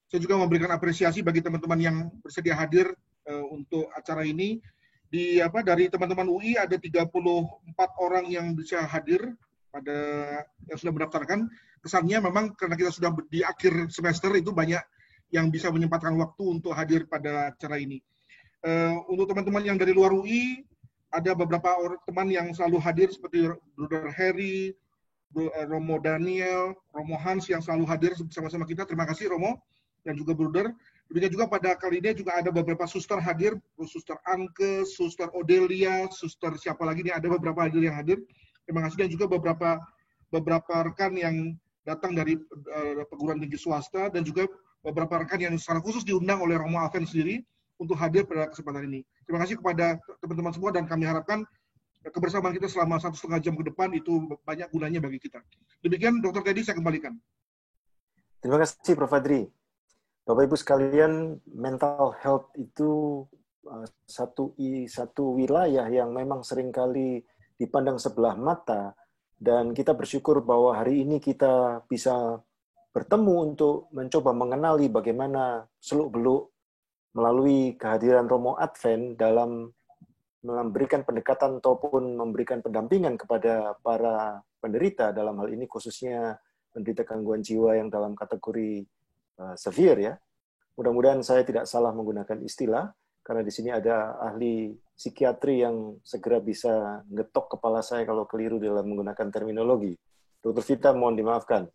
Saya juga memberikan apresiasi bagi teman-teman yang bersedia hadir untuk acara ini. Dari teman-teman UI ada 34 orang yang bisa hadir pada yang sudah mendaftarkan. Kesannya memang karena kita sudah di akhir semester itu banyak yang bisa menyempatkan waktu untuk hadir pada acara ini. Untuk teman-teman yang dari luar UI, ada beberapa orang teman yang selalu hadir seperti Brother Harry, Romo Daniel, Romo Hans yang selalu hadir bersama-sama kita. Terima kasih Romo dan juga Brother. Demikian juga pada kali ini juga ada beberapa suster hadir, Suster Anke, Suster Odelia, Suster siapa lagi nih, ada beberapa hadir yang hadir. Terima kasih dan juga beberapa rekan yang datang dari perguruan tinggi swasta dan juga beberapa rekan yang secara khusus diundang oleh Romo Alven sendiri untuk hadir pada kesempatan ini. Terima kasih kepada teman-teman semua dan kami harapkan kebersamaan kita selama 1,5 jam ke depan itu banyak gunanya bagi kita. Demikian Dr. Teddy, saya kembalikan. Terima kasih Prof. Adri. Bapak Ibu sekalian, mental health itu satu wilayah yang memang seringkali dipandang sebelah mata, dan kita bersyukur bahwa hari ini kita bisa bertemu untuk mencoba mengenali bagaimana seluk-beluk melalui kehadiran Romo Advent dalam memberikan pendekatan ataupun memberikan pendampingan kepada para penderita, dalam hal ini khususnya penderita gangguan jiwa yang dalam kategori severe ya. Mudah-mudahan saya tidak salah menggunakan istilah, karena di sini ada ahli psikiatri yang segera bisa ngetok kepala saya kalau keliru dalam menggunakan terminologi. Dr. Vita, mohon dimaafkan.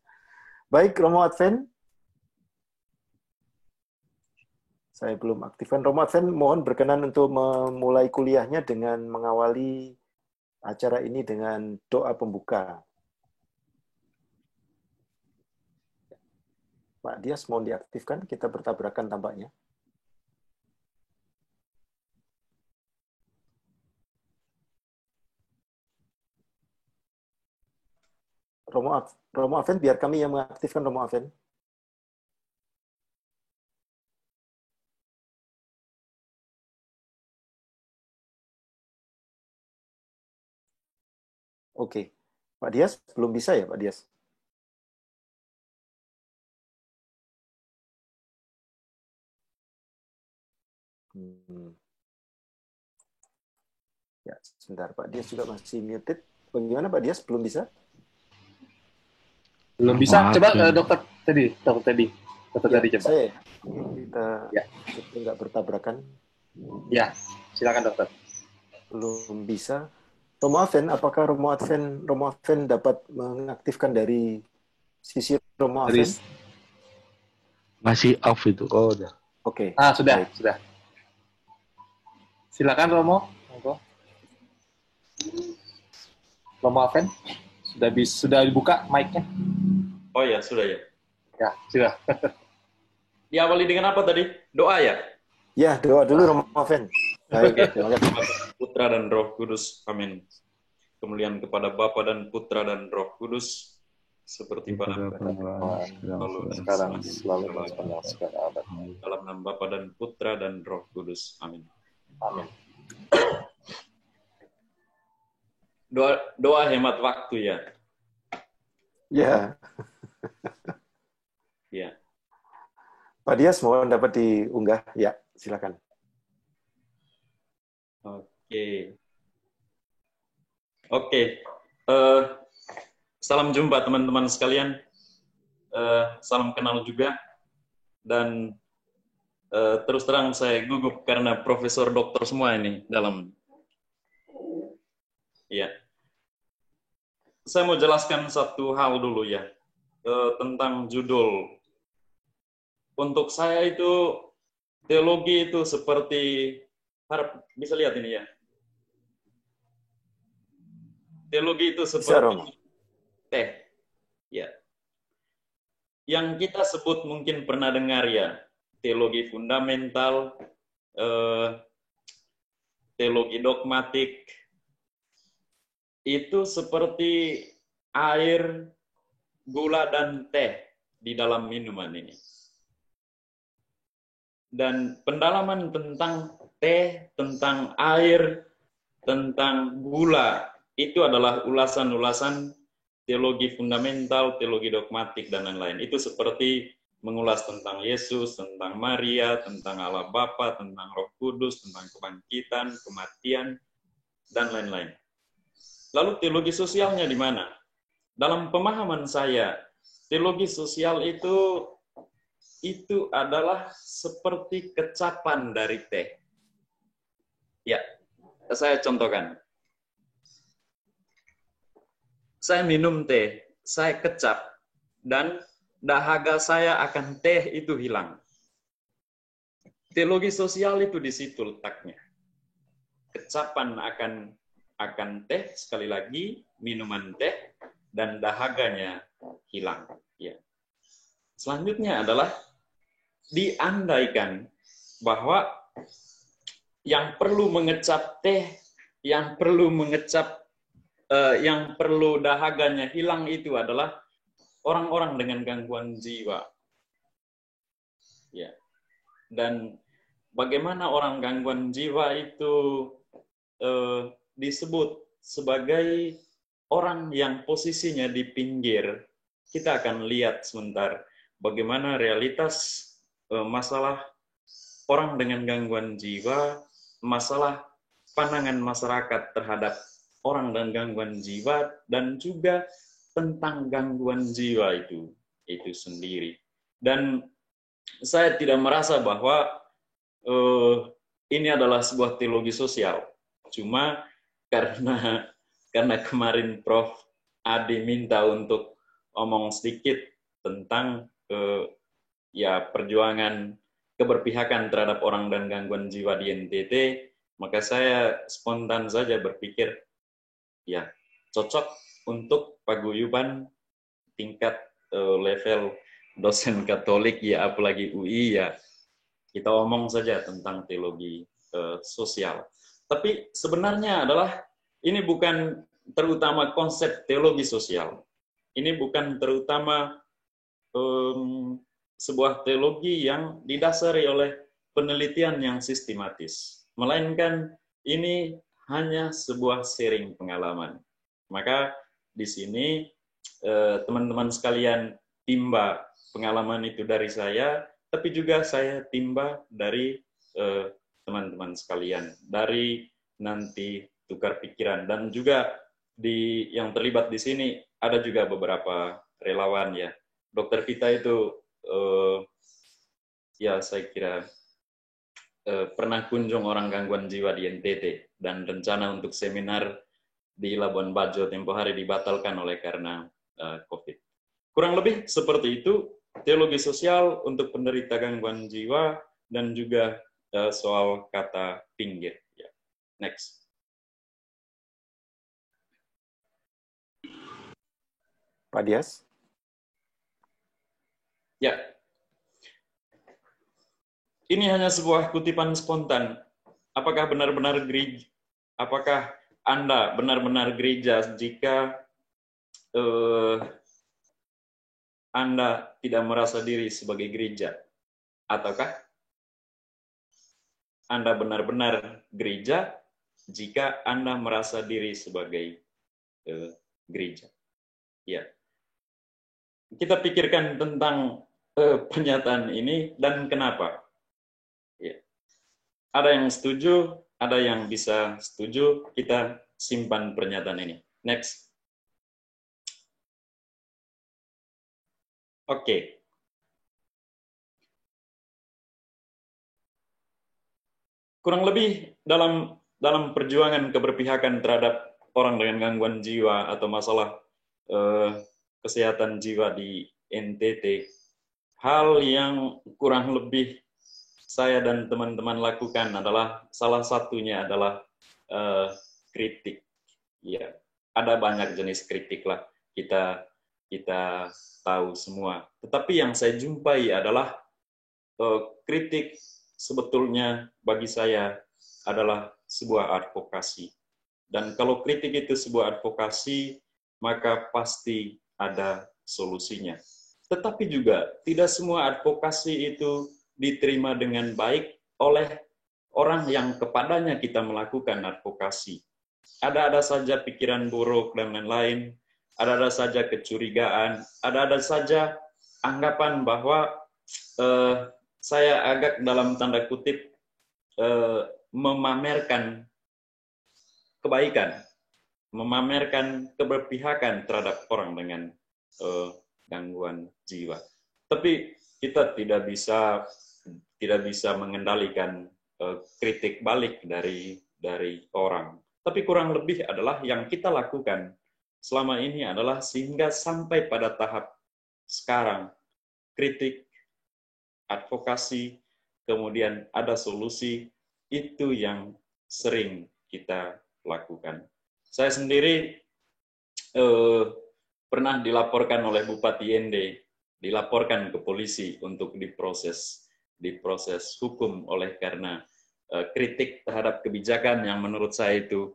Baik, Romo Advent. Saya belum aktifkan. Romo Advent, mohon berkenan untuk memulai kuliahnya dengan mengawali acara ini dengan doa pembuka. Pak Dias, mohon diaktifkan, kita bertabrakan tampaknya. Romo Advent, biar kami yang mengaktifkan Romo Advent. Oke. Pak Dias, belum bisa ya Pak Dias? Ya, sebentar. Pak Dias juga masih muted. Bagaimana Pak Dias? Belum bisa? Belum bisa. Coba Dokter Teddy. Dokter Teddy coba. Saya. Kita nggak bertabrakan. Ya, silakan dokter. Belum bisa. Romo Advent, apakah Romo Advent dapat mengaktifkan dari sisi Romo Advent? Masih off itu. Oh, udah. Oke. Sudah. Silakan Romo. Romo Advent, sudah dibuka mic-nya? Oh ya, sudah ya. Ya, sudah. Diawali dengan apa tadi? Doa ya? Ya, doa dulu Romo Advent. Baik, Putra dan Roh Kudus. Amin. Kemuliaan kepada Bapa dan Putra dan Roh Kudus, seperti pada sekarang selalu dalam nama Bapa dan Putra dan Roh Kudus. Amin. Amin. Doa hemat waktu ya. Ya. Ya. Pak Dias, mohon dapat diunggah. Ya, silakan. Oke. Salam jumpa teman-teman sekalian. Salam kenal juga. Dan terus terang saya gugup karena profesor dokter semua ini dalam. Ya. Saya mau jelaskan satu hal dulu ya. Tentang judul. Untuk saya itu teologi itu seperti, bisa lihat ini ya. Teologi itu seperti teh. Ya. Yang kita sebut mungkin pernah dengar ya, teologi fundamental, teologi dogmatik, itu seperti air, gula, dan teh di dalam minuman ini. Dan pendalaman tentang teh, tentang air, tentang gula, itu adalah ulasan-ulasan teologi fundamental, teologi dogmatik, dan lain-lain. Itu seperti mengulas tentang Yesus, tentang Maria, tentang Allah Bapa, tentang Roh Kudus, tentang kebangkitan, kematian, dan lain-lain. Lalu teologi sosialnya di mana? Dalam pemahaman saya, teologi sosial itu adalah seperti kecapan dari teh. Ya, saya contohkan. Saya minum teh, saya kecap, dan dahaga saya akan teh itu hilang. Teologi sosial itu di situ letaknya. Kecapan akan teh, sekali lagi, minuman teh, dan dahaganya hilang. Ya. Selanjutnya adalah diandaikan bahwa yang perlu mengecap teh, yang perlu dahaganya hilang itu adalah orang-orang dengan gangguan jiwa. Ya. Dan bagaimana orang gangguan jiwa itu disebut sebagai orang yang posisinya di pinggir, kita akan lihat sebentar bagaimana realitas masalah orang dengan gangguan jiwa, masalah pandangan masyarakat terhadap orang dengan gangguan jiwa, dan juga tentang gangguan jiwa itu sendiri. Dan saya tidak merasa bahwa ini adalah sebuah teologi sosial. Cuma karena kemarin Prof. Adi minta untuk omong sedikit tentang perjuangan keberpihakan terhadap orang dan gangguan jiwa di NTT, maka saya spontan saja berpikir, ya cocok untuk paguyuban tingkat level dosen Katolik, ya apalagi UI, ya kita omong saja tentang teologi sosial. Tapi sebenarnya adalah ini bukan terutama konsep teologi sosial. Ini bukan terutama sebuah teologi yang didasari oleh penelitian yang sistematis, melainkan ini hanya sebuah sharing pengalaman. Maka di sini teman-teman sekalian timba pengalaman itu dari saya, tapi juga saya timba dari teman-teman sekalian, dari nanti tukar pikiran, dan juga yang terlibat di sini ada juga beberapa relawan, ya. Dokter Vita itu ya saya kira pernah kunjung orang gangguan jiwa di NTT, dan rencana untuk seminar di Labuan Bajo tempo hari dibatalkan karena COVID. Kurang lebih seperti itu teologi sosial untuk penderita gangguan jiwa, dan juga soal kata pinggir. Ya. Next. Pak Dias. Ya. Ini hanya sebuah kutipan spontan. Apakah Anda benar-benar gereja jika Anda tidak merasa diri sebagai gereja? Ataukah Anda benar-benar gereja jika Anda merasa diri sebagai gereja? Ya. Kita pikirkan tentang pernyataan ini dan kenapa. Ya. Ada yang setuju, ada yang bisa setuju, kita simpan pernyataan ini. Next. Oke. Kurang lebih dalam perjuangan keberpihakan terhadap orang dengan gangguan jiwa atau masalah kesehatan jiwa di NTT, hal yang kurang lebih saya dan teman-teman lakukan adalah, salah satunya adalah kritik. Ya, ada banyak jenis kritik lah, kita tahu semua. Tetapi yang saya jumpai adalah kritik sebetulnya bagi saya adalah sebuah advokasi. Dan kalau kritik itu sebuah advokasi, maka pasti ada solusinya. Tetapi juga tidak semua advokasi itu diterima dengan baik oleh orang yang kepadanya kita melakukan advokasi. Ada saja pikiran buruk dan lain-lain, ada saja kecurigaan, ada saja anggapan bahwa saya agak dalam tanda kutip memamerkan kebaikan, memamerkan keberpihakan terhadap orang dengan gangguan jiwa. Tapi kita tidak bisa mengendalikan kritik balik dari orang. Tapi kurang lebih adalah yang kita lakukan selama ini adalah sehingga sampai pada tahap sekarang kritik, advokasi, kemudian ada solusi, itu yang sering kita lakukan. Saya sendiri pernah dilaporkan oleh Bupati ND, dilaporkan ke polisi untuk diproses hukum oleh karena kritik terhadap kebijakan yang menurut saya itu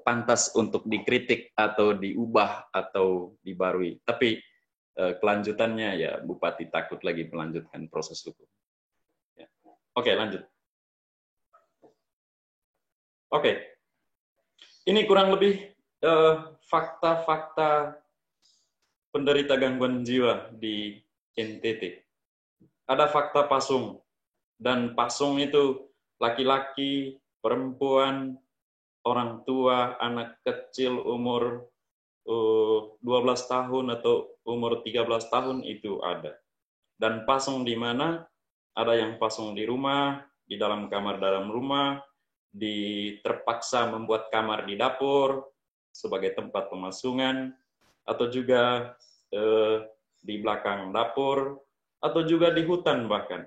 pantas untuk dikritik atau diubah atau dibarui. Tapi kelanjutannya ya Bupati takut lagi melanjutkan proses hukum. Ya. Oke, lanjut. Oke. Ini kurang lebih fakta-fakta penderita gangguan jiwa di NTT. Ada fakta pasung, dan pasung itu laki-laki, perempuan, orang tua, anak kecil umur 12 tahun atau umur 13 tahun itu ada. Dan pasung di mana? Ada yang pasung di rumah, di dalam kamar dalam rumah, terpaksa membuat kamar di dapur sebagai tempat pemasungan, atau juga di belakang dapur, atau juga di hutan bahkan.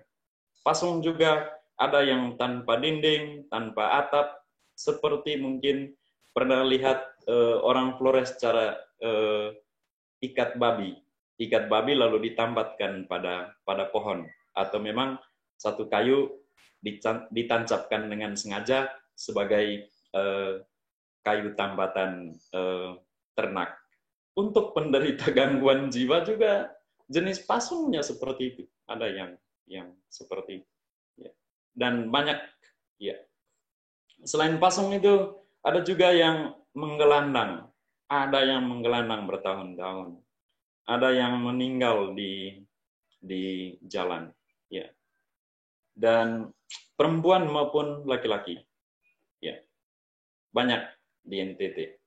Pasung juga ada yang tanpa dinding, tanpa atap, seperti mungkin pernah lihat orang Flores cara ikat babi lalu ditambatkan pada pohon, atau memang satu kayu ditancapkan dengan sengaja sebagai kayu tambatan ternak. Untuk penderita gangguan jiwa juga jenis pasungnya seperti itu, ada yang seperti itu. Ya. Dan banyak, ya. Selain pasung itu ada juga yang menggelandang. Ada yang menggelandang bertahun-tahun. Ada yang meninggal di jalan. Ya. Dan perempuan maupun laki-laki. Ya. Banyak di NTT.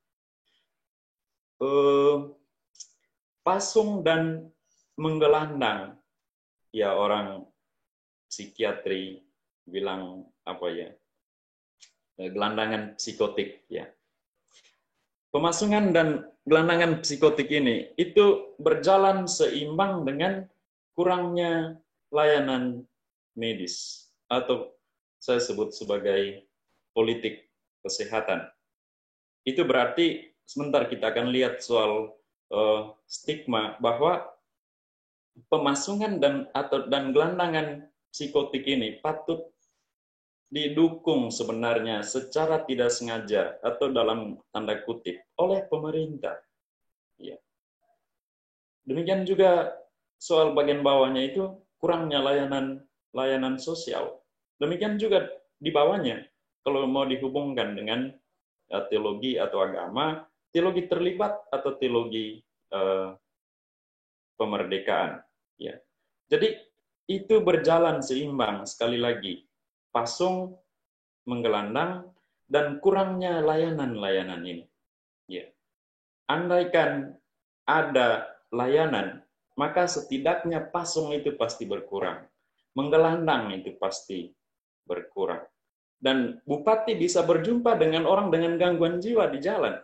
Pasung dan menggelandang. Ya, orang psikiatri bilang apa ya? Gelandangan psikotik, ya. Pemasungan dan gelandangan psikotik ini itu berjalan seimbang dengan kurangnya layanan medis, atau saya sebut sebagai politik kesehatan. Itu berarti sebentar kita akan lihat soal stigma bahwa pemasungan dan gelandangan psikotik ini patut didukung sebenarnya secara tidak sengaja atau dalam tanda kutip oleh pemerintah. Ya. Demikian juga soal bagian bawahnya itu kurangnya layanan sosial. Demikian juga di bawahnya kalau mau dihubungkan dengan teologi atau agama, teologi terlibat atau teologi pemerdekaan. Ya. Jadi itu berjalan seimbang sekali lagi. Pasung, menggelandang, dan kurangnya layanan-layanan ini. Ya. Andaikan ada layanan, maka setidaknya pasung itu pasti berkurang. Menggelandang itu pasti berkurang. Dan bupati bisa berjumpa dengan orang dengan gangguan jiwa di jalan.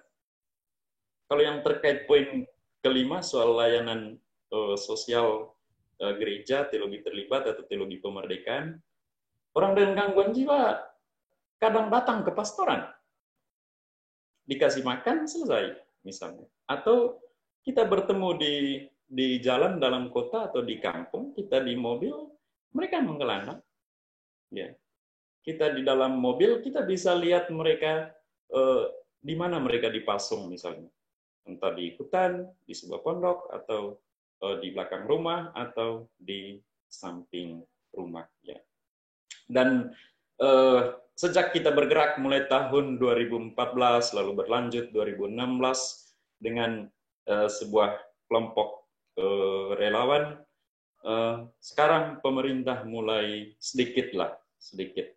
Kalau yang terkait poin kelima soal layanan sosial gereja, teologi terlibat atau teologi pemerdekaan, orang dengan gangguan jiwa kadang datang ke pastoran. Dikasih makan, selesai, misalnya. Atau kita bertemu di jalan dalam kota atau di kampung, kita di mobil, mereka menggelandang. Ya. Kita di dalam mobil, kita bisa lihat mereka di mana mereka dipasung, misalnya. Entah di hutan, di sebuah pondok, atau di belakang rumah, atau di samping rumah. Ya. Dan sejak kita bergerak mulai tahun 2014, lalu berlanjut 2016 dengan sebuah kelompok relawan, sekarang pemerintah mulai sedikit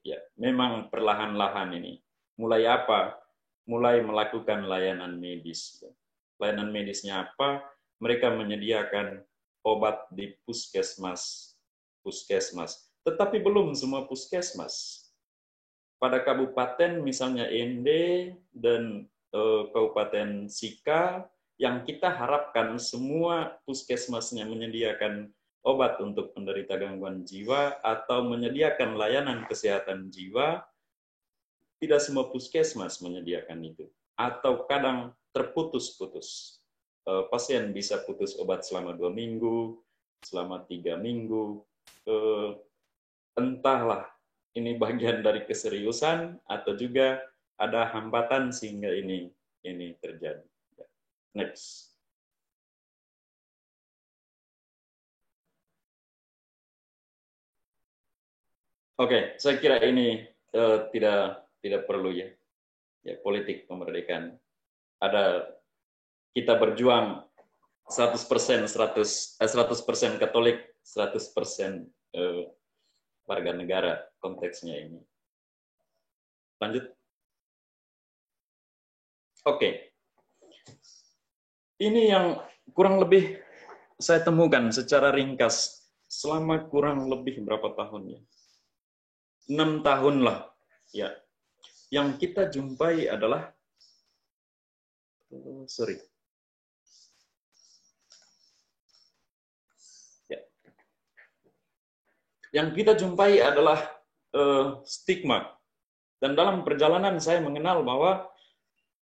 ya. Memang perlahan-lahan ini. Mulai apa? Mulai melakukan layanan medis. Layanan medisnya apa? Mereka menyediakan obat di puskesmas. Tetapi belum semua puskesmas. Pada kabupaten misalnya ND dan Kabupaten Sika, yang kita harapkan semua puskesmasnya menyediakan obat untuk penderita gangguan jiwa atau menyediakan layanan kesehatan jiwa, tidak semua puskesmas menyediakan itu. Atau kadang terputus-putus. Pasien bisa putus obat selama 2 minggu, selama 3 minggu. Entahlah, ini bagian dari keseriusan atau juga ada hambatan sehingga ini terjadi. Next. Oke, saya kira ini tidak perlu ya. Ya, politik kemerdekaan. Kita berjuang 100% Katolik, 100% warga negara konteksnya ini. Lanjut. Oke. Ini yang kurang lebih saya temukan secara ringkas selama kurang lebih berapa tahun ya? 6 tahun lah. Ya. Yang kita jumpai adalah Yang kita jumpai adalah stigma. Dan dalam perjalanan saya mengenal bahwa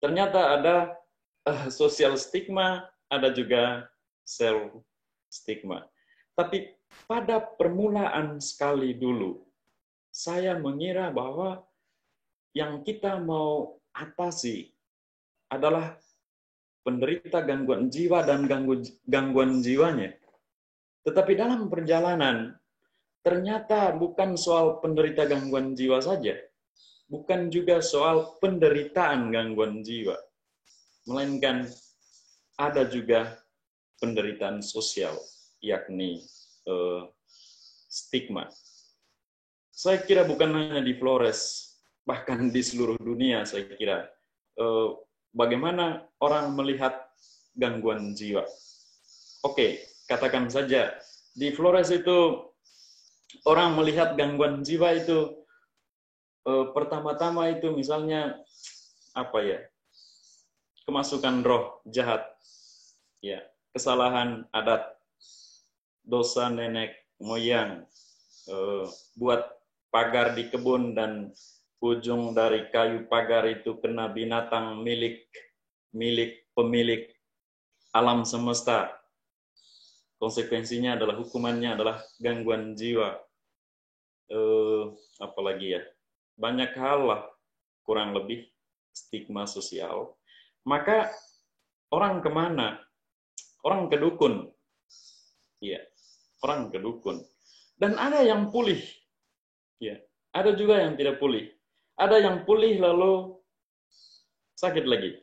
ternyata ada sosial stigma, ada juga self stigma. Tapi pada permulaan sekali dulu, saya mengira bahwa yang kita mau atasi adalah penderita gangguan jiwa dan gangguan jiwanya. Tetapi dalam perjalanan, ternyata bukan soal penderita gangguan jiwa saja, bukan juga soal penderitaan gangguan jiwa, melainkan ada juga penderitaan sosial, yakni stigma. Saya kira bukan hanya di Flores, bahkan di seluruh dunia saya kira, bagaimana orang melihat gangguan jiwa. Oke, katakan saja, di Flores itu orang melihat gangguan jiwa itu pertama-tama itu misalnya apa ya, kemasukan roh jahat, ya, kesalahan adat, dosa nenek moyang, buat pagar di kebun dan ujung dari kayu pagar itu kena binatang milik pemilik alam semesta. Konsekuensinya adalah hukumannya adalah gangguan jiwa. Apalagi ya, banyak hal lah kurang lebih stigma sosial. Maka orang kemana? Orang ke dukun. Iya, orang ke dukun. Dan ada yang pulih. Ya, ada juga yang tidak pulih. Ada yang pulih lalu sakit lagi.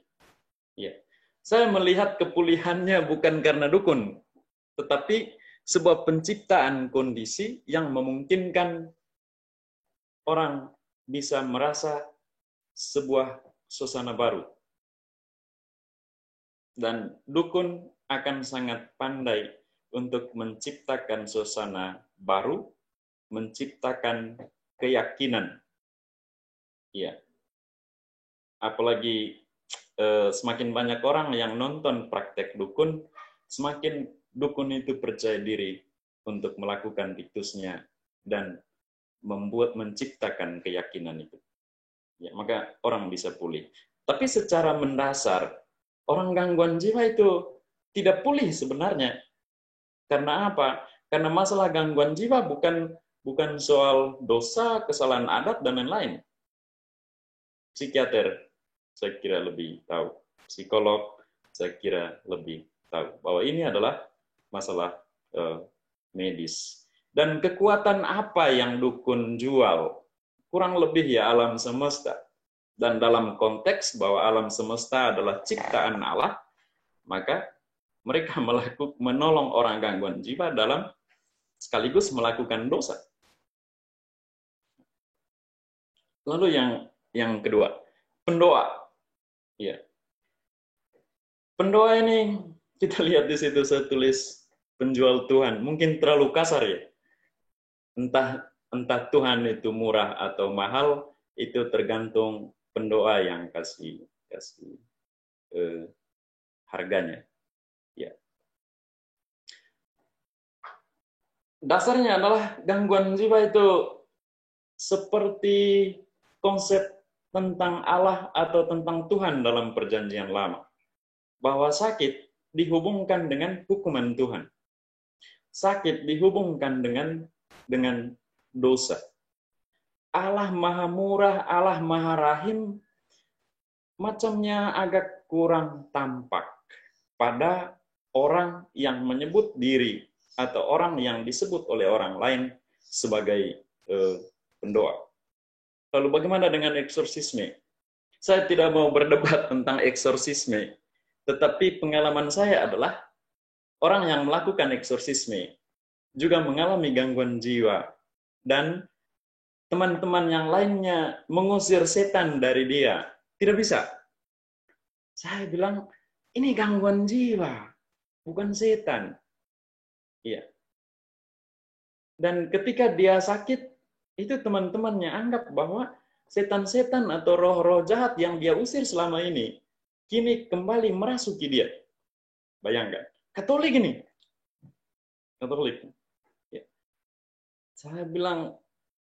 Ya. Saya melihat kepulihannya bukan karena dukun, tetapi sebuah penciptaan kondisi yang memungkinkan orang bisa merasa sebuah suasana baru. Dan dukun akan sangat pandai untuk menciptakan suasana baru, menciptakan keyakinan. Ya. Apalagi semakin banyak orang yang nonton praktek dukun, semakin dukun itu percaya diri untuk melakukan ritusnya dan menciptakan keyakinan itu. Ya, maka orang bisa pulih. Tapi secara mendasar, orang gangguan jiwa itu tidak pulih sebenarnya. Karena apa? Karena masalah gangguan jiwa bukan soal dosa, kesalahan adat, dan lain-lain. Psikiater, saya kira lebih tahu. Psikolog, saya kira lebih tahu. Bahwa ini adalah masalah medis. Dan kekuatan apa yang dukun jual? Kurang lebih ya alam semesta. Dan dalam konteks bahwa alam semesta adalah ciptaan Allah, maka mereka menolong orang gangguan jiwa dalam sekaligus melakukan dosa. Lalu yang kedua, pendoa. Ya. Pendoa ini kita lihat di situ saya tulis penjual Tuhan. Mungkin terlalu kasar ya. Entah Tuhan itu murah atau mahal, itu tergantung pendoa yang kasih harganya. Ya. Dasarnya adalah gangguan jiwa itu seperti konsep tentang Allah atau tentang Tuhan dalam perjanjian lama. Bahwa sakit dihubungkan dengan hukuman Tuhan. Sakit dihubungkan dengan dosa. Allah Maha Murah, Allah Maha Rahim, macamnya agak kurang tampak pada orang yang menyebut diri atau orang yang disebut oleh orang lain sebagai pendoa. Lalu bagaimana dengan eksorsisme? Saya tidak mau berdebat tentang eksorsisme, tetapi pengalaman saya adalah orang yang melakukan eksorsisme juga mengalami gangguan jiwa dan teman-teman yang lainnya mengusir setan dari dia. Tidak bisa. Saya bilang, ini gangguan jiwa, bukan setan. Iya. Dan ketika dia sakit, itu teman-temannya anggap bahwa setan-setan atau roh-roh jahat yang dia usir selama ini, kini kembali merasuki dia. Bayangkan. Katolik ini. Katolik. Ya. Saya bilang,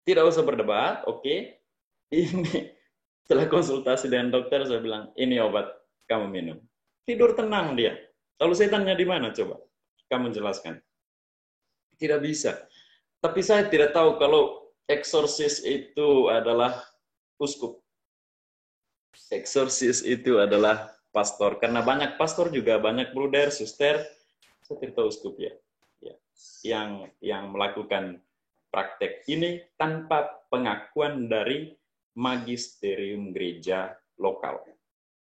tidak usah berdebat, oke. Ini, setelah konsultasi dengan dokter, saya bilang, ini obat, kamu minum. Tidur tenang dia. Lalu setannya di mana coba? Kamu jelaskan. Tidak bisa. Tapi saya tidak tahu kalau eksorsis itu adalah uskup. Eksorsis itu adalah pastor. Karena banyak pastor juga, banyak bruder, suster, saya tidak tahu uskup ya. Yang melakukan praktek ini tanpa pengakuan dari magisterium gereja lokal.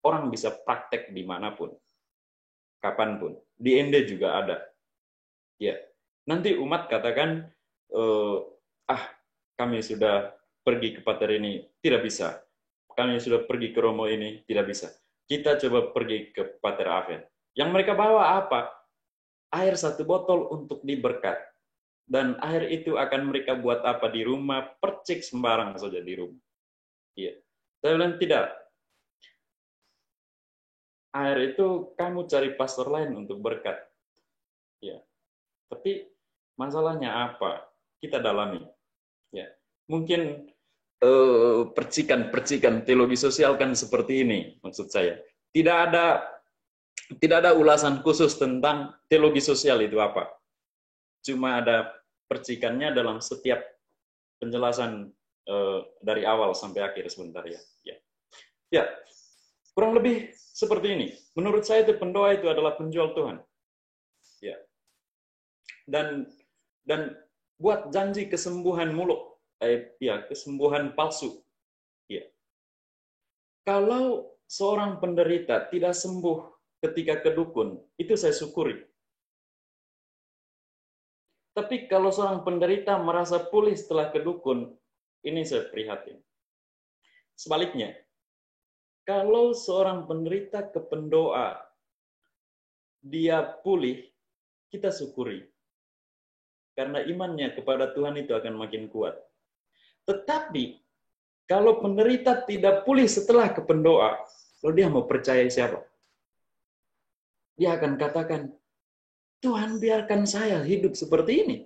Orang bisa praktek dimanapun, kapanpun. Di Ende juga ada. Ya, nanti umat katakan, kami sudah pergi ke Pater ini, tidak bisa. Kami sudah pergi ke Romo ini, tidak bisa. Kita coba pergi ke Pater Aven. Yang mereka bawa apa? Air 1 botol untuk diberkat. Dan air itu akan mereka buat apa di rumah, percik sembarang saja di rumah. Iya. Saya bilang tidak. Air itu kamu cari pastor lain untuk berkat. Ya. Tapi masalahnya apa? Kita dalami. Ya. Mungkin percikan teologi sosial kan seperti ini, maksud saya. Tidak ada ulasan khusus tentang teologi sosial itu apa. Cuma ada percikannya dalam setiap penjelasan dari awal sampai akhir sebentar ya. Ya, kurang lebih seperti ini. Menurut saya itu pendoa itu adalah penjual Tuhan. Ya. Dan buat janji kesembuhan muluk, kesembuhan palsu. Ya. Kalau seorang penderita tidak sembuh ketika ke dukun, itu saya syukuri. Tapi kalau seorang penderita merasa pulih setelah ke dukun, ini saya prihatin. Sebaliknya, kalau seorang penderita ke pendoa, dia pulih, kita syukuri. Karena imannya kepada Tuhan itu akan makin kuat. Tetapi, kalau penderita tidak pulih setelah ke pendoa, lalu dia mau percaya siapa? Dia akan katakan, Tuhan biarkan saya hidup seperti ini.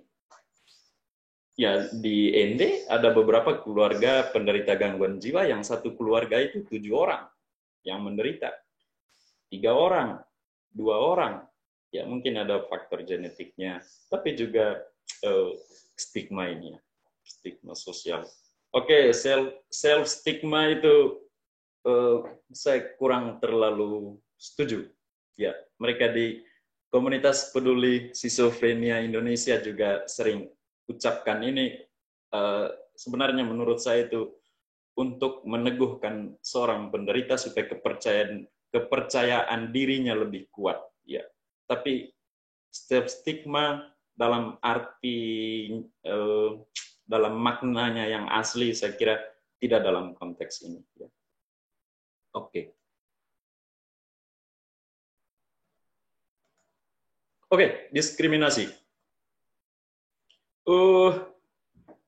Ya, di Ende ada beberapa keluarga penderita gangguan jiwa yang satu keluarga itu 7 orang yang menderita. 3 orang, 2 orang. Ya, mungkin ada faktor genetiknya, tapi juga stigma ini, stigma sosial. Oke, self stigma itu saya kurang terlalu setuju. Ya, mereka di komunitas peduli skizofrenia Indonesia juga sering ucapkan ini. Sebenarnya menurut saya itu untuk meneguhkan seorang penderita supaya kepercayaan dirinya lebih kuat. Ya, tapi self stigma dalam arti dalam maknanya yang asli, saya kira tidak dalam konteks ini. Ya. Oke. Oke, diskriminasi.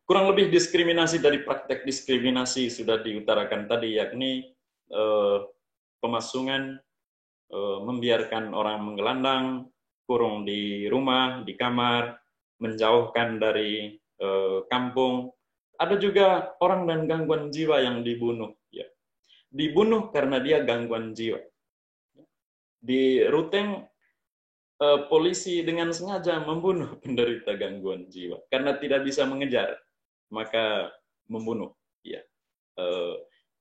Kurang lebih diskriminasi dari praktek diskriminasi sudah diutarakan tadi, yakni pemasungan, membiarkan orang menggelandang, kurung di rumah, di kamar, menjauhkan dari kampung. Ada juga orang dan gangguan jiwa yang dibunuh. Ya. Dibunuh karena dia gangguan jiwa. Di Ruteng, polisi dengan sengaja membunuh penderita gangguan jiwa karena tidak bisa mengejar, maka membunuh. Ya.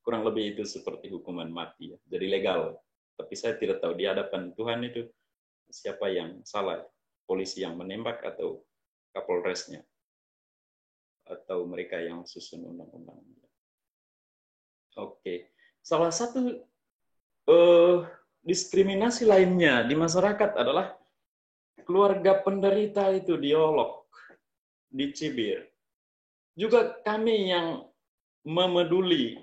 Kurang lebih itu seperti hukuman mati. Ya. Jadi legal. Tapi saya tidak tahu di hadapan Tuhan itu siapa yang salah, polisi yang menembak atau kapolresnya, atau mereka yang susun undang-undang. Oke, salah satu diskriminasi lainnya di masyarakat adalah keluarga penderita itu diolok, dicibir. Juga kami yang memeduli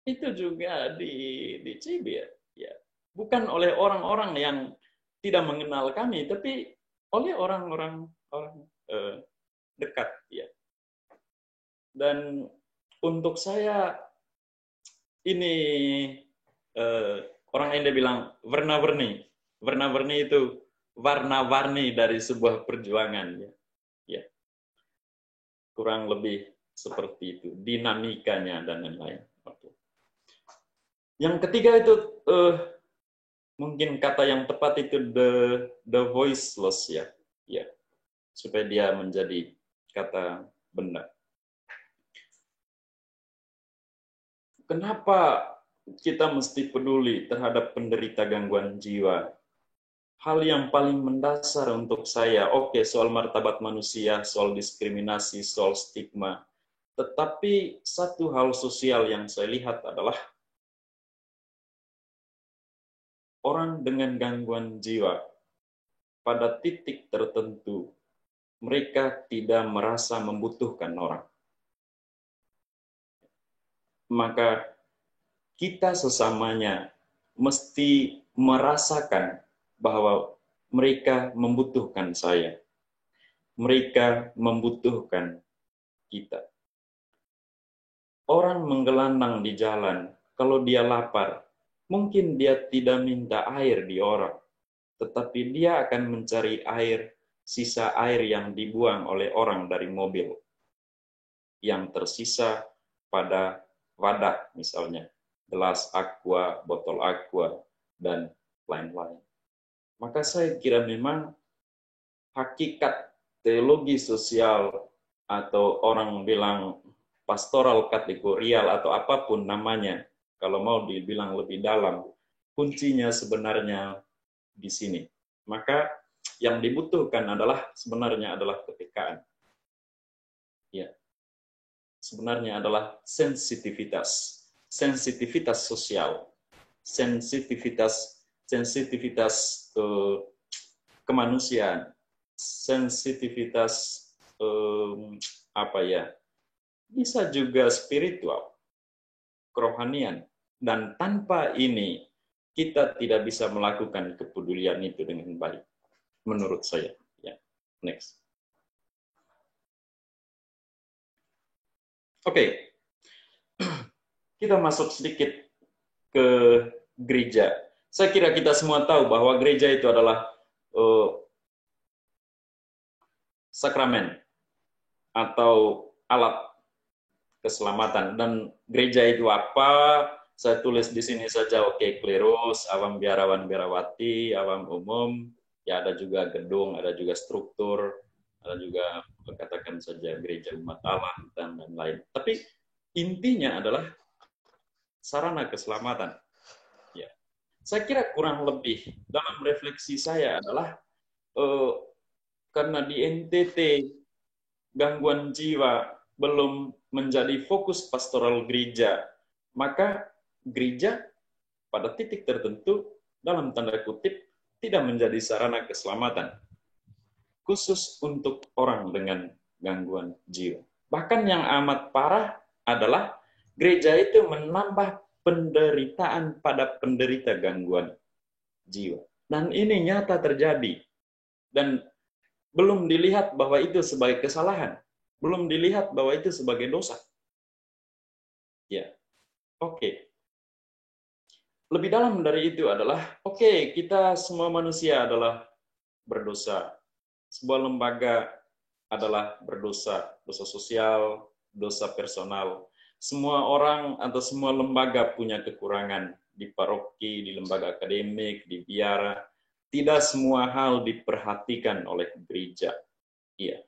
itu juga dicibir. Ya. Bukan oleh orang-orang yang tidak mengenal kami, tapi oleh orang-orang dekat. Ya. Dan untuk saya ini orang India bilang warna-warni. Warna-warni itu warna-warni dari sebuah perjuangan. Ya. Ya. Kurang lebih seperti itu, dinamikanya dan lain-lain. Oke. Yang ketiga itu mungkin kata yang tepat itu the voiceless, ya. Ya. Supaya dia menjadi kata benda. Kenapa kita mesti peduli terhadap penderita gangguan jiwa? Hal yang paling mendasar untuk saya, oke, soal martabat manusia, soal diskriminasi, soal stigma. Tetapi satu hal sosial yang saya lihat adalah orang dengan gangguan jiwa pada titik tertentu mereka tidak merasa membutuhkan orang. Maka kita sesamanya mesti merasakan bahwa mereka membutuhkan saya. Mereka membutuhkan kita. Orang menggelandang di jalan, kalau dia lapar, mungkin dia tidak minta air di orang, tetapi dia akan mencari air, sisa air yang dibuang oleh orang dari mobil, yang tersisa pada wadah misalnya, gelas aqua, botol aqua, dan lain-lain. Maka saya kira memang hakikat teologi sosial atau orang bilang pastoral kategorial atau apapun namanya, kalau mau dibilang lebih dalam, kuncinya sebenarnya di sini. Maka yang dibutuhkan sebenarnya adalah kepekaan. Ya. Sebenarnya adalah sensitivitas sosial, sensitivitas kemanusiaan, sensitivitas bisa juga spiritual, kerohanian, dan tanpa ini kita tidak bisa melakukan kepedulian itu dengan baik, menurut saya. Ya, next. Oke. Kita masuk sedikit ke gereja. Saya kira kita semua tahu bahwa gereja itu adalah sakramen atau alat keselamatan. Dan gereja itu apa? Saya tulis di sini saja, oke, klerus, awam biarawan biarawati, awam umum, ya ada juga gedung, ada juga struktur, ada juga katakan saja gereja umat Allah dan lain-lain. Tapi intinya adalah sarana keselamatan. Ya. Saya kira kurang lebih dalam refleksi saya adalah karena di NTT gangguan jiwa belum menjadi fokus pastoral gereja, maka gereja pada titik tertentu dalam tanda kutip tidak menjadi sarana keselamatan. khusus untuk orang dengan gangguan jiwa. Bahkan yang amat parah adalah gereja itu menambah penderitaan pada penderita gangguan jiwa. Dan ini nyata terjadi. Dan belum dilihat bahwa itu sebagai kesalahan. Belum dilihat bahwa itu sebagai dosa. Ya, oke. Lebih dalam dari itu adalah, oke, kita semua manusia adalah berdosa. Sebuah lembaga adalah berdosa. Dosa sosial, dosa personal. Semua orang atau semua lembaga punya kekurangan. Di paroki, di lembaga akademik, di biara. Tidak semua hal diperhatikan oleh gereja. Iya.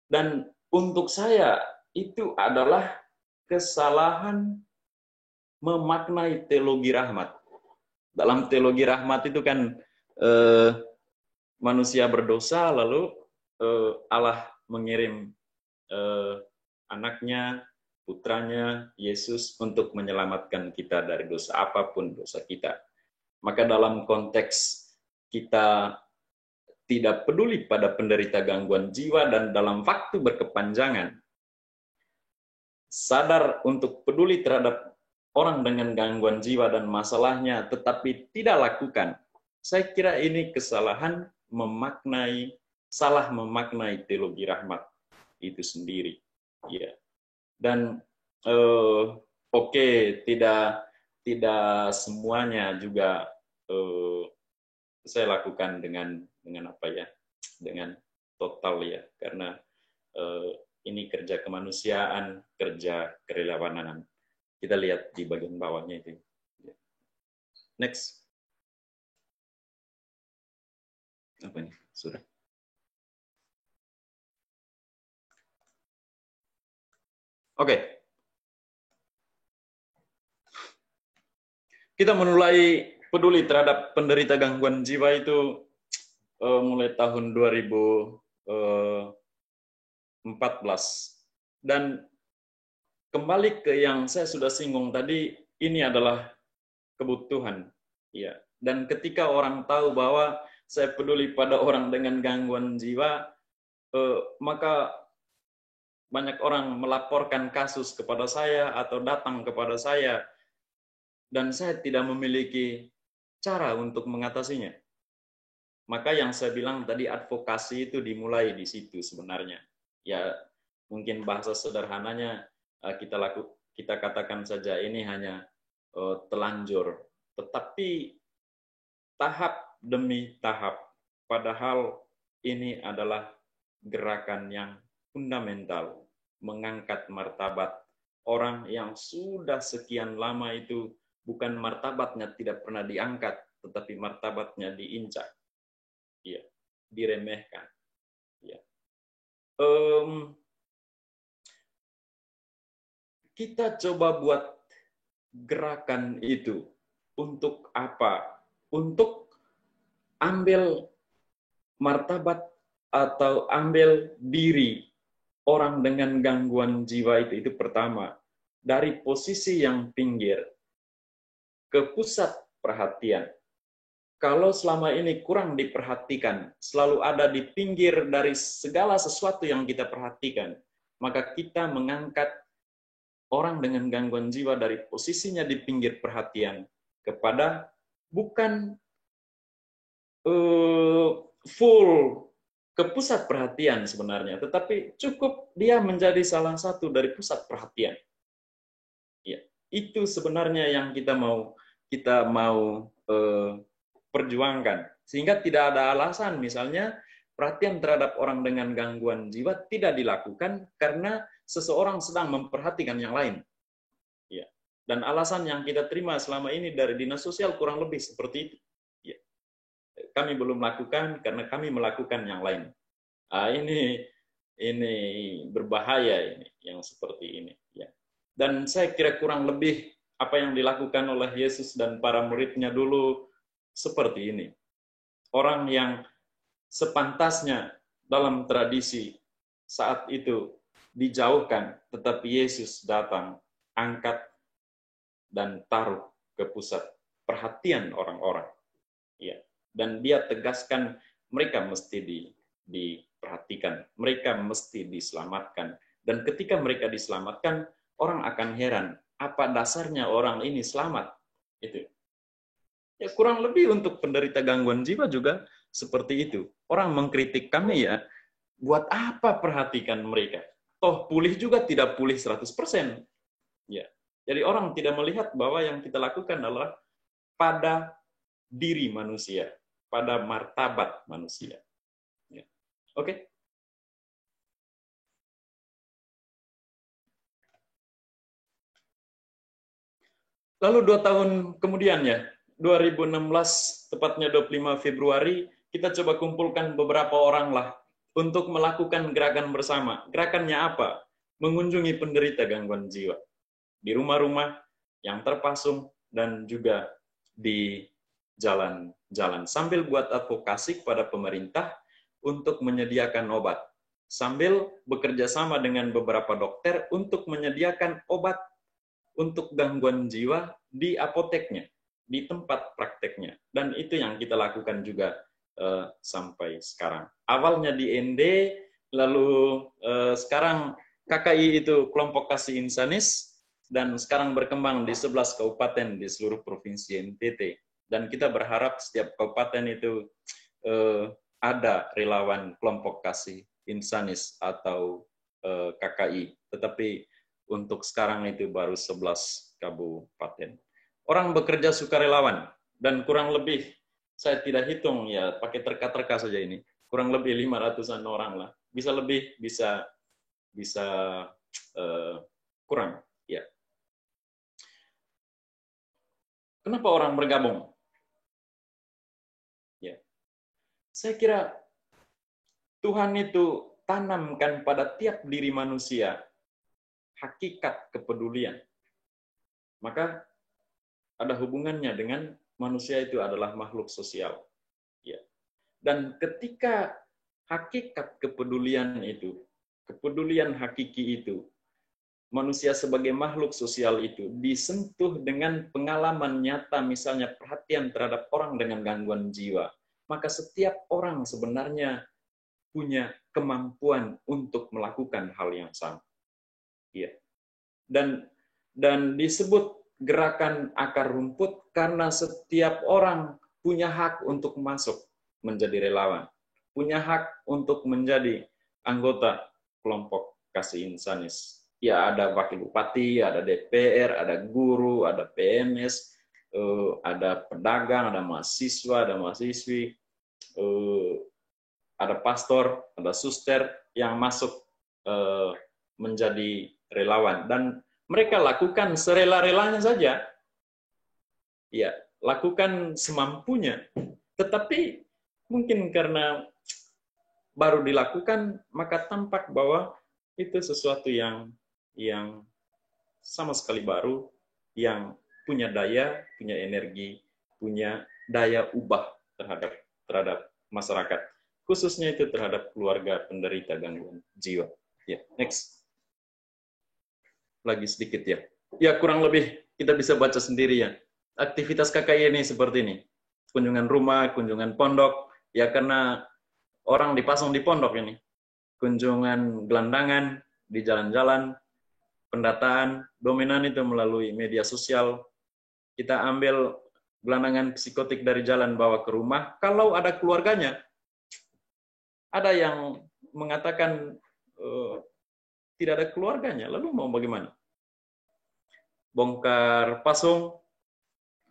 Dan untuk saya, itu adalah kesalahan memaknai teologi rahmat. Dalam teologi rahmat itu kan manusia berdosa, lalu Allah mengirim anaknya, putranya, Yesus untuk menyelamatkan kita dari dosa apapun dosa kita. Maka dalam konteks kita tidak peduli pada penderita gangguan jiwa dan dalam waktu berkepanjangan, sadar untuk peduli terhadap orang dengan gangguan jiwa dan masalahnya, tetapi tidak lakukan. Saya kira ini kesalahan salah memaknai teologi rahmat itu sendiri. Ya. Dan oke, tidak semuanya juga saya lakukan dengan apa ya, dengan total ya, karena ini kerja kemanusiaan, kerja kerelawanan. Kita lihat di bagian bawahnya itu. Next. Apa ini? Sudah. Oke. Kita mulai peduli terhadap penderita gangguan jiwa itu mulai tahun 2014. Dan kembali ke yang saya sudah singgung tadi, ini adalah kebutuhan. Ya. Dan ketika orang tahu bahwa saya peduli pada orang dengan gangguan jiwa, maka banyak orang melaporkan kasus kepada saya atau datang kepada saya, dan saya tidak memiliki cara untuk mengatasinya. Maka yang saya bilang tadi, advokasi itu dimulai di situ sebenarnya. Ya, mungkin bahasa sederhananya kita katakan saja ini hanya telanjur, tetapi tahap demi tahap. Padahal ini adalah gerakan yang fundamental, mengangkat martabat orang yang sudah sekian lama itu bukan martabatnya tidak pernah diangkat, tetapi martabatnya diinjak, ya, diremehkan. Ya. Kita coba buat gerakan itu untuk apa? Untuk ambil martabat atau ambil diri orang dengan gangguan jiwa itu pertama, dari posisi yang pinggir ke pusat perhatian. Kalau selama ini kurang diperhatikan, selalu ada di pinggir dari segala sesuatu yang kita perhatikan, maka kita mengangkat orang dengan gangguan jiwa dari posisinya di pinggir perhatian kepada bukan full ke pusat perhatian sebenarnya, tetapi cukup dia menjadi salah satu dari pusat perhatian. Ya, itu sebenarnya yang kita mau perjuangkan, sehingga tidak ada alasan misalnya perhatian terhadap orang dengan gangguan jiwa tidak dilakukan karena seseorang sedang memperhatikan yang lain. Ya. Dan alasan yang kita terima selama ini dari dinas sosial kurang lebih seperti itu. Ya. Kami belum lakukan karena kami melakukan yang lain. Ini berbahaya ini yang seperti ini. Ya. Dan saya kira kurang lebih apa yang dilakukan oleh Yesus dan para muridnya dulu seperti ini. Orang yang sepantasnya dalam tradisi saat itu dijauhkan, tetapi Yesus datang, angkat, dan taruh ke pusat perhatian orang-orang. Ya. Dan dia tegaskan mereka mesti perhatikan. Mereka mesti diselamatkan. Dan ketika mereka diselamatkan, orang akan heran, apa dasarnya orang ini selamat? Itu. Ya kurang lebih untuk penderita gangguan jiwa juga seperti itu. Orang mengkritik kami ya, buat apa perhatikan mereka? Toh pulih juga tidak pulih 100%. Ya. Jadi orang tidak melihat bahwa yang kita lakukan adalah pada diri manusia, pada martabat manusia. Ya. Oke. Lalu 2 tahun kemudian ya, 2016, tepatnya 25 Februari, kita coba kumpulkan beberapa orang lah untuk melakukan gerakan bersama. Gerakannya apa? Mengunjungi penderita gangguan jiwa. Di rumah-rumah yang terpasung dan juga di jalan-jalan. Sambil buat advokasi kepada pemerintah untuk menyediakan obat. Sambil bekerja sama dengan beberapa dokter untuk menyediakan obat untuk gangguan jiwa di apoteknya, di tempat prakteknya. Dan itu yang kita lakukan juga sampai sekarang. Awalnya di ND, lalu sekarang KKI itu kelompok kasih insanis, dan sekarang berkembang di 11 kabupaten di seluruh provinsi NTT. Dan kita berharap setiap kabupaten itu ada relawan kelompok kasih insanis atau KKI. Tetapi untuk sekarang itu baru 11 kabupaten. Orang bekerja sukarelawan, dan kurang lebih, saya tidak hitung ya, pakai terka-terka saja ini, kurang lebih 500-an orang lah. Bisa lebih, bisa kurang. Ya. Kenapa orang bergabung? Ya. Saya kira Tuhan itu tanamkan pada tiap diri manusia hakikat kepedulian. Maka ada hubungannya dengan manusia itu adalah makhluk sosial. Ya. Dan ketika hakikat kepedulian itu, kepedulian hakiki itu, manusia sebagai makhluk sosial itu disentuh dengan pengalaman nyata, misalnya perhatian terhadap orang dengan gangguan jiwa, maka setiap orang sebenarnya punya kemampuan untuk melakukan hal yang sama. Ya. Dan disebut gerakan akar rumput karena setiap orang punya hak untuk masuk menjadi relawan, punya hak untuk menjadi anggota kelompok kasih insanis. Ya, ada wakil bupati, ada DPR, ada guru, ada PNS, ada pedagang, ada mahasiswa, ada mahasiswi, ada pastor, ada suster yang masuk menjadi relawan. Dan mereka lakukan serela-relanya saja. Ya, lakukan semampunya. Tetapi mungkin karena baru dilakukan, maka tampak bahwa itu sesuatu yang sama sekali baru, yang punya daya, punya energi, punya daya ubah terhadap masyarakat. Khususnya itu terhadap keluarga penderita gangguan jiwa. Ya, next. Lagi sedikit ya. Ya, kurang lebih kita bisa baca sendiri ya. Aktivitas KKI ini seperti ini. Kunjungan rumah, kunjungan pondok. Ya, karena orang dipasang di pondok ini. Kunjungan gelandangan di jalan-jalan. Pendataan dominan itu melalui media sosial. Kita ambil gelandangan psikotik dari jalan bawa ke rumah. Kalau ada keluarganya, ada yang mengatakan tidak ada keluarganya, lalu mau bagaimana? Bongkar pasung,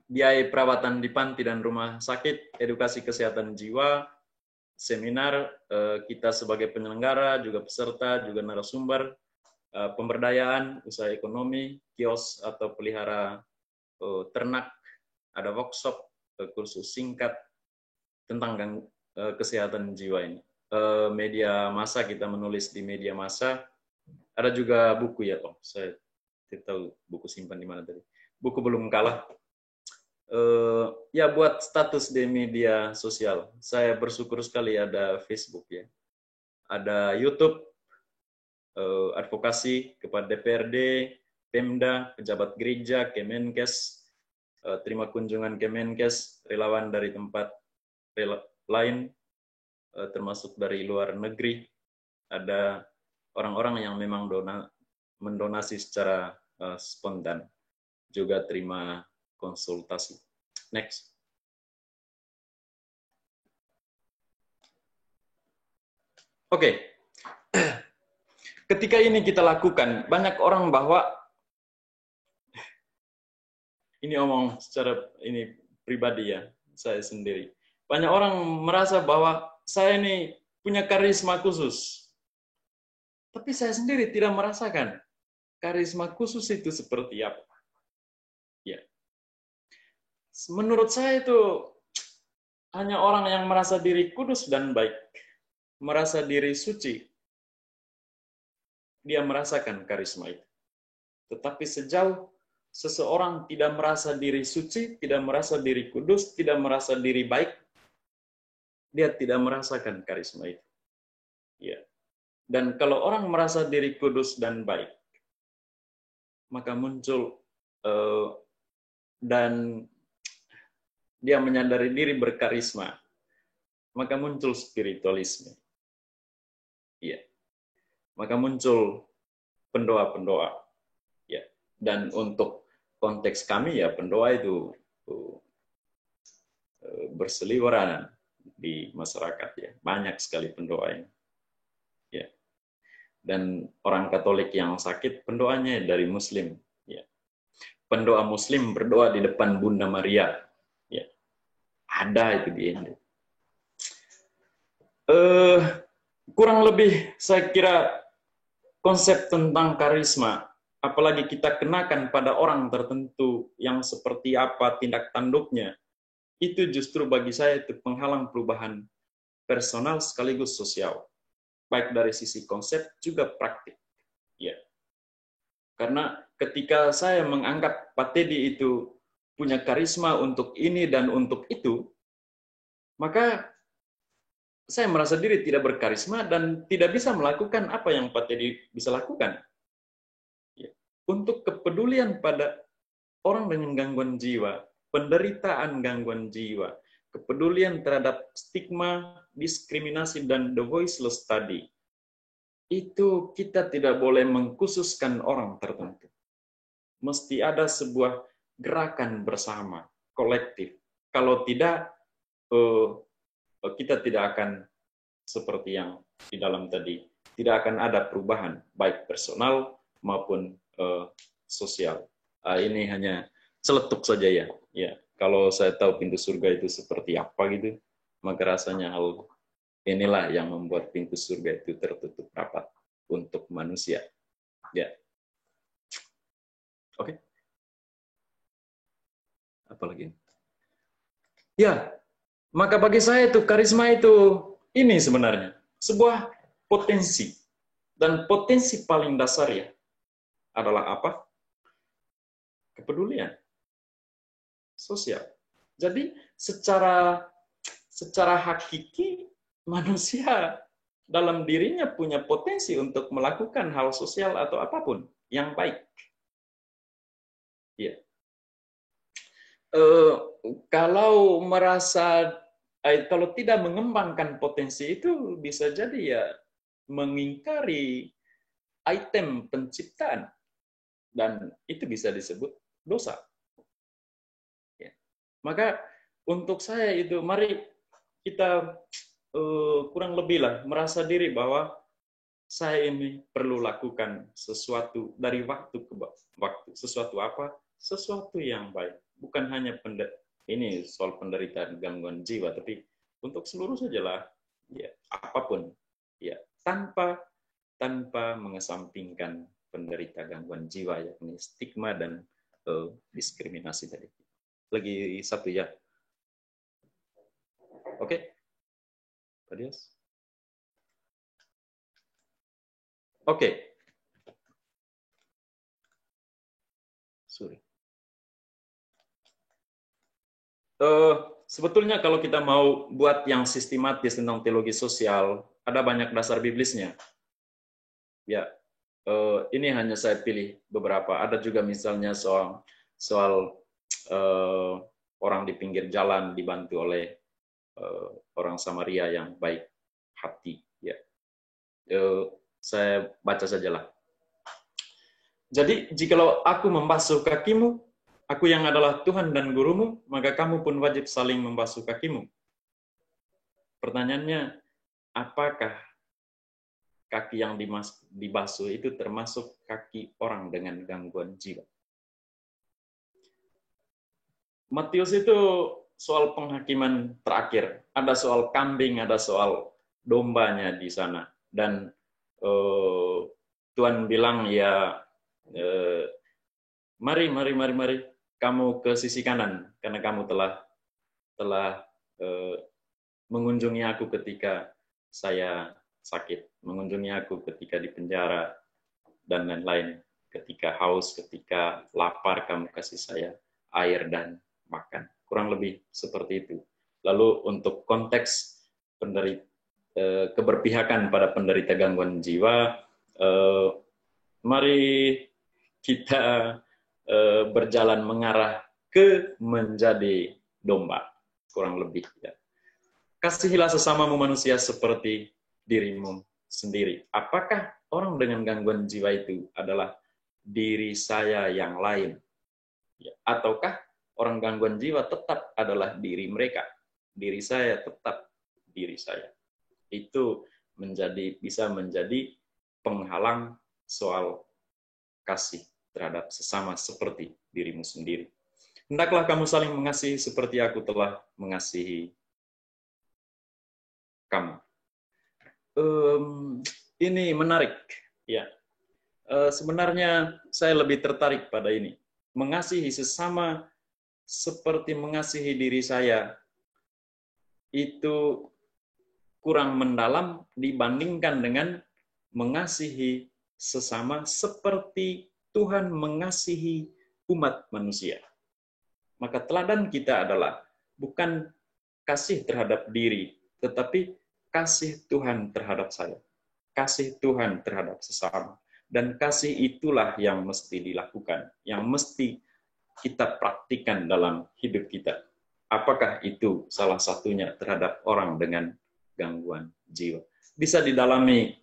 biaya perawatan di panti dan rumah sakit, edukasi kesehatan jiwa, seminar, kita sebagai penyelenggara, juga peserta, juga narasumber, pemberdayaan, usaha ekonomi, kios atau pelihara ternak, ada workshop, kursus singkat tentang kesehatan jiwa ini. Media massa, kita menulis di media massa. Ada juga buku ya, saya tidak tahu buku simpan di mana tadi. Buku belum kalah. Ya, buat status di media sosial. Saya bersyukur sekali ada Facebook ya. Ada YouTube, advokasi kepada DPRD, Pemda, pejabat gereja, Kemenkes, terima kunjungan Kemenkes, relawan dari tempat lain, termasuk dari luar negeri. Ada orang-orang yang memang mendonasi secara spontan, juga terima konsultasi. Next. Oke. Ketika ini kita lakukan, banyak orang bahwa ini omong secara ini pribadi ya, saya sendiri. Banyak orang merasa bahwa saya ini punya karisma khusus. Tapi saya sendiri tidak merasakan karisma khusus itu seperti apa. Ya. Menurut saya itu hanya orang yang merasa diri kudus dan baik, merasa diri suci, dia merasakan karisma itu. Tetapi sejauh seseorang tidak merasa diri suci, tidak merasa diri kudus, tidak merasa diri baik, dia tidak merasakan karisma itu. Ya. Dan kalau orang merasa diri kudus dan baik, maka muncul dan dia menyadari diri berkarisma, maka muncul spiritualisme. Ya. Maka muncul pendoa-pendoa. Ya. Dan untuk konteks kami ya pendoa itu berseliweran di masyarakat ya. Banyak sekali pendoanya. Ya. Dan orang Katolik yang sakit pendoanya dari Muslim. Ya. Pendoa Muslim berdoa di depan Bunda Maria. Ya. Ada itu di Indo. Kurang lebih saya kira konsep tentang karisma, apalagi kita kenakan pada orang tertentu yang seperti apa tindak tanduknya, itu justru bagi saya itu penghalang perubahan personal sekaligus sosial. Baik dari sisi konsep juga praktik. Ya. Karena ketika saya menganggap Pak Teddy itu punya karisma untuk ini dan untuk itu, maka saya merasa diri tidak berkarisma dan tidak bisa melakukan apa yang Pak Teddy bisa lakukan. Ya. Untuk kepedulian pada orang dengan gangguan jiwa, penderitaan gangguan jiwa, kepedulian terhadap stigma, diskriminasi, dan the voiceless tadi, itu kita tidak boleh mengkhususkan orang tertentu. Mesti ada sebuah gerakan bersama, kolektif. Kalau tidak, kita tidak akan seperti yang di dalam tadi. Tidak akan ada perubahan, baik personal maupun sosial. Ini hanya celetuk saja ya. Ya, kalau saya tahu pintu surga itu seperti apa gitu, maka rasanya hal inilah yang membuat pintu surga itu tertutup rapat untuk manusia. Ya. Oke. Apa lagi? Ya, maka bagi saya itu karisma itu ini sebenarnya sebuah potensi. Dan potensi paling dasar ya adalah apa? Kepedulian sosial. Jadi secara hakiki manusia dalam dirinya punya potensi untuk melakukan hal sosial atau apapun yang baik. Ya. Kalau tidak mengembangkan potensi itu bisa jadi ya mengingkari item penciptaan dan itu bisa disebut dosa. Ya. Maka untuk saya itu mari kita kurang lebih lah merasa diri bahwa saya ini perlu lakukan sesuatu dari waktu ke waktu. Sesuatu apa? Sesuatu yang baik. Bukan hanya ini soal penderitaan gangguan jiwa, tapi untuk seluruh sajalah, ya apapun, ya tanpa mengesampingkan penderita gangguan jiwa, yakni stigma dan diskriminasi tadi. Lagi satu ya. Oke. Adios. Oke. Sorry. Sebetulnya kalau kita mau buat yang sistematis tentang teologi sosial, ada banyak dasar biblisnya. Ya, ini hanya saya pilih beberapa. Ada juga misalnya soal orang di pinggir jalan dibantu oleh orang Samaria yang baik. hati. Ya, saya baca sajalah. Jadi, jikalau aku membasuh kakimu, aku yang adalah Tuhan dan gurumu, maka kamu pun wajib saling membasuh kakimu. Pertanyaannya, apakah kaki yang dibasuh itu termasuk kaki orang dengan gangguan jiwa? Matius itu soal penghakiman terakhir. Ada soal kambing, ada soal dombanya di sana. Dan Tuhan bilang, ya, mari, kamu ke sisi kanan, karena kamu telah mengunjungi aku ketika saya sakit, mengunjungi aku ketika di penjara, dan lain-lain. Ketika haus, ketika lapar, kamu kasih saya air dan makan. Kurang lebih seperti itu. Lalu untuk konteks keberpihakan pada penderita gangguan jiwa, mari kita berjalan mengarah ke menjadi domba. Kurang lebih. Ya. Kasihilah sesamamu manusia seperti dirimu sendiri. Apakah orang dengan gangguan jiwa itu adalah diri saya yang lain? Ya. Ataukah orang gangguan jiwa tetap adalah diri mereka? Diri saya tetap diri saya. Itu bisa menjadi penghalang soal kasih terhadap sesama seperti dirimu sendiri. Hendaklah kamu saling mengasihi seperti aku telah mengasihi kamu. Ini menarik, ya. Sebenarnya saya lebih tertarik pada ini. Mengasihi sesama seperti mengasihi diri saya itu kurang mendalam dibandingkan dengan mengasihi sesama seperti Tuhan mengasihi umat manusia. Maka teladan kita adalah bukan kasih terhadap diri, tetapi kasih Tuhan terhadap saya. Kasih Tuhan terhadap sesama. Dan kasih itulah yang mesti dilakukan, yang mesti kita praktikkan dalam hidup kita. Apakah itu salah satunya terhadap orang dengan gangguan jiwa? Bisa didalami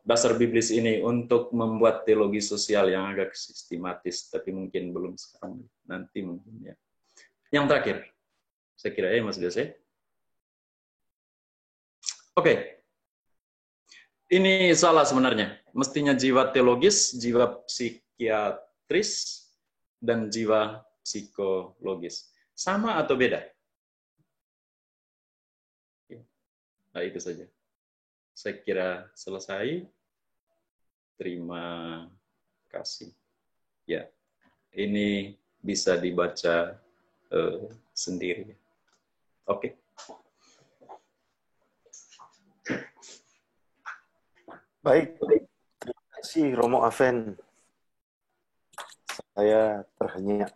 dasar biblis ini untuk membuat teologi sosial yang agak sistematis, tapi mungkin belum sekarang, nanti mungkin ya. Yang terakhir, saya kira ya Mas Jose. Oke. Ini salah sebenarnya. Mestinya jiwa teologis, jiwa psikiatris, dan jiwa psikologis. Sama atau beda? Nah, itu saja. Saya kira selesai. Terima kasih. Ya, ini bisa dibaca sendiri. Oke. Baik, terima kasih Romo Aven. Saya terhenyak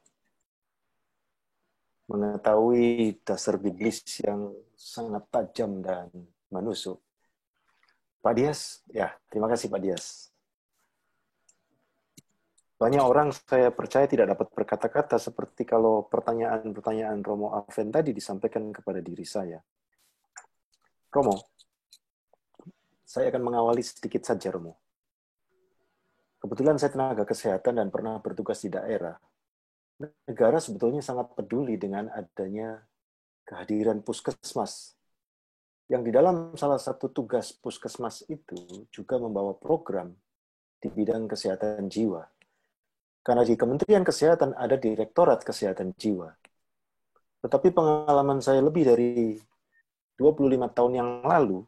mengetahui dasar biblis yang sangat tajam dan menusuk. Pak Dias, ya terima kasih Pak Dias. Banyak orang saya percaya tidak dapat berkata-kata seperti kalau pertanyaan-pertanyaan Romo Aven tadi disampaikan kepada diri saya. Romo, saya akan mengawali sedikit saja, Romo. Kebetulan saya tenaga kesehatan dan pernah bertugas di daerah. Negara sebetulnya sangat peduli dengan adanya kehadiran puskesmas. Yang di dalam salah satu tugas puskesmas itu juga membawa program di bidang kesehatan jiwa. Karena di Kementerian Kesehatan ada Direktorat Kesehatan Jiwa. Tetapi pengalaman saya lebih dari 25 tahun yang lalu,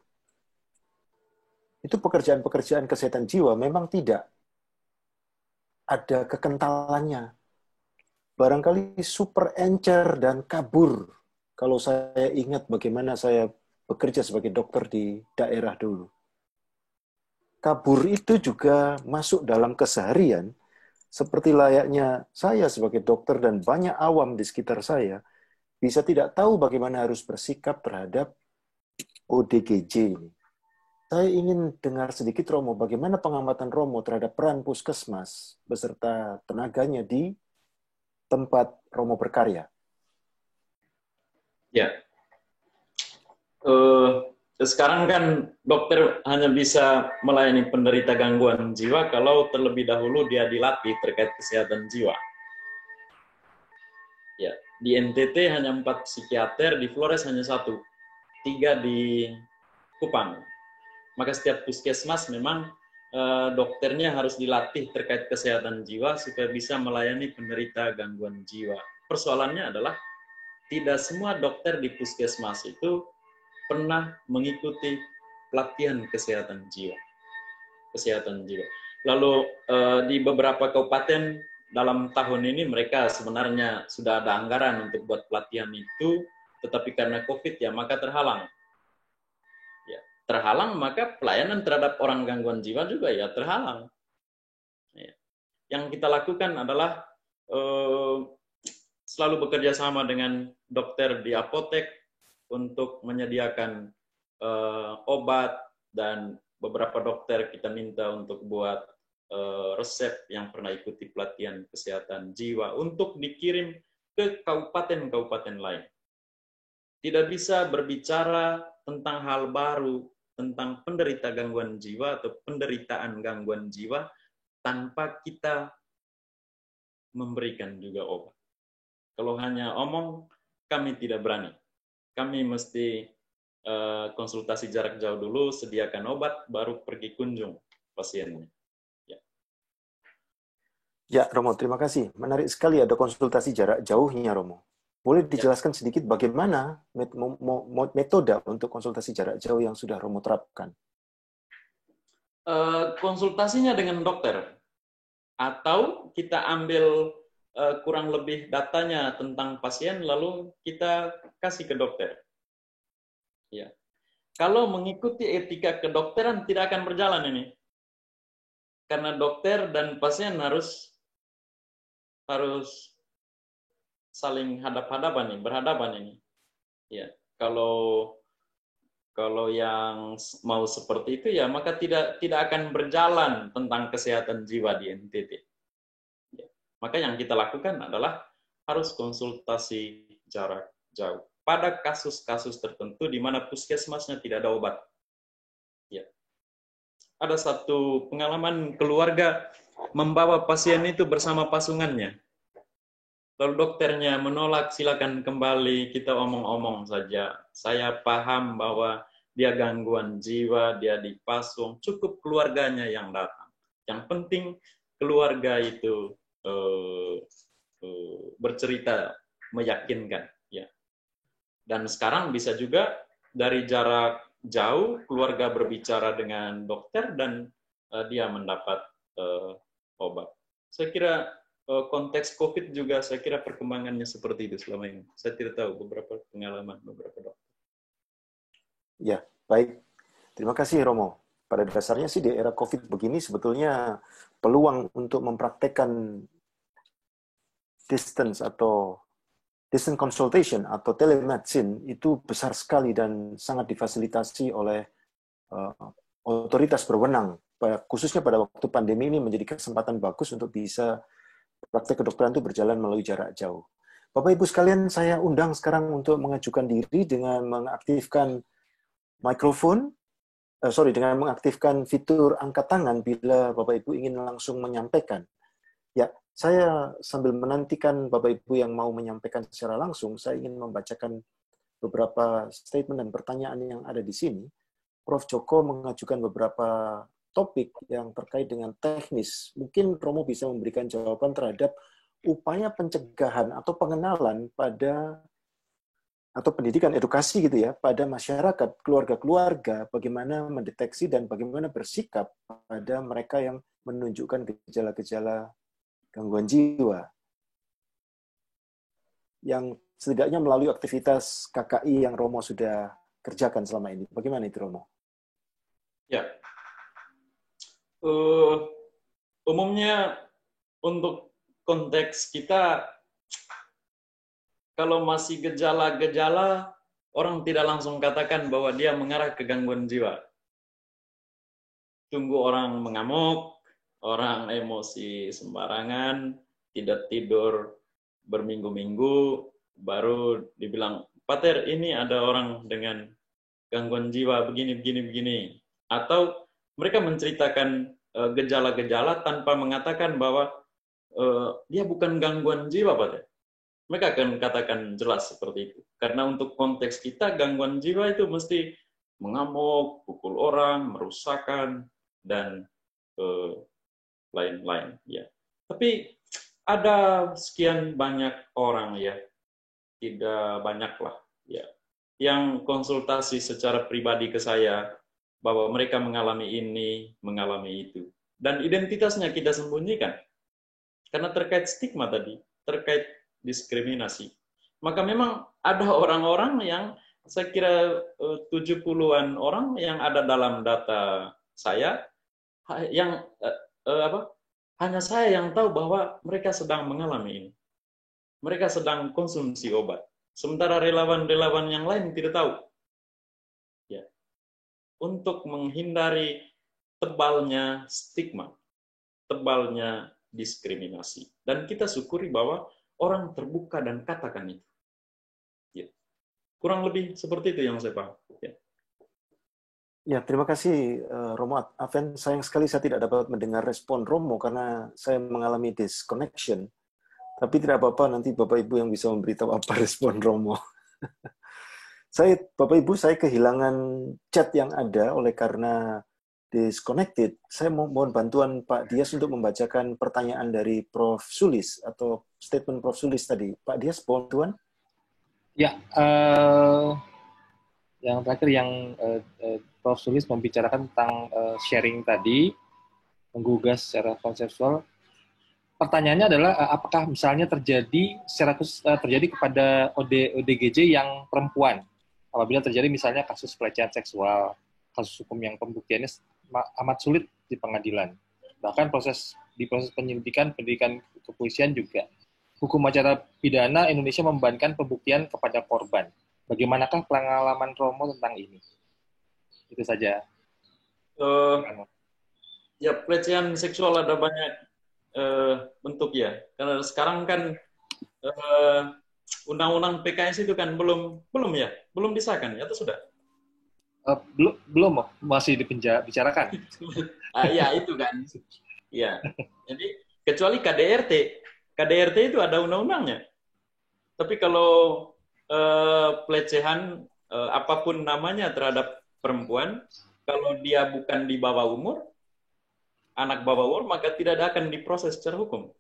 itu pekerjaan-pekerjaan kesehatan jiwa memang tidak ada kekentalannya. Barangkali super encer dan kabur. Kalau saya ingat bagaimana saya bekerja sebagai dokter di daerah dulu. Kabur itu juga masuk dalam keseharian, seperti layaknya saya sebagai dokter dan banyak awam di sekitar saya, bisa tidak tahu bagaimana harus bersikap terhadap ODGJ ini. Saya ingin dengar sedikit Romo, bagaimana pengamatan Romo terhadap peran puskesmas beserta tenaganya di tempat Romo berkarya. Ya, sekarang kan dokter hanya bisa melayani penderita gangguan jiwa kalau terlebih dahulu dia dilatih terkait kesehatan jiwa. Ya, di NTT hanya 4 psikiater, di Flores hanya 1, 3 di Kupang. Maka setiap puskesmas memang dokternya harus dilatih terkait kesehatan jiwa supaya bisa melayani penderita gangguan jiwa. Persoalannya adalah tidak semua dokter di puskesmas itu pernah mengikuti pelatihan kesehatan jiwa. Lalu di beberapa kabupaten dalam tahun ini mereka sebenarnya sudah ada anggaran untuk buat pelatihan itu, tetapi karena COVID ya maka terhalang. Ya, terhalang maka pelayanan terhadap orang gangguan jiwa juga ya terhalang. Ya. Yang kita lakukan adalah selalu bekerja sama dengan dokter di apotek untuk menyediakan obat, dan beberapa dokter kita minta untuk buat resep yang pernah ikuti pelatihan kesehatan jiwa untuk dikirim ke kabupaten-kabupaten lain. Tidak bisa berbicara tentang hal baru, tentang penderita gangguan jiwa atau penderitaan gangguan jiwa tanpa kita memberikan juga obat. Kalau hanya omong, kami tidak berani. Kami mesti konsultasi jarak jauh dulu, sediakan obat, baru pergi kunjung pasiennya. Ya, Ya, Romo, terima kasih. Menarik sekali ada konsultasi jarak jauhnya, Romo. Boleh dijelaskan sedikit bagaimana metode untuk konsultasi jarak jauh yang sudah Romo terapkan? Konsultasinya dengan dokter, atau kita ambil kurang lebih datanya tentang pasien, lalu kita kasih ke dokter. Ya. Kalau mengikuti etika kedokteran tidak akan berjalan ini. Karena dokter dan pasien harus saling hadap-hadapan nih, berhadapan ini. Ya, kalau yang mau seperti itu ya maka tidak akan berjalan tentang kesehatan jiwa di NTT. Ya. Maka yang kita lakukan adalah harus konsultasi jarak jauh pada kasus-kasus tertentu di mana puskesmasnya tidak ada obat. Ya. Ada satu pengalaman keluarga membawa pasien itu bersama pasungannya. Lalu dokternya menolak, silakan kembali, kita omong-omong saja. Saya paham bahwa dia gangguan jiwa, dia dipasung, cukup keluarganya yang datang. Yang penting keluarga itu bercerita, meyakinkan. Ya. Dan sekarang bisa juga dari jarak jauh keluarga berbicara dengan dokter dan dia mendapat obat. Saya kira konteks COVID juga saya kira perkembangannya seperti itu selama ini. Saya tidak tahu beberapa pengalaman beberapa dokter. Ya, baik. Terima kasih, Romo. Pada dasarnya sih di era COVID begini sebetulnya peluang untuk mempraktekkan distance consultation atau telemedicine itu besar sekali dan sangat difasilitasi oleh otoritas berwenang. Khususnya pada waktu pandemi ini menjadi kesempatan bagus untuk bisa praktek kedokteran itu berjalan melalui jarak jauh. Bapak Ibu sekalian, saya undang sekarang untuk mengajukan diri dengan mengaktifkan dengan mengaktifkan fitur angkat tangan bila Bapak Ibu ingin langsung menyampaikan. Ya, saya sambil menantikan Bapak Ibu yang mau menyampaikan secara langsung, saya ingin membacakan beberapa statement dan pertanyaan yang ada di sini. Prof. Joko mengajukan beberapa topik yang terkait dengan teknis. Mungkin Romo bisa memberikan jawaban terhadap upaya pencegahan atau pengenalan atau pendidikan edukasi gitu ya pada masyarakat, keluarga-keluarga, bagaimana mendeteksi dan bagaimana bersikap pada mereka yang menunjukkan gejala-gejala gangguan jiwa yang setidaknya melalui aktivitas KKI yang Romo sudah kerjakan selama ini. Bagaimana itu, Romo? Ya, umumnya untuk konteks kita, kalau masih gejala-gejala, orang tidak langsung katakan bahwa dia mengarah ke gangguan jiwa. Tunggu orang mengamuk, orang emosi sembarangan, tidak tidur berminggu-minggu, baru dibilang, Pater, ini ada orang dengan gangguan jiwa begini, begini, begini. Atau mereka menceritakan gejala-gejala tanpa mengatakan bahwa dia bukan gangguan jiwa, Pak. Mereka akan katakan jelas seperti itu. Karena untuk konteks kita, gangguan jiwa itu mesti mengamuk, pukul orang, merusakkan, dan lain-lain. Ya. Tapi ada sekian banyak orang ya, tidak banyak lah, ya, yang konsultasi secara pribadi ke saya bahwa mereka mengalami ini, mengalami itu, dan identitasnya kita sembunyikan karena terkait stigma tadi, terkait diskriminasi. Maka memang ada orang-orang yang saya kira 70-an orang yang ada dalam data saya yang hanya saya yang tahu bahwa mereka sedang mengalami ini. Mereka sedang konsumsi obat. Sementara relawan-relawan yang lain tidak tahu. Ya. Untuk menghindari tebalnya stigma, tebalnya diskriminasi. Dan kita syukuri bahwa orang terbuka dan katakan itu. Ya. Kurang lebih seperti itu yang saya paham. Ya. Ya, terima kasih Romo Advent. Sayang sekali saya tidak dapat mendengar respon Romo karena saya mengalami disconnection. Tapi tidak apa-apa, nanti Bapak Ibu yang bisa memberitahu apa respon Romo. Bapak Ibu, saya kehilangan chat yang ada oleh karena disconnected. Saya mohon bantuan Pak Dias untuk membacakan pertanyaan dari Prof. Sulis atau statement Prof. Sulis tadi. Pak Dias, bantuan? Ya, yang terakhir yang Prof. Sulis membicarakan tentang sharing tadi, menggugah secara konseptual. Pertanyaannya adalah apakah misalnya terjadi kepada ODGJ yang perempuan, apabila terjadi misalnya kasus pelecehan seksual, kasus hukum yang pembuktiannya amat sulit di pengadilan, bahkan di proses penyidikan pendidikan kepolisian juga. Hukum acara pidana Indonesia membebankan pembuktian kepada korban. Bagaimanakah pengalaman Romo tentang ini? Itu saja. Ya, pelecehan seksual ada banyak bentuk ya. Karena sekarang kan undang-undang PKS itu kan belum disahkan atau sudah? Belum, masih dibicarakan. Ya itu kan. Ya. Jadi kecuali KDRT itu ada undang-undangnya. Tapi kalau pelecehan apapun namanya terhadap perempuan, kalau dia bukan di bawah umur, anak bawah umur, maka tidak akan diproses secara hukum.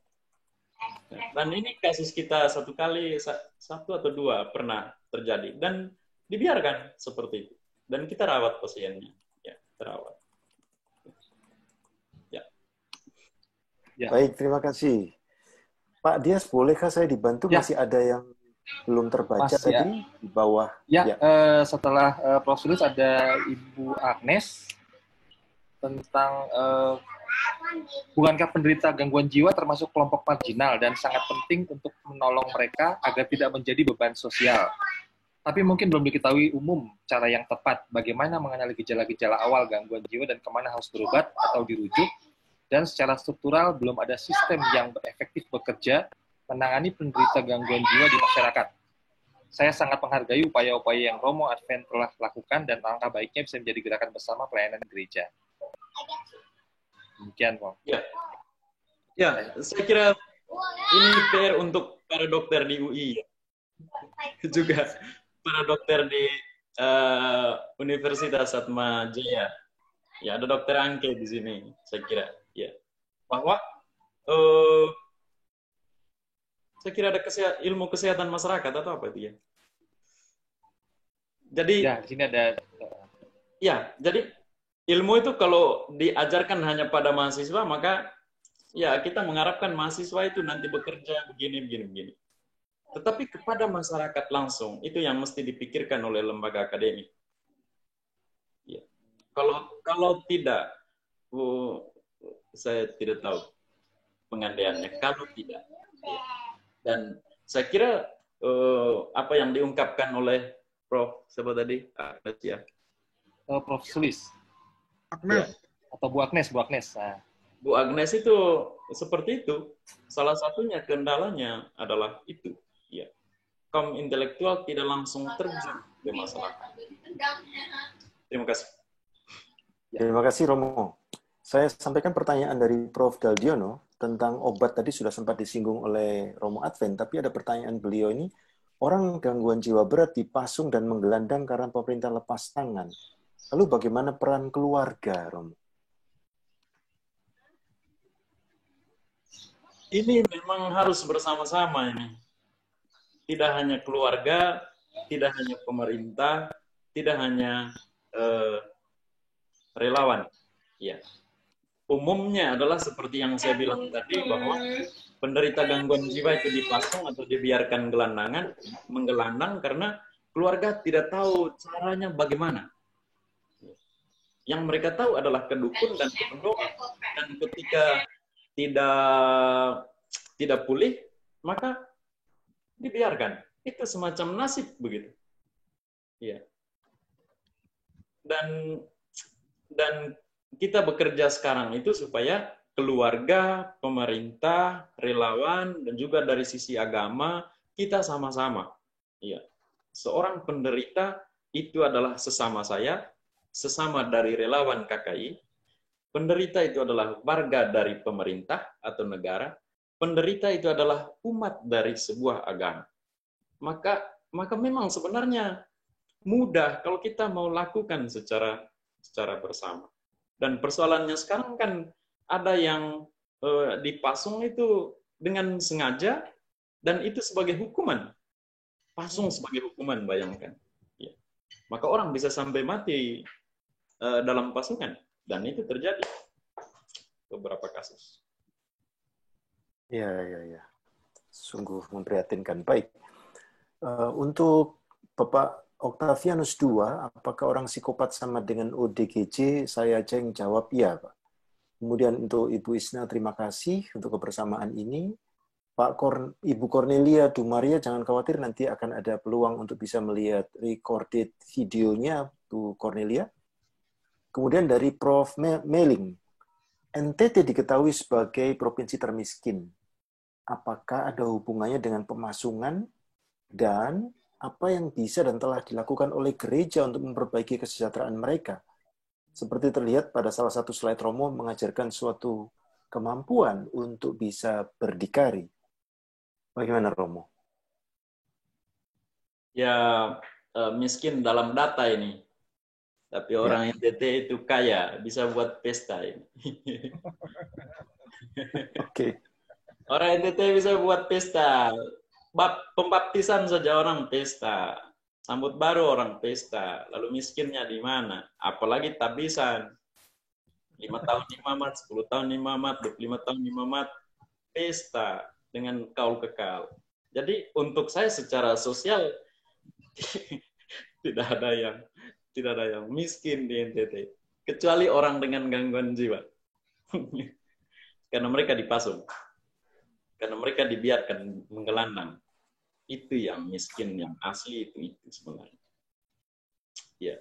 Dan ini kasus kita satu atau dua pernah terjadi dan dibiarkan seperti itu. Dan kita rawat pasiennya, ya, terawat. Ya. Baik, terima kasih. Pak Dias, bolehkah saya dibantu? Ya. Masih ada yang belum terbaca tadi di bawah. Ya. Setelah Prof. Sulis ada Ibu Agnes tentang bukankah penderita gangguan jiwa termasuk kelompok marginal dan sangat penting untuk menolong mereka agar tidak menjadi beban sosial. Tapi mungkin belum diketahui umum cara yang tepat bagaimana mengenali gejala-gejala awal gangguan jiwa dan kemana harus berobat atau dirujuk. Dan secara struktural belum ada sistem yang efektif bekerja menangani penderita gangguan jiwa di masyarakat. Saya sangat menghargai upaya-upaya yang Romo Advent telah lakukan dan langkah baiknya bisa menjadi gerakan bersama pelayanan gereja. Demikian, Bang. Ya, saya kira ini PR untuk para dokter di UI, juga para dokter di Universitas Atma Jaya. Ya, ada Dokter Angke di sini, saya kira. Ya, bahwa saya kira ada ilmu kesehatan masyarakat atau apa itu ya. Jadi, ya, di sini ada. Ya, jadi ilmu itu kalau diajarkan hanya pada mahasiswa, maka ya kita mengharapkan mahasiswa itu nanti bekerja begini. Tetapi kepada masyarakat langsung, itu yang mesti dipikirkan oleh lembaga akademik. Ya. Kalau tidak, saya tidak tahu pengandaiannya. Kalau tidak. Ya. Dan saya kira apa yang diungkapkan oleh Prof. Siapa tadi? Agnes ya. Prof. Sulis. Agnes. Ya. Atau Bu Agnes. Nah. Bu Agnes itu seperti itu. Salah satunya kendalanya adalah itu. Ya. kaum intelektual tidak langsung terjun ke masalah. Terima kasih. Terima kasih Romo. Saya sampaikan pertanyaan dari Prof. Daldiono tentang obat tadi sudah sempat disinggung oleh Romo Advent, tapi ada pertanyaan beliau ini, orang gangguan jiwa berat dipasung dan menggelandang karena pemerintah lepas tangan. Lalu bagaimana peran keluarga, Romo? Ini memang harus bersama-sama ini. Tidak hanya keluarga, tidak hanya pemerintah, tidak hanya relawan. Ya. Umumnya adalah seperti yang saya bilang tadi, bahwa penderita gangguan jiwa itu dipasung atau dibiarkan menggelandang karena keluarga tidak tahu caranya bagaimana. Yang mereka tahu adalah ke dukun dan ke pendoa. Dan ketika tidak pulih, maka dibiarkan. Itu semacam nasib begitu. Ya. Dan kita bekerja sekarang itu supaya keluarga, pemerintah, relawan, dan juga dari sisi agama, kita sama-sama. Ya. Seorang penderita itu adalah sesama saya, sesama dari relawan KKI. Penderita itu adalah warga dari pemerintah atau negara. Penderita itu adalah umat dari sebuah agama. Maka memang sebenarnya mudah kalau kita mau lakukan secara bersama. Dan persoalannya sekarang kan ada yang dipasung itu dengan sengaja dan itu sebagai hukuman. Pasung sebagai hukuman, bayangkan. Ya. Maka orang bisa sampai mati dalam pasungan. Dan itu terjadi beberapa kasus. Ya. Sungguh memprihatinkan. Baik. Untuk Bapak Octavianus II, apakah orang psikopat sama dengan ODGJ? Saya ceng jawab iya, Pak. Kemudian untuk Ibu Isna, terima kasih untuk kebersamaan ini. Ibu Cornelia Dumaria, jangan khawatir, nanti akan ada peluang untuk bisa melihat recorded videonya, Bu Cornelia. Kemudian dari Prof. Meling, NTT diketahui sebagai provinsi termiskin. Apakah ada hubungannya dengan pemasungan dan apa yang bisa dan telah dilakukan oleh gereja untuk memperbaiki kesejahteraan mereka? Seperti terlihat pada salah satu slide Romo mengajarkan suatu kemampuan untuk bisa berdikari. Bagaimana Romo? Ya, miskin dalam data ini. Tapi orang NTT itu kaya, bisa buat pesta ini. Oke. Orang NTT bisa buat pesta. Pembaptisan saja orang pesta. Sambut baru orang pesta. Lalu miskinnya di mana? Apalagi tabisan. 5 tahun imamat, 10 tahun imamat, 25 tahun imamat. Pesta dengan kaul kekal. Jadi untuk saya secara sosial tidak ada yang miskin di NTT. Kecuali orang dengan gangguan jiwa. Karena mereka dipasung. Karena mereka dibiarkan menggelandang. Itu yang miskin, yang asli itu sebenarnya. Ya.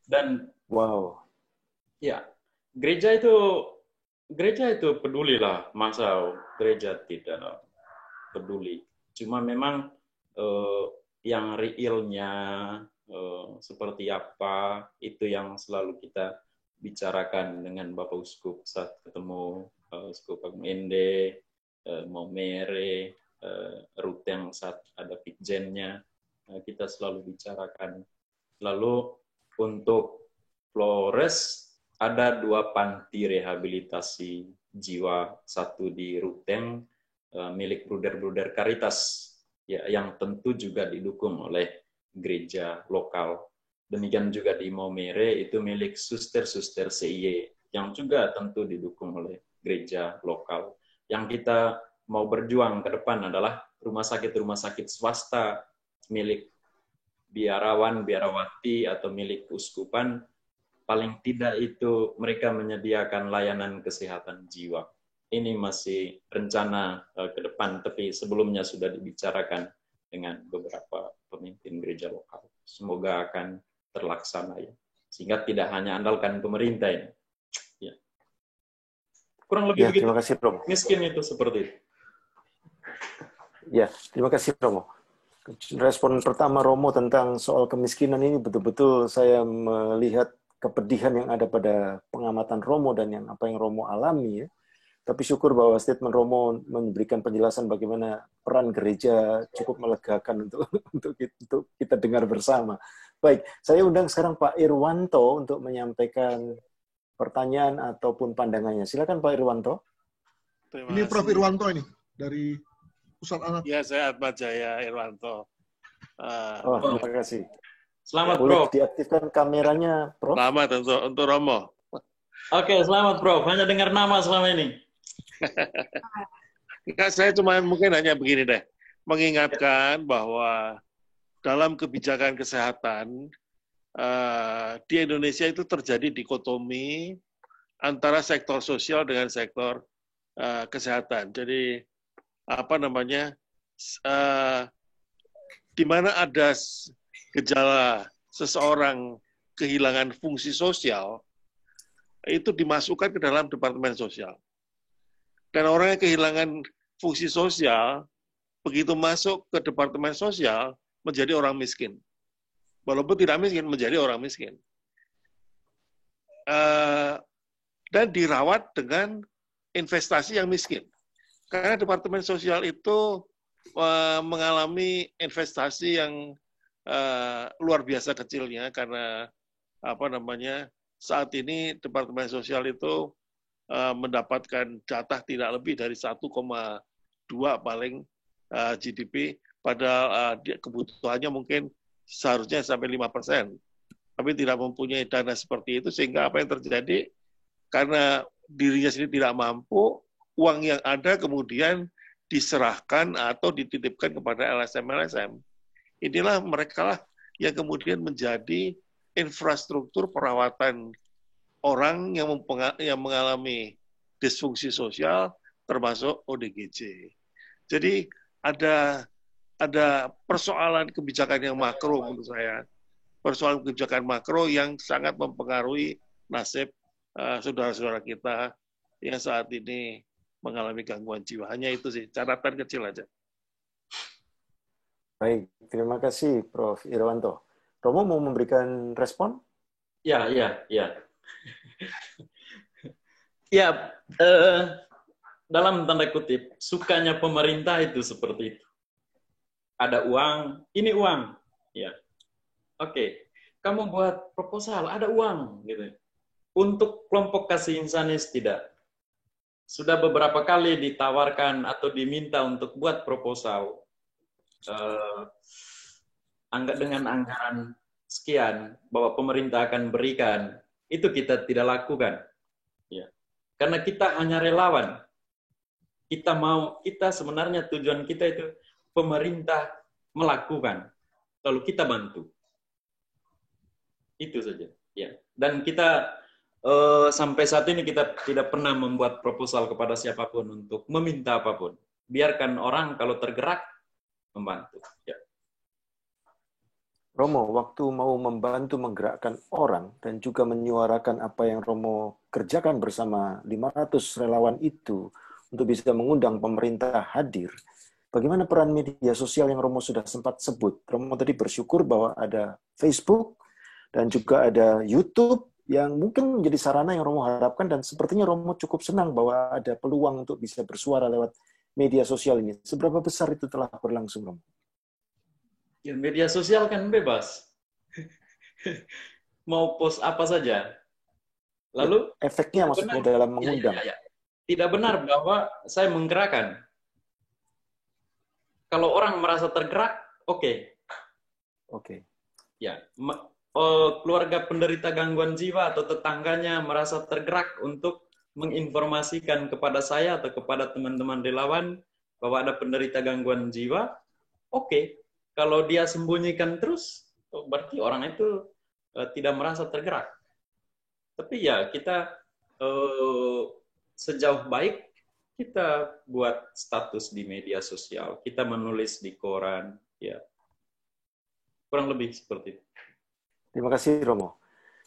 Dan wow. Ya, gereja itu pedulilah, masa gereja tidak peduli. Cuma memang yang realnya seperti apa itu yang selalu kita bicarakan dengan Bapak Uskup saat ketemu Uskup Agung Ende, mau mere, Ruteng saat ada Pitjennya, kita selalu bicarakan. Lalu untuk Flores ada 2 panti rehabilitasi jiwa, satu di Ruteng milik Bruder-Bruder Caritas, ya, yang tentu juga didukung oleh gereja lokal. Demikian juga di Maumere itu milik suster-suster CIE yang juga tentu didukung oleh gereja lokal. Yang kita mau berjuang ke depan adalah rumah sakit swasta milik biarawan, biarawati atau milik uskupan. Paling tidak itu mereka menyediakan layanan kesehatan jiwa. Ini masih rencana ke depan, tapi sebelumnya sudah dibicarakan dengan beberapa pemimpin gereja lokal. Semoga akan terlaksana ya. Sehingga tidak hanya andalkan pemerintah ini. Ya. Kurang lebih begitu. Terima kasih, Romo. Miskin itu seperti itu. Ya, terima kasih, Romo. respon pertama Romo tentang soal kemiskinan ini betul-betul saya melihat kepedihan yang ada pada pengamatan Romo dan apa yang Romo alami ya. Tapi syukur bahwa statement Romo memberikan penjelasan bagaimana peran gereja cukup melegakan untuk kita dengar bersama. Baik, saya undang sekarang Pak Irwanto untuk menyampaikan pertanyaan ataupun pandangannya. Silakan Pak Irwanto. Ini Prof. Irwanto ini dari Pusat Anak. Ya, saya Ahmad Jaya Irwanto. Terima kasih. Selamat, Boleh Prof. diaktifkan kameranya, Prof? Selamat untuk Romo. Oke, selamat, Prof. Hanya dengar nama selama ini. Enggak, saya cuma mungkin hanya begini deh, mengingatkan bahwa dalam kebijakan kesehatan di Indonesia itu terjadi dikotomi antara sektor sosial dengan sektor kesehatan. Jadi di mana ada gejala seseorang kehilangan fungsi sosial, itu dimasukkan ke dalam departemen sosial. Dan orang yang kehilangan fungsi sosial, begitu masuk ke departemen sosial, menjadi orang miskin. Walaupun tidak miskin, menjadi orang miskin. Dan dirawat dengan investasi yang miskin. Karena departemen sosial itu mengalami investasi yang luar biasa kecilnya, karena saat ini departemen sosial itu mendapatkan jatah tidak lebih dari 1,2 paling GDP, padahal kebutuhannya mungkin seharusnya sampai 5%. Tapi tidak mempunyai dana seperti itu, sehingga apa yang terjadi, karena dirinya sendiri tidak mampu, uang yang ada kemudian diserahkan atau dititipkan kepada LSM-LSM. Inilah mereka lah yang kemudian menjadi infrastruktur perawatan orang yang mengalami disfungsi sosial, termasuk ODGJ. Jadi ada persoalan kebijakan yang makro menurut saya, persoalan kebijakan makro yang sangat mempengaruhi nasib saudara-saudara kita yang saat ini mengalami gangguan jiwa. Hanya itu sih, catatan kecil aja. Baik, terima kasih Prof. Irwanto. Romo mau memberikan respon? Ya. Ya, dalam tanda kutip, sukanya pemerintah itu seperti itu. Ada uang, ini uang. Ya, oke. Kamu buat proposal, ada uang. Gitu. Untuk kelompok kasih insanis tidak. Sudah beberapa kali ditawarkan atau diminta untuk buat proposal dengan anggaran sekian bahwa pemerintah akan berikan, itu kita tidak lakukan, ya. Karena kita hanya relawan. Kita sebenarnya tujuan kita itu pemerintah melakukan, lalu kita bantu. Itu saja, ya. Dan kita sampai saat ini kita tidak pernah membuat proposal kepada siapapun untuk meminta apapun. Biarkan orang kalau tergerak membantu. Ya. Romo, waktu mau membantu menggerakkan orang dan juga menyuarakan apa yang Romo kerjakan bersama 500 relawan itu untuk bisa mengundang pemerintah hadir, bagaimana peran media sosial yang Romo sudah sempat sebut? Romo tadi bersyukur bahwa ada Facebook dan juga ada YouTube yang mungkin menjadi sarana yang Romo harapkan, dan sepertinya Romo cukup senang bahwa ada peluang untuk bisa bersuara lewat media sosial ini. Seberapa besar itu telah berlangsung, Romo? Ya, media sosial kan bebas. Mau post apa saja. Lalu efeknya maksudnya dalam mengundang. Ya. Tidak benar bahwa saya menggerakkan. Kalau orang merasa tergerak, oke. Ya, keluarga penderita gangguan jiwa atau tetangganya merasa tergerak untuk menginformasikan kepada saya atau kepada teman-teman relawan bahwa ada penderita gangguan jiwa, oke. Kalau dia sembunyikan terus, berarti orang itu tidak merasa tergerak. Tapi ya kita sejauh baik kita buat status di media sosial, kita menulis di koran, ya kurang lebih seperti itu. Terima kasih Romo.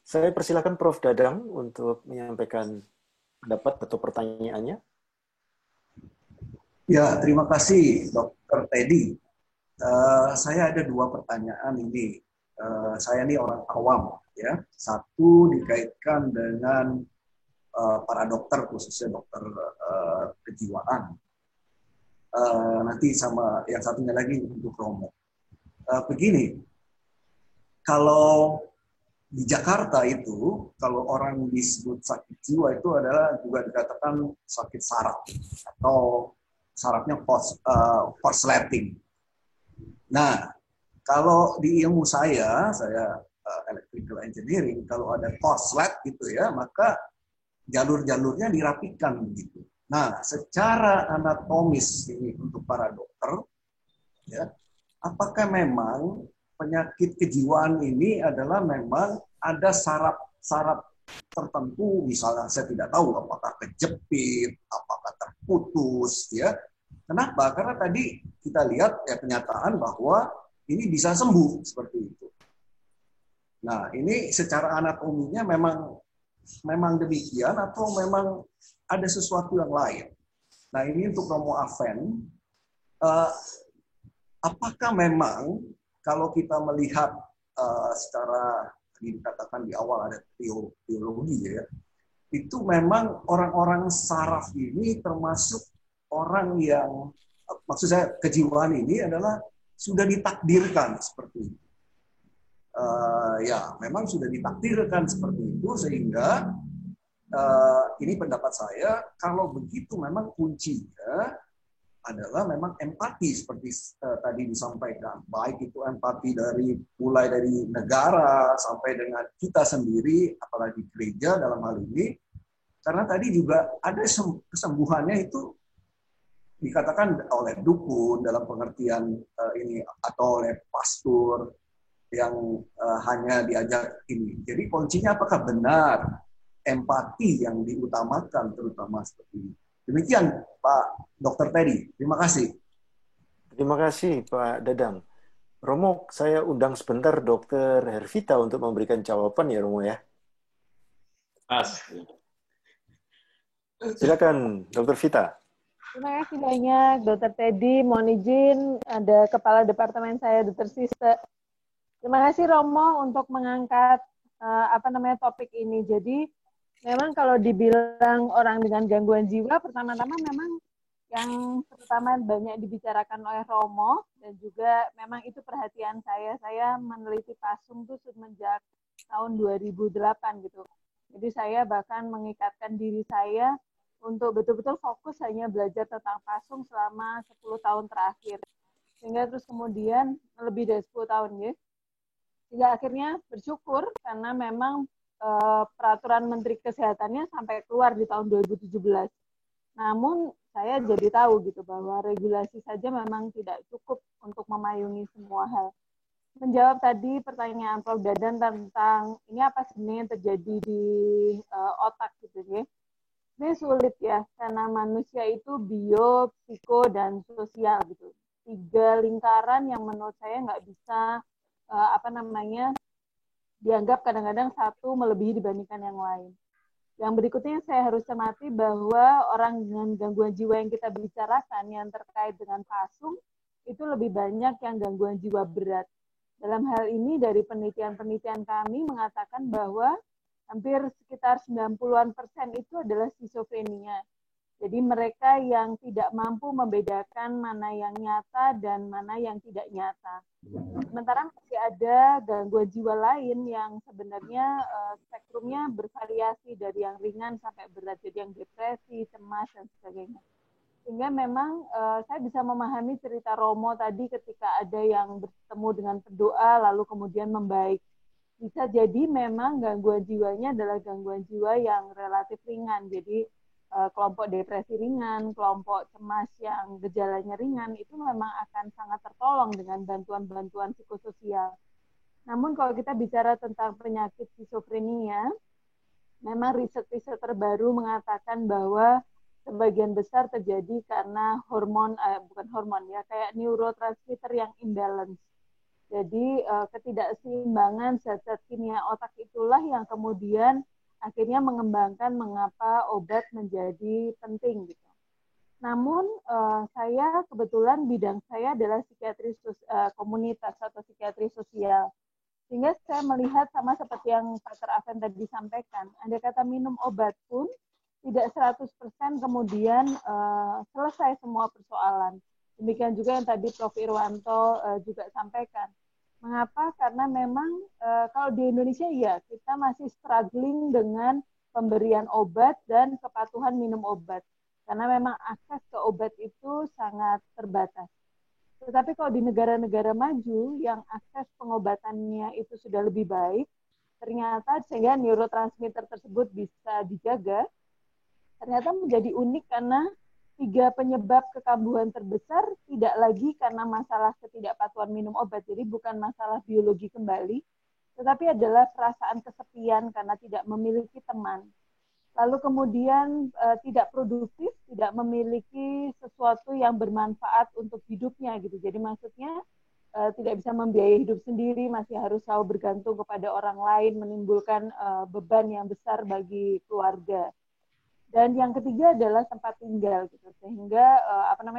Saya persilakan Prof. Dadang untuk menyampaikan pendapat atau pertanyaannya. Ya, terima kasih Dr. Teddy. Saya ada dua pertanyaan ini. Saya ini orang awam, ya. Satu dikaitkan dengan para dokter, khususnya dokter kejiwaan. Nanti sama yang satunya lagi untuk Romo. Begini, kalau di Jakarta itu, kalau orang disebut sakit jiwa itu adalah juga dikatakan sakit saraf atau sarafnya korsleting. Nah, kalau di ilmu saya electrical engineering, kalau ada korslet gitu ya, maka jalur-jalurnya dirapikan gitu. Nah, secara anatomis ini untuk para dokter, ya, apakah memang penyakit kejiwaan ini adalah memang ada saraf tertentu, misalnya saya tidak tahu apakah kejepit, apakah terputus, ya. Kenapa? Karena tadi kita lihat ya kenyataan bahwa ini bisa sembuh seperti itu. Nah, ini secara anatominya memang demikian atau memang ada sesuatu yang lain. Nah, ini untuk Romo Aven, apakah memang kalau kita melihat secara dikatakan di awal ada teologi ya, itu memang orang-orang saraf ini termasuk orang yang, maksud saya kejiwaan ini adalah sudah ditakdirkan seperti itu. Ya, memang sudah ditakdirkan seperti itu sehingga ini pendapat saya, kalau begitu memang kuncinya adalah memang empati seperti tadi disampaikan, baik itu empati mulai dari negara sampai dengan kita sendiri, apalagi gereja dalam hal ini, karena tadi juga ada kesembuhannya itu dikatakan oleh dukun dalam pengertian ini atau oleh pastor yang hanya diajak ini. Jadi kuncinya apakah benar empati yang diutamakan terutama seperti ini. Demikian Pak Dr. Teddy. Terima kasih. Terima kasih Pak Dadang. Romo, saya undang sebentar Dr. Hervita untuk memberikan jawaban ya Romo ya. Silakan Dr. Vita. Terima kasih banyak Dr. Teddy. Mohon izin ada Kepala Departemen saya Dr. Siste. Terima kasih Romo untuk mengangkat topik ini. Jadi memang kalau dibilang orang dengan gangguan jiwa, pertama-tama memang yang pertama banyak dibicarakan oleh Romo dan juga memang itu perhatian saya. Saya meneliti pasung itu semenjak tahun 2008 gitu. Jadi saya bahkan mengikatkan diri saya untuk betul-betul fokus hanya belajar tentang pasung selama 10 tahun terakhir. Sehingga terus kemudian lebih dari 10 tahun ya. Sehingga akhirnya bersyukur karena memang peraturan Menteri Kesehatannya sampai keluar di tahun 2017. Namun saya jadi tahu gitu bahwa regulasi saja memang tidak cukup untuk memayungi semua hal. Menjawab tadi pertanyaan Prof. Dadan tentang ini apa sebenarnya yang terjadi di otak gitu ya. Ini sulit ya, karena manusia itu bio, psiko, dan sosial gitu. 3 lingkaran yang menurut saya nggak bisa dianggap kadang-kadang satu melebihi dibandingkan yang lain. Yang berikutnya saya harus cermati bahwa orang dengan gangguan jiwa yang kita bicarakan yang terkait dengan pasung itu lebih banyak yang gangguan jiwa berat. Dalam hal ini dari penelitian-penelitian kami mengatakan bahwa hampir sekitar 90% itu adalah skizofrenia. Jadi mereka yang tidak mampu membedakan mana yang nyata dan mana yang tidak nyata. Sementara masih ada gangguan jiwa lain yang sebenarnya spektrumnya bervariasi dari yang ringan sampai berat, jadi yang depresi, cemas, dan sebagainya. Sehingga memang saya bisa memahami cerita Romo tadi ketika ada yang bertemu dengan pendoa lalu kemudian membaik. Bisa jadi memang gangguan jiwanya adalah gangguan jiwa yang relatif ringan, jadi kelompok depresi ringan, kelompok cemas yang gejalanya ringan, itu memang akan sangat tertolong dengan bantuan-bantuan psikososial. Namun kalau kita bicara tentang penyakit skizofrenia, memang riset-riset terbaru mengatakan bahwa sebagian besar terjadi karena kayak neurotransmitter yang imbalance. Jadi ketidakseimbangan zat-zat kimia otak itulah yang kemudian akhirnya mengembangkan mengapa obat menjadi penting gitu. Namun saya kebetulan bidang saya adalah psikiatri komunitas atau psikiatri sosial. Sehingga saya melihat sama seperti yang Pak Afen tadi sampaikan, andai kata minum obat pun tidak 100% kemudian selesai semua persoalan. Demikian juga yang tadi Prof. Irwanto juga sampaikan. Mengapa? Karena memang kalau di Indonesia ya kita masih struggling dengan pemberian obat dan kepatuhan minum obat. Karena memang akses ke obat itu sangat terbatas. Tetapi kalau di negara-negara maju yang akses pengobatannya itu sudah lebih baik, ternyata sehingga neurotransmitter tersebut bisa dijaga, ternyata menjadi unik karena 3 penyebab kekambuhan terbesar tidak lagi karena masalah ketidakpatuhan minum obat, jadi bukan masalah biologi kembali, tetapi adalah perasaan kesepian karena tidak memiliki teman. Lalu kemudian tidak produktif, tidak memiliki sesuatu yang bermanfaat untuk hidupnya gitu. Jadi maksudnya tidak bisa membiayai hidup sendiri, masih harus selalu bergantung kepada orang lain, menimbulkan beban yang besar bagi keluarga. Dan yang ketiga adalah tempat tinggal gitu. Sehingga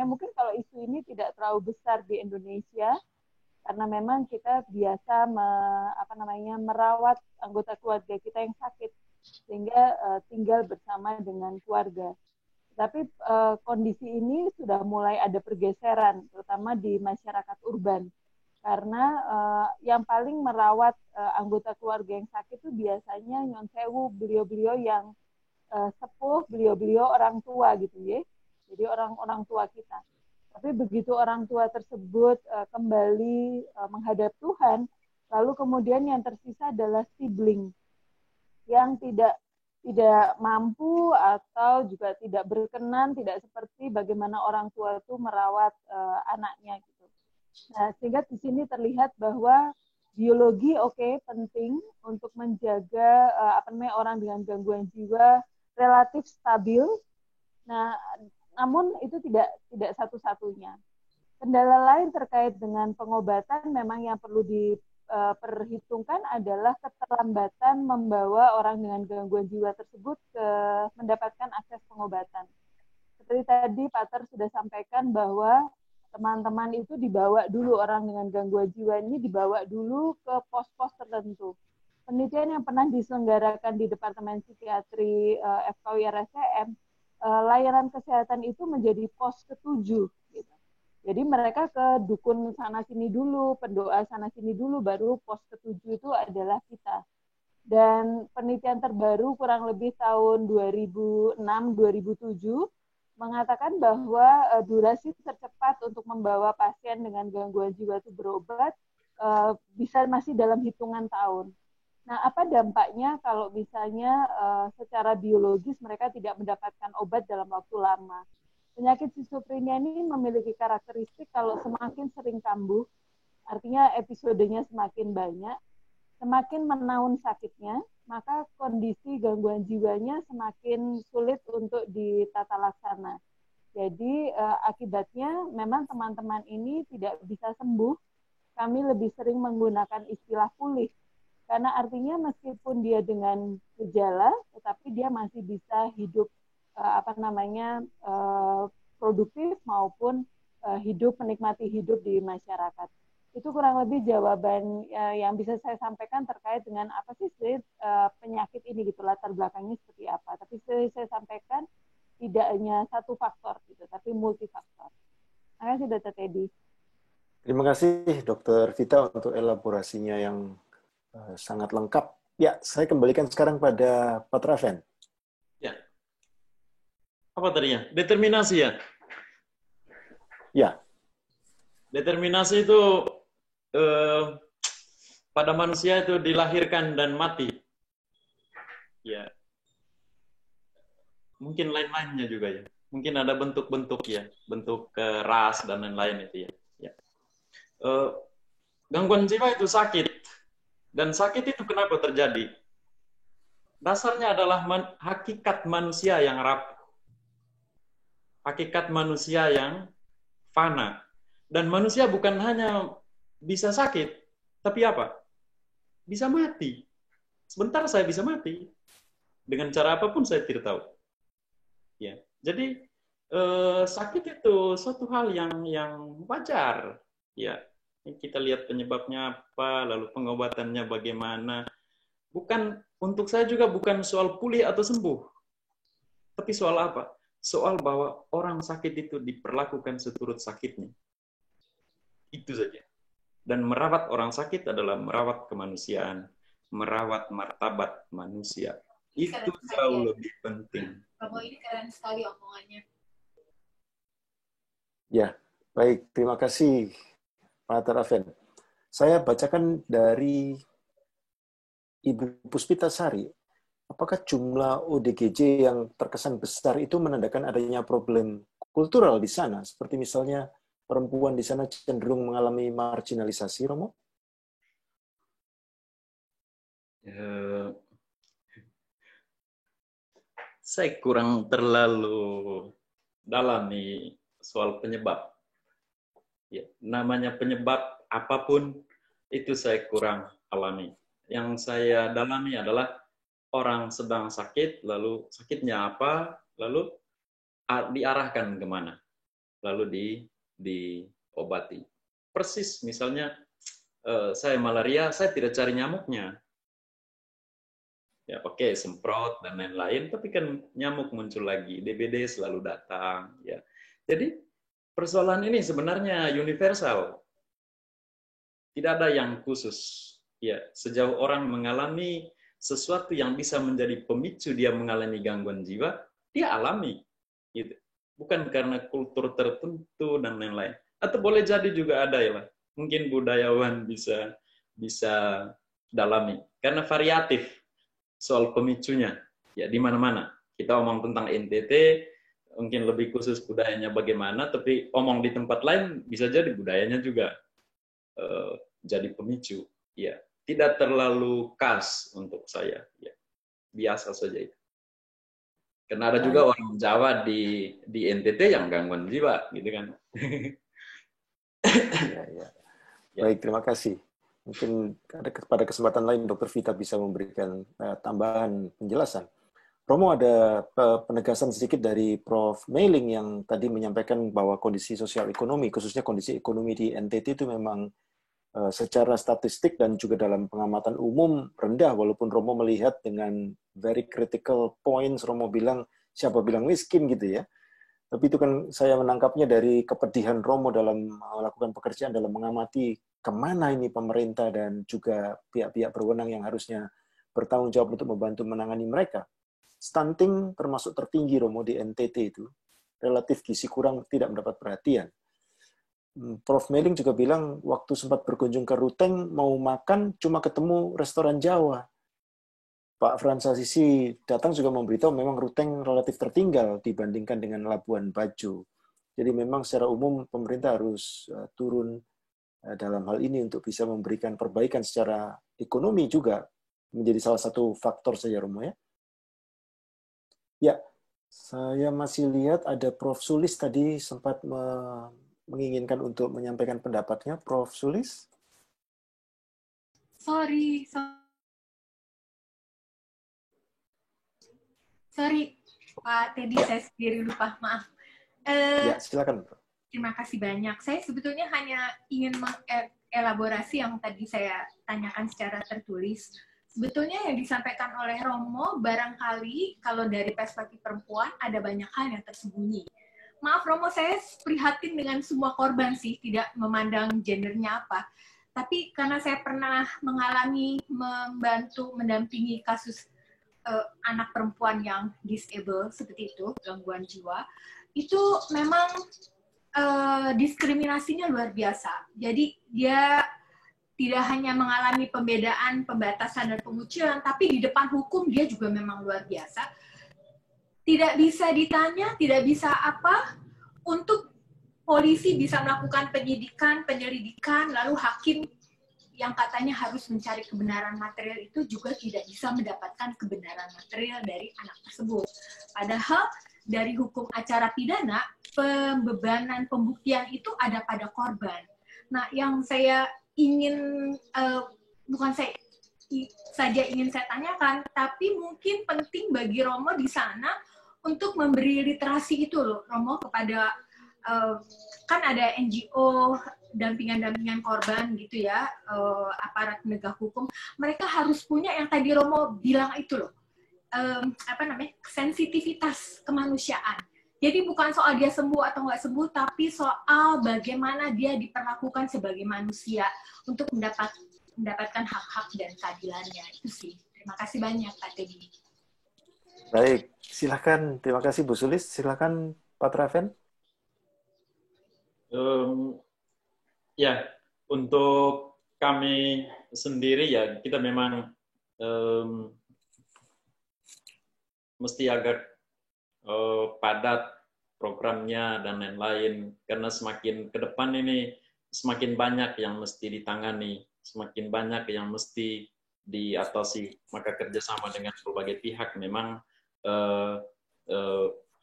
mungkin kalau isu ini tidak terlalu besar di Indonesia karena memang kita biasa merawat anggota keluarga kita yang sakit, sehingga tinggal bersama dengan keluarga. Tapi kondisi ini sudah mulai ada pergeseran, terutama di masyarakat urban. Karena yang paling merawat anggota keluarga yang sakit itu biasanya nyon sewu, beliau-beliau yang sepuh, beliau-beliau orang tua gitu ya. Jadi orang tua kita. Tapi begitu orang tua tersebut kembali menghadap Tuhan, lalu kemudian yang tersisa adalah sibling yang tidak mampu atau juga tidak berkenan, tidak seperti bagaimana orang tua itu merawat anaknya gitu. Nah, sehingga di sini terlihat bahwa biologi penting untuk menjaga orang dengan gangguan jiwa relatif stabil. Nah, namun itu tidak satu-satunya. Kendala lain terkait dengan pengobatan memang yang perlu diperhitungkan adalah keterlambatan membawa orang dengan gangguan jiwa tersebut mendapatkan akses pengobatan. Seperti tadi Pak Ter sudah sampaikan bahwa teman-teman itu dibawa dulu, orang dengan gangguan jiwa ini dibawa dulu ke pos-pos tertentu. Penelitian yang pernah diselenggarakan di Departemen Psikiatri FKUI RSCM, layanan kesehatan itu menjadi pos ke-7 gitu. Jadi mereka ke dukun sana-sini dulu, pendoa sana-sini dulu, baru pos ke-7 itu adalah kita. Dan penelitian terbaru kurang lebih tahun 2006-2007 mengatakan bahwa durasi tercepat untuk membawa pasien dengan gangguan jiwa itu berobat bisa masih dalam hitungan tahun. Nah, apa dampaknya kalau misalnya secara biologis mereka tidak mendapatkan obat dalam waktu lama? Penyakit skizofrenia ini memiliki karakteristik kalau semakin sering kambuh, artinya episodenya semakin banyak, semakin menaun sakitnya, maka kondisi gangguan jiwanya semakin sulit untuk ditata laksana. Jadi akibatnya memang teman-teman ini tidak bisa sembuh. Kami lebih sering menggunakan istilah pulih. Karena artinya meskipun dia dengan gejala, tetapi dia masih bisa hidup produktif maupun menikmati hidup di masyarakat. Itu kurang lebih jawaban yang bisa saya sampaikan terkait dengan apa sih penyakit ini gitu, latar belakangnya seperti apa. Tapi saya sampaikan tidak hanya satu faktor gitu, tapi multifaktor. Terima kasih Dr. Teddy. Terima kasih Dr. Vita untuk elaborasinya yang sangat lengkap. Ya, saya kembalikan sekarang pada Pak Raven. Ya. Apa tadinya? Determinasi ya? Ya. Determinasi itu pada manusia itu dilahirkan dan mati. Ya. Mungkin lain-lainnya juga ya. Mungkin ada bentuk-bentuk ya, bentuk ras dan lain-lain itu ya. Gangguan jiwa itu sakit. Dan sakit itu kenapa terjadi? Dasarnya adalah hakikat manusia yang rapuh. Hakikat manusia yang fana. Dan manusia bukan hanya bisa sakit, tapi apa? Bisa mati. Sebentar saya bisa mati. Dengan cara apapun saya tidak tahu. Ya. Jadi sakit itu suatu hal yang wajar. Ya, kita lihat penyebabnya apa, lalu pengobatannya bagaimana. Untuk saya juga bukan soal pulih atau sembuh. Tapi soal apa? Soal bahwa orang sakit itu diperlakukan seturut sakitnya. Itu saja. Dan merawat orang sakit adalah merawat kemanusiaan, merawat martabat manusia. Itu jauh lebih penting. Kamu ini keren sekali omongannya. Ya, baik. Terima kasih, Pak Raven. Saya bacakan dari Ibu Puspita Sari. Apakah jumlah ODGJ yang terkesan besar itu menandakan adanya problem kultural di sana? Seperti misalnya perempuan di sana cenderung mengalami marginalisasi, Romo? Saya kurang terlalu dalami soal penyebab. Ya, namanya penyebab apapun itu saya kurang alami. Yang saya dalami adalah orang sedang sakit, lalu sakitnya apa, lalu diarahkan kemana, lalu diobati. Persis misalnya saya malaria, saya tidak cari nyamuknya. Ya oke, semprot dan lain-lain, tapi kan nyamuk muncul lagi, DBD selalu datang. Ya, jadi persoalan ini sebenarnya universal, tidak ada yang khusus. Ya, sejauh orang mengalami sesuatu yang bisa menjadi pemicu dia mengalami gangguan jiwa, dia alami, gitu. Bukan karena kultur tertentu dan lain-lain. Atau boleh jadi juga ada ya, mungkin budayawan bisa dalami, karena variatif soal pemicunya. Ya di mana-mana. Kita omong tentang NTT, mungkin lebih khusus budayanya bagaimana, tapi omong di tempat lain bisa jadi budayanya juga jadi pemicu. Ya, tidak terlalu khas untuk saya. Ya, biasa saja itu. Karena ada juga orang Jawa di NTT yang gangguan jiwa, gitu kan. Ya. Baik, terima kasih. Mungkin pada kesempatan lain Dr. Vita bisa memberikan tambahan penjelasan. Romo, ada penegasan sedikit dari Prof. Meiling yang tadi menyampaikan bahwa kondisi sosial ekonomi, khususnya kondisi ekonomi di NTT itu memang secara statistik dan juga dalam pengamatan umum rendah, walaupun Romo melihat dengan very critical points, Romo bilang, siapa bilang miskin gitu ya. Tapi itu kan saya menangkapnya dari kepedihan Romo dalam melakukan pekerjaan, dalam mengamati kemana ini pemerintah dan juga pihak-pihak berwenang yang harusnya bertanggung jawab untuk membantu menangani mereka. Stunting termasuk tertinggi, Romo, di NTT itu. Relatif gizi kurang tidak mendapat perhatian. Prof. Meiling juga bilang waktu sempat berkunjung ke Ruteng mau makan cuma ketemu restoran Jawa. Pak Frans Assisi datang juga memberitahu memang Ruteng relatif tertinggal dibandingkan dengan Labuan Bajo. Jadi memang secara umum pemerintah harus turun dalam hal ini untuk bisa memberikan perbaikan secara ekonomi juga menjadi salah satu faktor saja, Romo ya. Ya, saya masih lihat ada Prof. Sulis tadi sempat menginginkan untuk menyampaikan pendapatnya. Prof. Sulis? Sorry, Pak Teddy, saya sendiri lupa, maaf. Ya, silakan. Terima kasih banyak. Saya sebetulnya hanya ingin mengelaborasi yang tadi saya tanyakan secara tertulis. Sebetulnya yang disampaikan oleh Romo, barangkali kalau dari perspektif perempuan ada banyak hal yang tersembunyi. Maaf Romo, saya prihatin dengan semua korban sih, tidak memandang gendernya apa. Tapi karena saya pernah membantu mendampingi kasus anak perempuan yang disable seperti itu, gangguan jiwa, itu memang diskriminasinya luar biasa. Jadi dia tidak hanya mengalami pembedaan, pembatasan, dan pengucilan, tapi di depan hukum dia juga memang luar biasa. Tidak bisa ditanya, tidak bisa apa, untuk polisi bisa melakukan penyidikan, penyelidikan, lalu hakim yang katanya harus mencari kebenaran material itu juga tidak bisa mendapatkan kebenaran material dari anak tersebut. Padahal dari hukum acara pidana, pembebanan pembuktian itu ada pada korban. Nah, yang saya ingin, bukan saya saja ingin saya tanyakan, tapi mungkin penting bagi Romo di sana untuk memberi literasi itu loh, Romo, kepada kan ada NGO dampingan korban gitu ya, aparat penegak hukum, mereka harus punya yang tadi Romo bilang itu loh, sensitivitas kemanusiaan. Jadi bukan soal dia sembuh atau nggak sembuh, tapi soal bagaimana dia diperlakukan sebagai manusia untuk mendapatkan hak-hak dan keadilannya. Itu sih. Terima kasih banyak, Pak Teddy. Baik, silakan. Terima kasih Bu Sulis. Silakan Pak Traven. Ya, untuk kami sendiri ya kita memang mesti agak padat programnya dan lain-lain, karena semakin ke depan ini semakin banyak yang mesti ditangani, semakin banyak yang mesti diatasi, maka kerjasama dengan berbagai pihak memang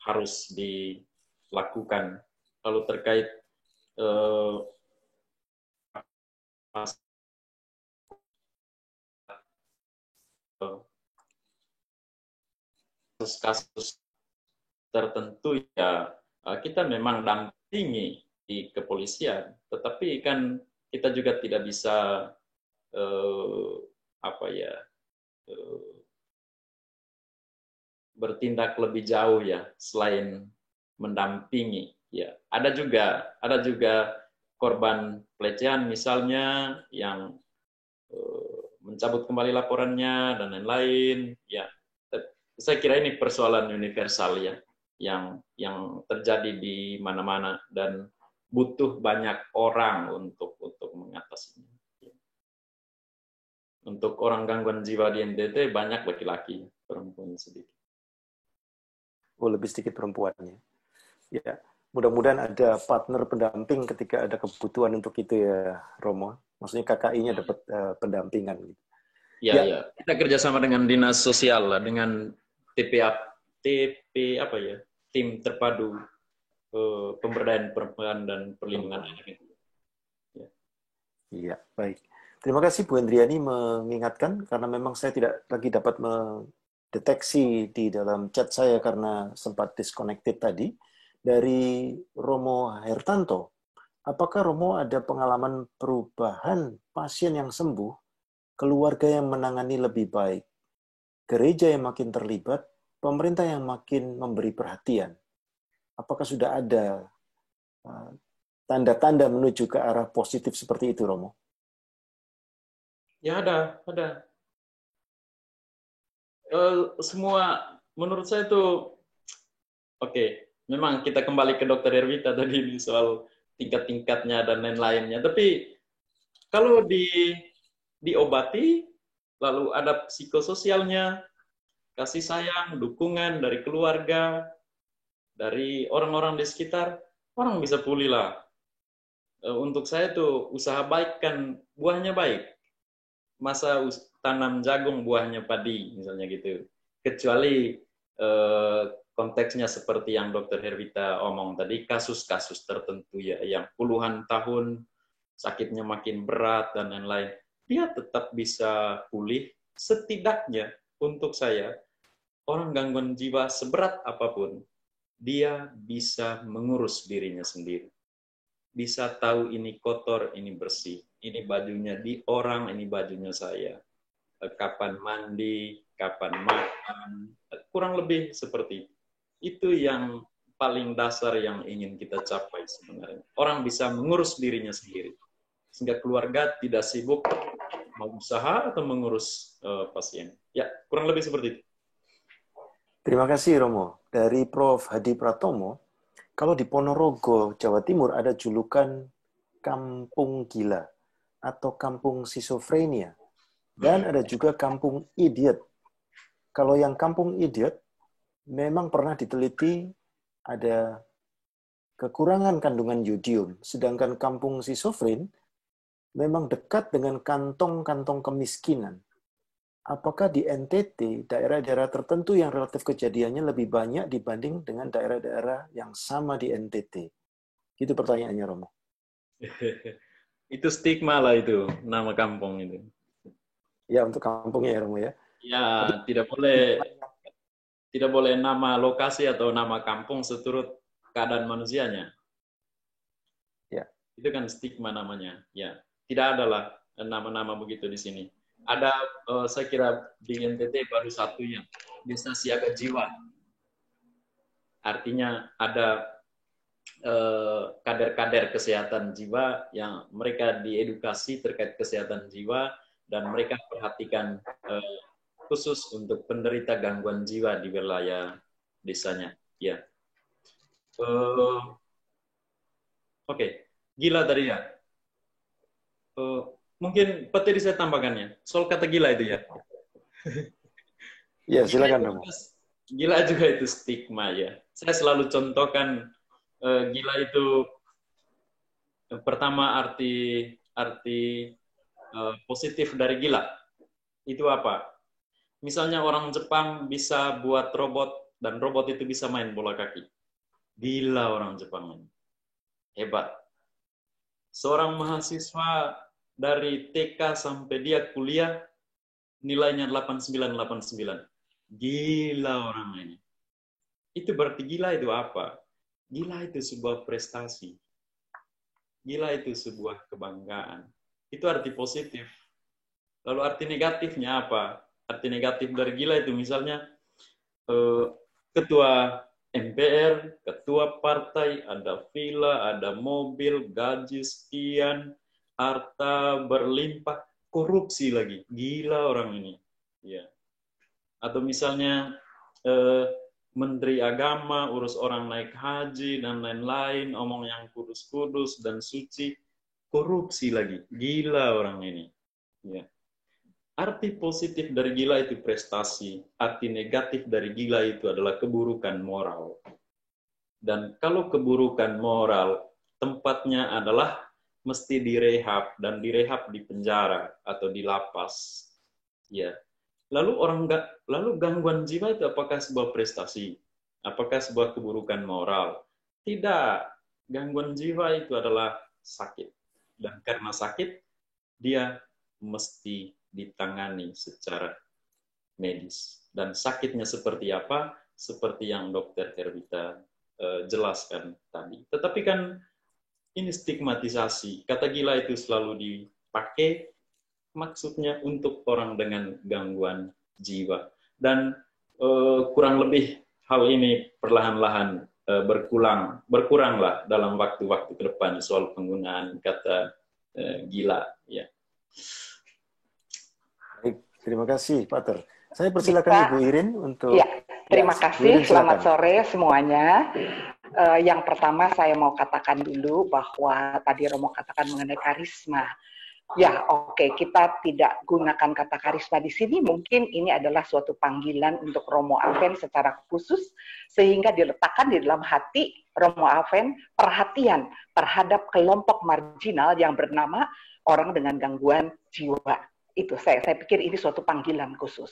harus dilakukan. Lalu terkait kasus-kasus tertentu ya kita memang dampingi di kepolisian, tetapi kan kita juga tidak bisa bertindak lebih jauh ya selain mendampingi. Ya, ada juga korban pelecehan misalnya yang mencabut kembali laporannya dan lain-lain. Ya, saya kira ini persoalan universal ya, yang terjadi di mana-mana dan butuh banyak orang untuk mengatasinya. Untuk orang gangguan jiwa di NTT banyak laki-laki, perempuan sedikit. Oh, lebih sedikit perempuannya. Ya, mudah-mudahan ada partner pendamping ketika ada kebutuhan untuk itu ya, Romo. Maksudnya KKI-nya dapat pendampingan. Ya, ya, kita kerjasama dengan dinas sosial lah, dengan tim terpadu pemberdayaan perempuan dan perlindungan anak. Ya. Iya, baik. Terima kasih Bu Hendriani mengingatkan, karena memang saya tidak lagi dapat mendeteksi di dalam chat saya karena sempat disconnected tadi. Dari Romo Hertanto, apakah Romo ada pengalaman perubahan pasien yang sembuh, keluarga yang menangani lebih baik, gereja yang makin terlibat, pemerintah yang makin memberi perhatian? Apakah sudah ada tanda-tanda menuju ke arah positif seperti itu, Romo? Ya, ada. Semua menurut saya itu oke. Memang kita kembali ke Dr. Herwita tadi soal tingkat-tingkatnya dan lain-lainnya. Tapi kalau diobati, lalu ada psikososialnya, kasih sayang, dukungan dari keluarga, dari orang-orang di sekitar, orang bisa pulih lah. Untuk saya itu usaha baik kan buahnya baik. Masa tanam jagung buahnya padi, misalnya gitu. Kecuali konteksnya seperti yang Dr. Herwita omong tadi, kasus-kasus tertentu ya, yang puluhan tahun sakitnya makin berat dan lain-lain, dia tetap bisa pulih. Setidaknya untuk saya, orang gangguan jiwa seberat apapun, dia bisa mengurus dirinya sendiri. Bisa tahu ini kotor, ini bersih, ini bajunya di orang, ini bajunya saya. Kapan mandi, kapan makan, kurang lebih seperti itu. Itu yang paling dasar yang ingin kita capai sebenarnya. Orang bisa mengurus dirinya sendiri, sehingga keluarga tidak sibuk mau usaha atau mengurus pasien. Ya, kurang lebih seperti itu. Terima kasih, Romo. Dari Prof. Hadi Pratomo, kalau di Ponorogo, Jawa Timur ada julukan Kampung Gila atau Kampung Schizophrenia. Dan ada juga Kampung Idiot. Kalau yang Kampung Idiot, memang pernah diteliti ada kekurangan kandungan yodium. Sedangkan Kampung Schizophren memang dekat dengan kantong-kantong kemiskinan. Apakah di NTT, daerah-daerah tertentu yang relatif kejadiannya lebih banyak dibanding dengan daerah-daerah yang sama di NTT? Itu pertanyaannya, Romo. Itu stigma lah itu, nama kampung itu. Ya, untuk kampungnya ya, Romo ya. Ya, tidak boleh tidak boleh nama lokasi atau nama kampung seturut keadaan manusianya. Ya. Itu kan stigma namanya. Ya, tidak ada lah nama-nama begitu di sini. Ada, saya kira di NTT baru satu yang desa siaga jiwa. Artinya ada kader-kader kesehatan jiwa yang mereka diedukasi terkait kesehatan jiwa dan mereka perhatikan khusus untuk penderita gangguan jiwa di wilayah desanya. Ya. Oke. Gila tadi ya. Mungkin Pak Teddy saya tambahkannya. Soal kata gila itu ya. Ya, silakan Romo. Gila juga itu stigma ya. Saya selalu contohkan gila itu pertama arti positif dari gila. Itu apa? Misalnya orang Jepang bisa buat robot dan robot itu bisa main bola kaki. Gila orang Jepang ini. Hebat. Seorang mahasiswa dari TK sampai dia kuliah nilainya 89. Gila orang ini. Itu berarti gila itu apa? Gila itu sebuah prestasi. Gila itu sebuah kebanggaan. Itu arti positif. Lalu arti negatifnya apa? Arti negatif dari gila itu misalnya ketua MPR, ketua partai, ada villa, ada mobil, gaji sekian, harta berlimpah, korupsi lagi. Gila orang ini. Ya. Atau misalnya Menteri Agama, urus orang naik haji, dan lain-lain, omong yang kudus-kudus dan suci, korupsi lagi. Gila orang ini. Ya. Arti positif dari gila itu prestasi, arti negatif dari gila itu adalah keburukan moral. Dan kalau keburukan moral, tempatnya adalah mesti direhab, dan direhab di penjara atau di lapas. Ya. Lalu gangguan jiwa itu apakah sebuah prestasi? Apakah sebuah keburukan moral? Tidak. Gangguan jiwa itu adalah sakit. Dan karena sakit, dia mesti ditangani secara medis. Dan sakitnya seperti apa? Seperti yang Dr. Herwita jelaskan tadi. Tetapi kan ini stigmatisasi. Kata gila itu selalu dipakai maksudnya untuk orang dengan gangguan jiwa. Dan kurang lebih hal ini perlahan-lahan berkuranglah dalam waktu-waktu ke depan soal penggunaan kata gila. Ya. Baik, terima kasih Pak Ter. Saya persilakan Ibu Irin untuk... Ya, terima kasih. Selamat sore semuanya. Yang pertama saya mau katakan dulu bahwa tadi Romo katakan mengenai karisma. Ya, oke, kita tidak gunakan kata karisma di sini. Mungkin ini adalah suatu panggilan untuk Romo Advent secara khusus, sehingga diletakkan di dalam hati Romo Advent perhatian terhadap kelompok marginal yang bernama orang dengan gangguan jiwa. Itu saya pikir ini suatu panggilan khusus.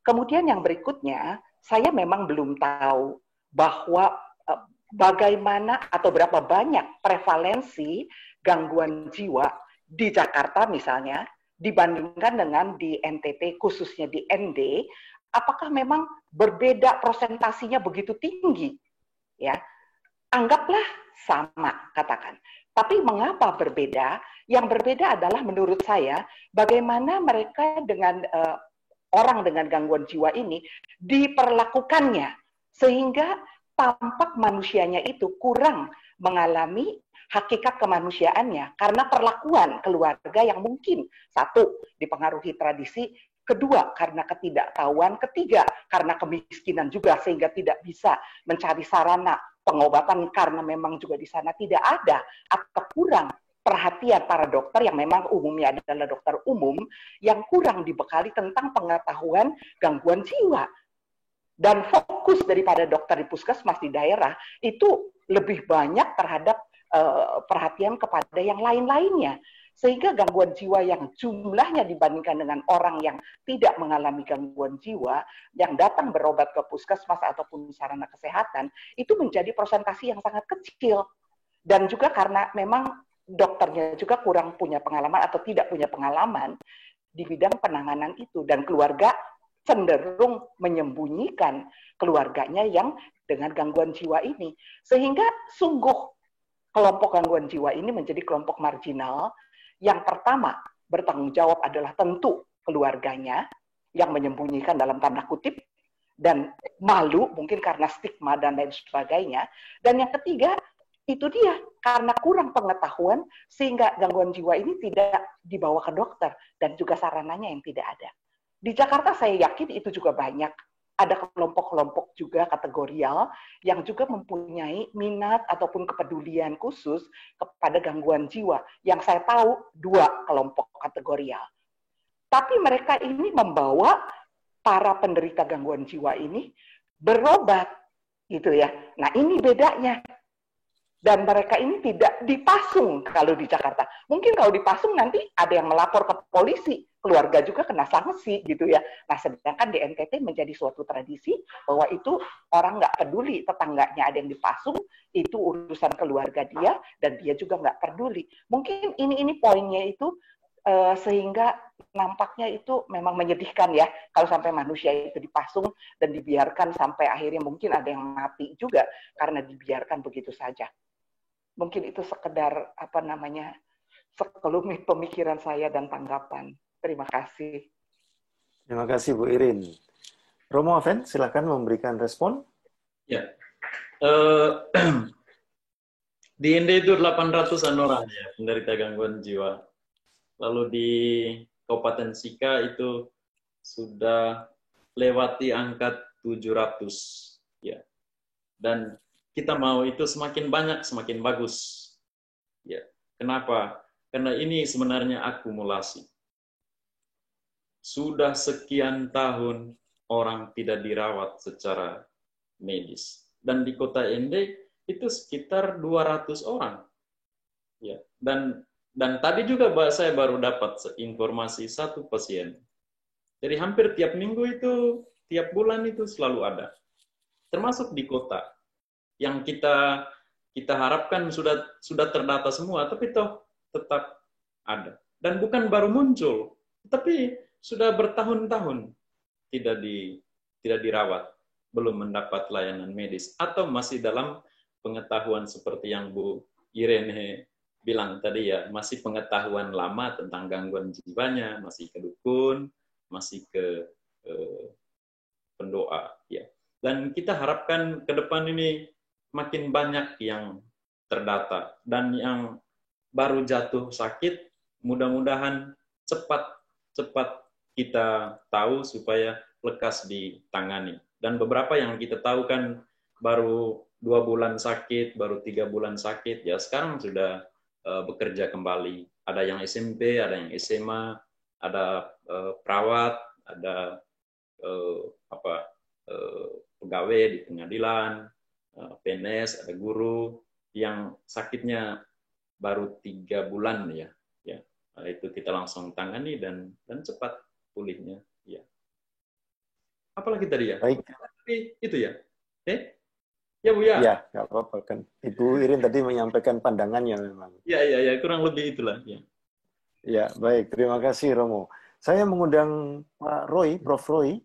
Kemudian yang berikutnya, saya memang belum tahu bahwa bagaimana atau berapa banyak prevalensi gangguan jiwa di Jakarta misalnya dibandingkan dengan di NTT, khususnya di ND, apakah memang berbeda prosentasinya begitu tinggi? Ya, anggaplah sama, katakan. Tapi mengapa berbeda? Yang berbeda adalah menurut saya bagaimana mereka dengan orang dengan gangguan jiwa ini diperlakukannya sehingga tampak manusianya itu kurang mengalami hakikat kemanusiaannya karena perlakuan keluarga yang mungkin satu dipengaruhi tradisi, kedua karena ketidaktahuan, ketiga karena kemiskinan juga sehingga tidak bisa mencari sarana pengobatan karena memang juga di sana tidak ada atau kurang perhatian para dokter yang memang umumnya adalah dokter umum yang kurang dibekali tentang pengetahuan gangguan jiwa. Dan fokus daripada dokter di puskesmas di daerah itu lebih banyak terhadap perhatian kepada yang lain-lainnya. Sehingga gangguan jiwa yang jumlahnya dibandingkan dengan orang yang tidak mengalami gangguan jiwa, yang datang berobat ke puskesmas ataupun sarana kesehatan, itu menjadi persentase yang sangat kecil. Dan juga karena memang dokternya juga kurang punya pengalaman atau tidak punya pengalaman di bidang penanganan itu. Dan keluarga cenderung menyembunyikan keluarganya yang dengan gangguan jiwa ini. Sehingga sungguh kelompok gangguan jiwa ini menjadi kelompok marginal. Yang pertama, bertanggung jawab adalah tentu keluarganya yang menyembunyikan dalam tanda kutip dan malu mungkin karena stigma dan lain sebagainya. Dan yang ketiga, itu dia, karena kurang pengetahuan sehingga gangguan jiwa ini tidak dibawa ke dokter dan juga sarananya yang tidak ada. Di Jakarta saya yakin itu juga banyak. Ada kelompok-kelompok juga kategorial yang juga mempunyai minat ataupun kepedulian khusus kepada gangguan jiwa. Yang saya tahu 2 kelompok kategorial. Tapi mereka ini membawa para penderita gangguan jiwa ini berobat, gitu ya. Nah ini bedanya. Dan mereka ini tidak dipasung kalau di Jakarta. Mungkin kalau dipasung nanti ada yang melapor ke polisi, keluarga juga kena sanksi gitu ya. Nah sedangkan di NTT menjadi suatu tradisi bahwa itu orang nggak peduli tetangganya ada yang dipasung, itu urusan keluarga dia dan dia juga nggak peduli. Mungkin ini poinnya itu sehingga nampaknya itu memang menyedihkan ya kalau sampai manusia itu dipasung dan dibiarkan sampai akhirnya mungkin ada yang mati juga karena dibiarkan begitu saja. Mungkin itu sekedar sekelumit pemikiran saya dan tanggapan. Terima kasih. Terima kasih Bu Irin. Romo Aven, silakan memberikan respon. Ya, di Inde itu 800-an orang ya penderita gangguan jiwa. Lalu di Kabupaten Sika itu sudah lewati angka 700 ya. Dan kita mau itu semakin banyak, semakin bagus. Ya, kenapa? Karena ini sebenarnya akumulasi. Sudah sekian tahun orang tidak dirawat secara medis. Dan di kota Ende itu sekitar 200 orang. Ya, dan tadi juga saya baru dapat informasi 1 pasien. Jadi hampir tiap minggu itu, tiap bulan itu selalu ada. Termasuk di kota. Yang kita harapkan sudah terdata semua, tapi toh tetap ada. Dan bukan baru muncul, tapi sudah bertahun-tahun tidak dirawat, belum mendapat layanan medis, atau masih dalam pengetahuan seperti yang Bu Irene bilang tadi ya, masih pengetahuan lama tentang gangguan jiwanya, masih ke dukun, masih ke pendoa. Ya. Dan kita harapkan ke depan ini makin banyak yang terdata dan yang baru jatuh sakit mudah-mudahan cepat kita tahu supaya lekas ditangani. Dan beberapa yang kita tahu kan baru 2 bulan sakit, baru 3 bulan sakit, ya sekarang sudah bekerja kembali. Ada yang SMP, ada yang SMA, ada perawat, ada pegawai di pengadilan, PNS, ada guru yang sakitnya baru 3 bulan ya. Itu kita langsung tangani dan cepat pulihnya. Ya. Apalagi tadi ya? Baik. Itu ya. Ya Bu ya. Ya, nggak apa-apa kan. Ibu Irin tadi menyampaikan pandangannya memang. Ya, kurang lebih itulah. Ya. Ya, baik. Terima kasih Romo. Saya mengundang Pak Roy, Prof. Roy.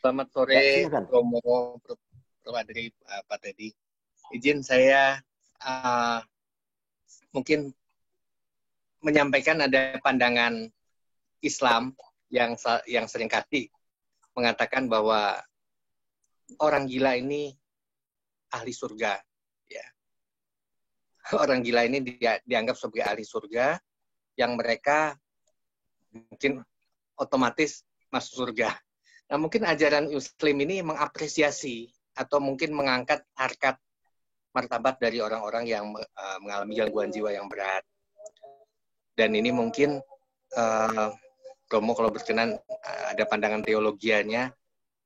Selamat sore, Romo, Prof. Adri, Pak Teddy. Izin saya mungkin menyampaikan ada pandangan Islam yang seringkali mengatakan bahwa orang gila ini ahli surga. Ya. Orang gila ini dianggap sebagai ahli surga yang mereka mungkin otomatis masuk surga. Nah, mungkin ajaran Muslim ini mengapresiasi atau mungkin mengangkat harkat martabat dari orang-orang yang mengalami gangguan jiwa yang berat. Dan ini mungkin Romo kalau berkenan ada pandangan teologianya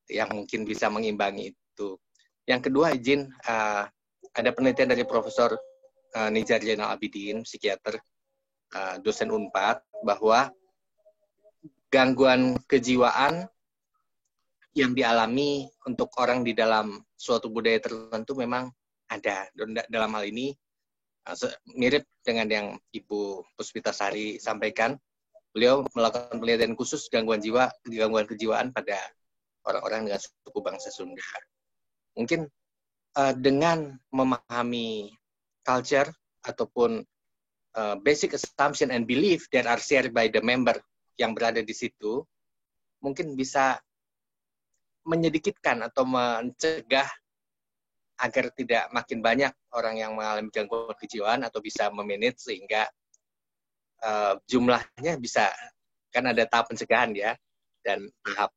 yang mungkin bisa mengimbangi itu. Yang kedua, izin ada penelitian dari Profesor Nizar Zainal Abidin, psikiater, dosen Unpad, bahwa gangguan kejiwaan yang dialami untuk orang di dalam suatu budaya tertentu memang ada. Dalam hal ini Mirip dengan yang Ibu Puspitasari sampaikan, beliau melakukan penelitian khusus gangguan kejiwaan pada orang-orang dengan suku bangsa Sunda. Mungkin dengan memahami culture ataupun basic assumption and belief that are shared by the member yang berada di situ, mungkin bisa menyedikitkan atau mencegah agar tidak makin banyak orang yang mengalami gangguan kejiwaan, atau bisa memanage sehingga jumlahnya bisa, kan ada tahap pencegahan ya, dan tahap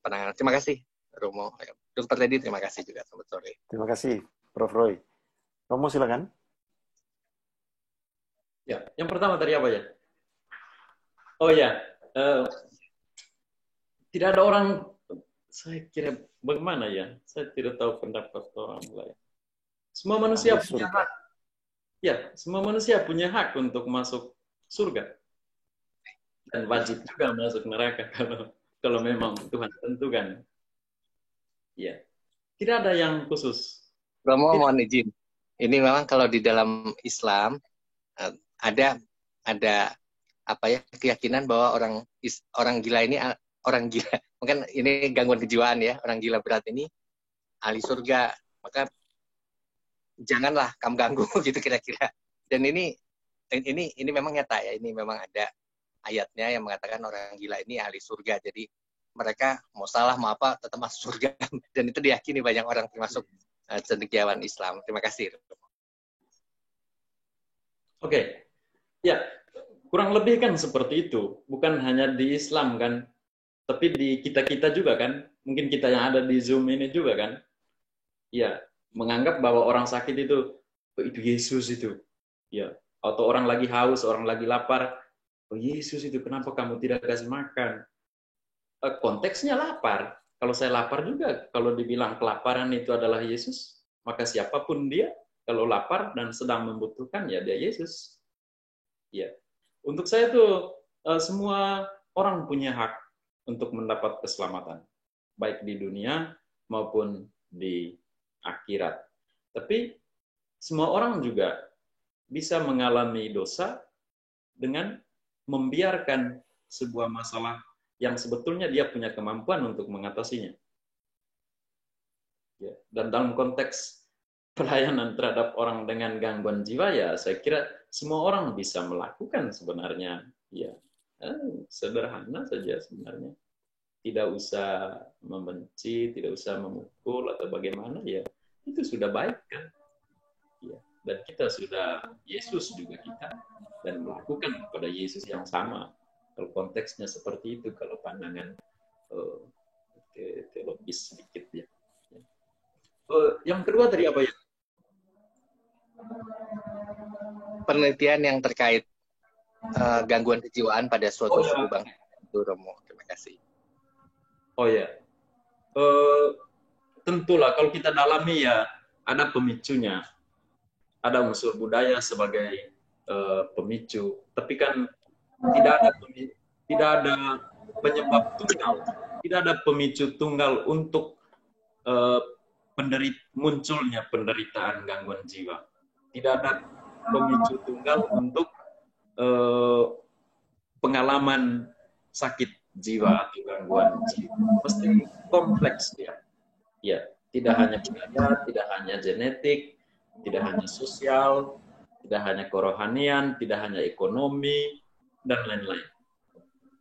penanganan. Terima kasih Romo. Dr. Teddy, terima kasih juga. Selamat sore. Terima kasih Prof. Roy. Romo silakan. Ya, yang pertama tadi apa ya? Oh ya, tidak ada orang, saya kira bagaimana ya? Saya tidak tahu pendapat orang lain. Semua manusia punya hak. Ya, semua manusia punya hak untuk masuk surga. Dan wajib juga masuk neraka kalau memang Tuhan tentukan. Ya, tidak ada yang khusus. Romo, mohon izin. Ini memang kalau di dalam Islam ada apa ya, keyakinan bahwa orang gila ini orang gila. Mungkin ini gangguan kejiwaan ya, orang gila berat ini ahli surga. Maka janganlah kamu ganggu gitu kira-kira. Dan ini memang nyata ya, ini memang ada ayatnya yang mengatakan orang gila ini ahli surga. Jadi mereka mau salah mau apa tetap masuk surga, dan itu diyakini banyak orang termasuk cendekiawan Islam. Terima kasih. Oke. Ya, kurang lebih kan seperti itu. Bukan hanya di Islam kan, tapi di kita-kita juga kan. Mungkin kita yang ada di Zoom ini juga kan. Ya, menganggap bahwa orang sakit itu Yesus itu. Ya, atau orang lagi haus, orang lagi lapar, oh Yesus itu kenapa kamu tidak kasih makan? Konteksnya lapar. Kalau saya lapar juga, kalau dibilang kelaparan itu adalah Yesus, maka siapapun dia, kalau lapar dan sedang membutuhkan, ya dia Yesus. Ya, untuk saya tuh semua orang punya hak untuk mendapat keselamatan, baik di dunia maupun di akhirat. Tapi semua orang juga bisa mengalami dosa dengan membiarkan sebuah masalah yang sebetulnya dia punya kemampuan untuk mengatasinya. Ya, dan dalam konteks pelayanan terhadap orang dengan gangguan jiwa, ya saya kira semua orang bisa melakukan sebenarnya. Ya, sederhana saja sebenarnya. Tidak usah membenci, tidak usah memukul atau bagaimana, ya itu sudah baik kan. Ya, dan kita sudah Yesus juga kita, dan melakukan kepada Yesus yang sama. Kalau konteksnya seperti itu, kalau pandangan teologis sedikit ya. Yang kedua tadi apa ya? Penelitian yang terkait gangguan kejiwaan pada suatu suku bangsa. Romo, terima kasih. Oh ya, tentulah kalau kita dalami ya ada pemicunya, ada unsur budaya sebagai pemicu, tapi kan tidak ada penyebab tunggal, tidak ada pemicu tunggal untuk munculnya penderitaan gangguan jiwa. Tidak ada pemicu tunggal untuk pengalaman sakit jiwa atau gangguan jiwa. Mesti kompleks dia. Ya, tidak hanya budaya, tidak hanya genetik, tidak hanya sosial, tidak hanya kerohanian, tidak hanya ekonomi, dan lain-lain.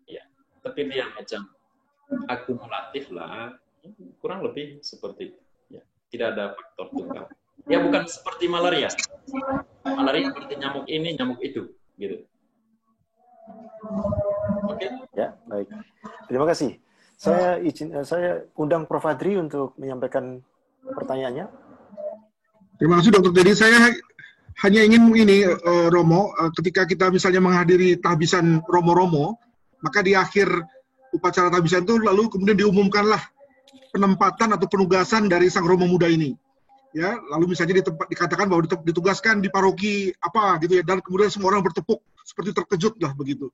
Ya, tapi dia macam akumulatif lah, kurang lebih seperti itu. Ya, tidak ada faktor tunggal. Ya, bukan seperti malaria. Malaria seperti nyamuk ini, nyamuk itu, gitu. Oke. Ya, baik. Terima kasih. Saya undang Prof. Adri untuk menyampaikan pertanyaannya. Terima kasih Dr. Teddy. Saya hanya ingin ini, Romo, ketika kita misalnya menghadiri tahbisan Romo-Romo, maka di akhir upacara tahbisan itu lalu kemudian diumumkanlah penempatan atau penugasan dari sang Romo muda ini. Ya, lalu misalnya dikatakan bahwa ditugaskan di paroki apa gitu ya, dan kemudian semua orang bertepuk seperti terkejut lah begitu.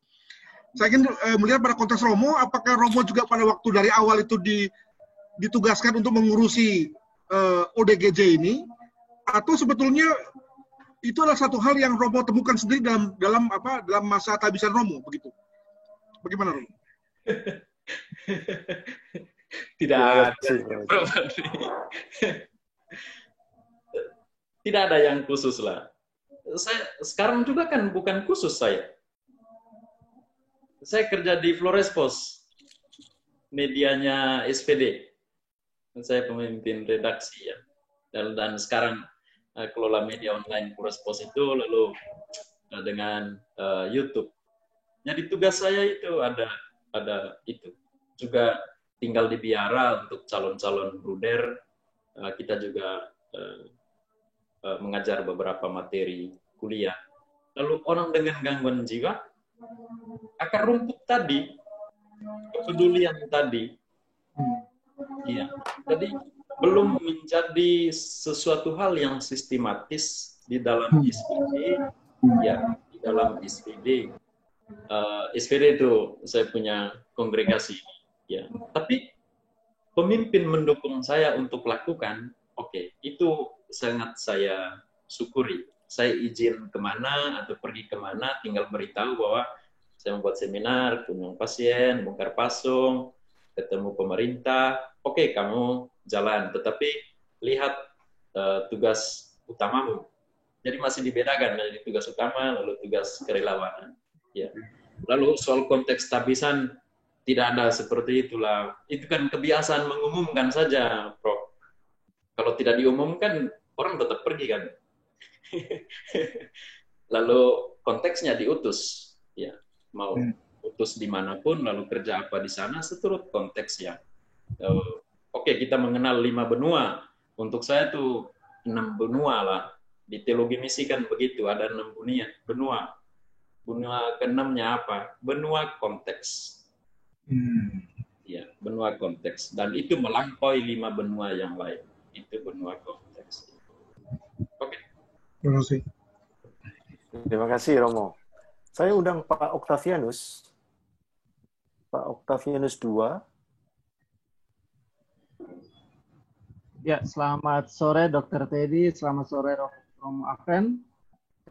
Saya ingin melihat pada konteks Romo, apakah Romo juga pada waktu dari awal itu ditugaskan untuk mengurusi ODGJ ini, atau sebetulnya itulah satu hal yang Romo temukan sendiri dalam masa tabisan Romo begitu. Bagaimana Romo? Tidak ada. Tidak ada yang khusus lah. Saya sekarang juga kan bukan khusus saya. Saya kerja di Flores Post, medianya SPD. Saya pemimpin redaksi ya. Dan sekarang kelola media online Flores Post itu lalu dengan YouTube. Jadi tugas saya itu ada itu. Juga tinggal di biara untuk calon-calon bruder. Kita juga mengajar beberapa materi kuliah. Lalu orang dengan gangguan jiwa, akar rumput tadi, kepedulian tadi, iya. Jadi belum menjadi sesuatu hal yang sistematis di dalam SPD, ya di dalam SPD. SPD itu saya punya kongregasi, ya. Tapi pemimpin mendukung saya untuk lakukan, oke, itu sangat saya syukuri. Saya izin kemana atau pergi kemana, tinggal beritahu bahwa saya membuat seminar, kunjung pasien, bongkar pasung, ketemu pemerintah, oke, kamu jalan. Tetapi lihat tugas utamamu. Jadi masih dibedakan dari tugas utama, lalu tugas kerelawanan. Ya. Lalu soal konteks tabisan, tidak ada seperti itulah. Itu kan kebiasaan mengumumkan saja, Prof. Kalau tidak diumumkan, orang tetap pergi kan. Lalu konteksnya diutus, ya mau utus dimanapun, lalu kerja apa di sana, seturut konteksnya. Oke, kita mengenal 5 benua. Untuk saya tuh 6 benua lah. Di teologi misi kan begitu, ada 6 benua. Benua ke-6-nya apa? Benua konteks. Ya, benua konteks. Dan itu melampaui 5 benua yang lain. Itu benua konteks. Oke. Terima kasih. Terima kasih, Romo. Saya undang Pak Octavianus. Pak Octavianus 2. Ya, selamat sore Dr. Teddy, selamat sore Romo Aven,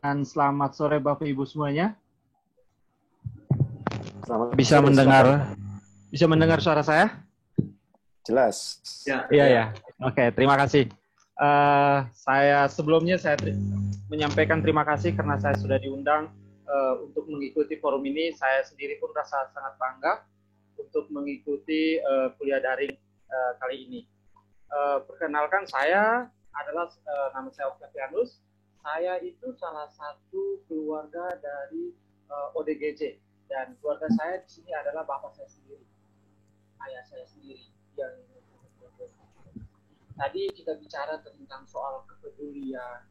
dan selamat sore Bapak Ibu semuanya. Bisa mendengar suara saya? Jelas. Iya. Oke, terima kasih. Sebelumnya saya menyampaikan terima kasih karena saya sudah diundang untuk mengikuti forum ini. Saya sendiri pun rasa sangat bangga untuk mengikuti kuliah daring kali ini. Perkenalkan, saya adalah nama saya Octavianus. Saya itu salah satu keluarga dari ODGJ, dan keluarga saya di sini adalah bapak saya sendiri, ayah saya sendiri yang tadi kita bicara tentang soal kepedulian,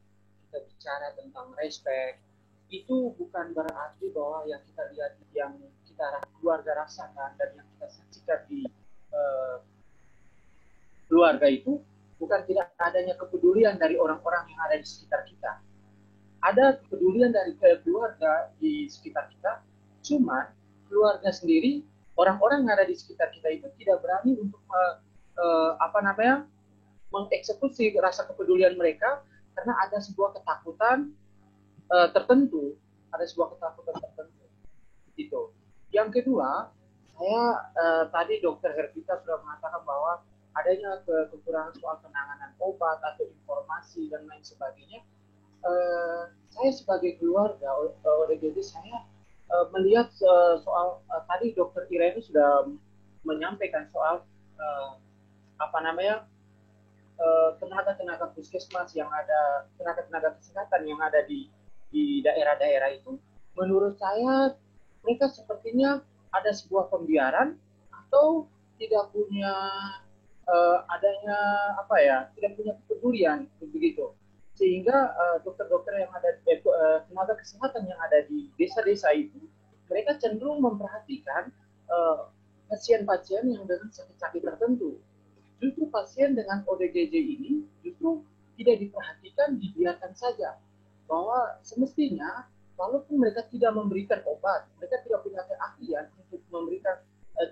kita bicara tentang respect. Itu bukan berarti bahwa yang kita lihat, yang kita keluarga rasakan dan yang kita saksikan di keluarga itu bukan tidak adanya kepedulian dari orang-orang yang ada di sekitar kita. Ada kepedulian dari keluarga di sekitar kita, cuma keluarga sendiri, orang-orang yang ada di sekitar kita itu tidak berani untuk mengeksekusi rasa kepedulian mereka karena ada sebuah ketakutan tertentu, Gitu. Yang kedua, saya tadi Dr. Hervita sudah mengatakan bahwa adanya kekurangan soal penanganan obat atau informasi dan lain sebagainya. Saya sebagai keluarga ODGJ, saya melihat soal tadi Dr. Irene sudah menyampaikan soal tenaga-tenaga puskesmas yang ada, tenaga-tenaga kesehatan yang ada di daerah-daerah itu. Menurut saya mereka sepertinya ada sebuah pembiaran atau tidak punya tidak punya kepedulian begitu, sehingga dokter-dokter yang ada tenaga kesehatan yang ada di desa-desa itu, mereka cenderung memperhatikan pasien-pasien yang dengan sakit-sakit tertentu. Justru pasien dengan ODGJ ini justru tidak diperhatikan, dibiarkan saja, bahwa semestinya walaupun mereka tidak memberikan obat, mereka tidak punya keahlian untuk memberikan,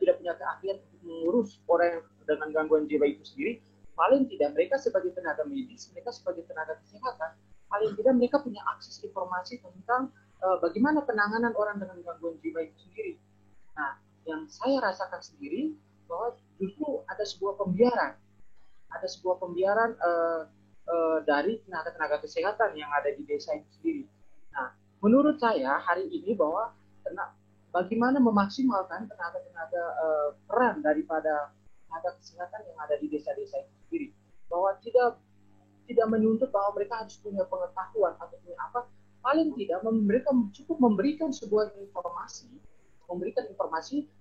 tidak punya keahlian untuk mengurus orang dengan gangguan jiwa itu sendiri, paling tidak mereka sebagai tenaga medis, mereka sebagai tenaga kesehatan, paling paling tidak mereka punya akses informasi tentang bagaimana penanganan orang dengan gangguan jiwa itu sendiri. Nah, yang saya rasakan sendiri bahwa justru ada sebuah pembiaran dari tenaga-tenaga kesehatan yang ada di desa itu sendiri. Nah, menurut saya hari ini bahwa bagaimana memaksimalkan tenaga-tenaga peran daripada tenaga kesehatan yang ada di desa-desa itu sendiri, bahwa tidak menuntut bahwa mereka harus punya pengetahuan atau punya apa, paling tidak mereka cukup memberikan sebuah informasi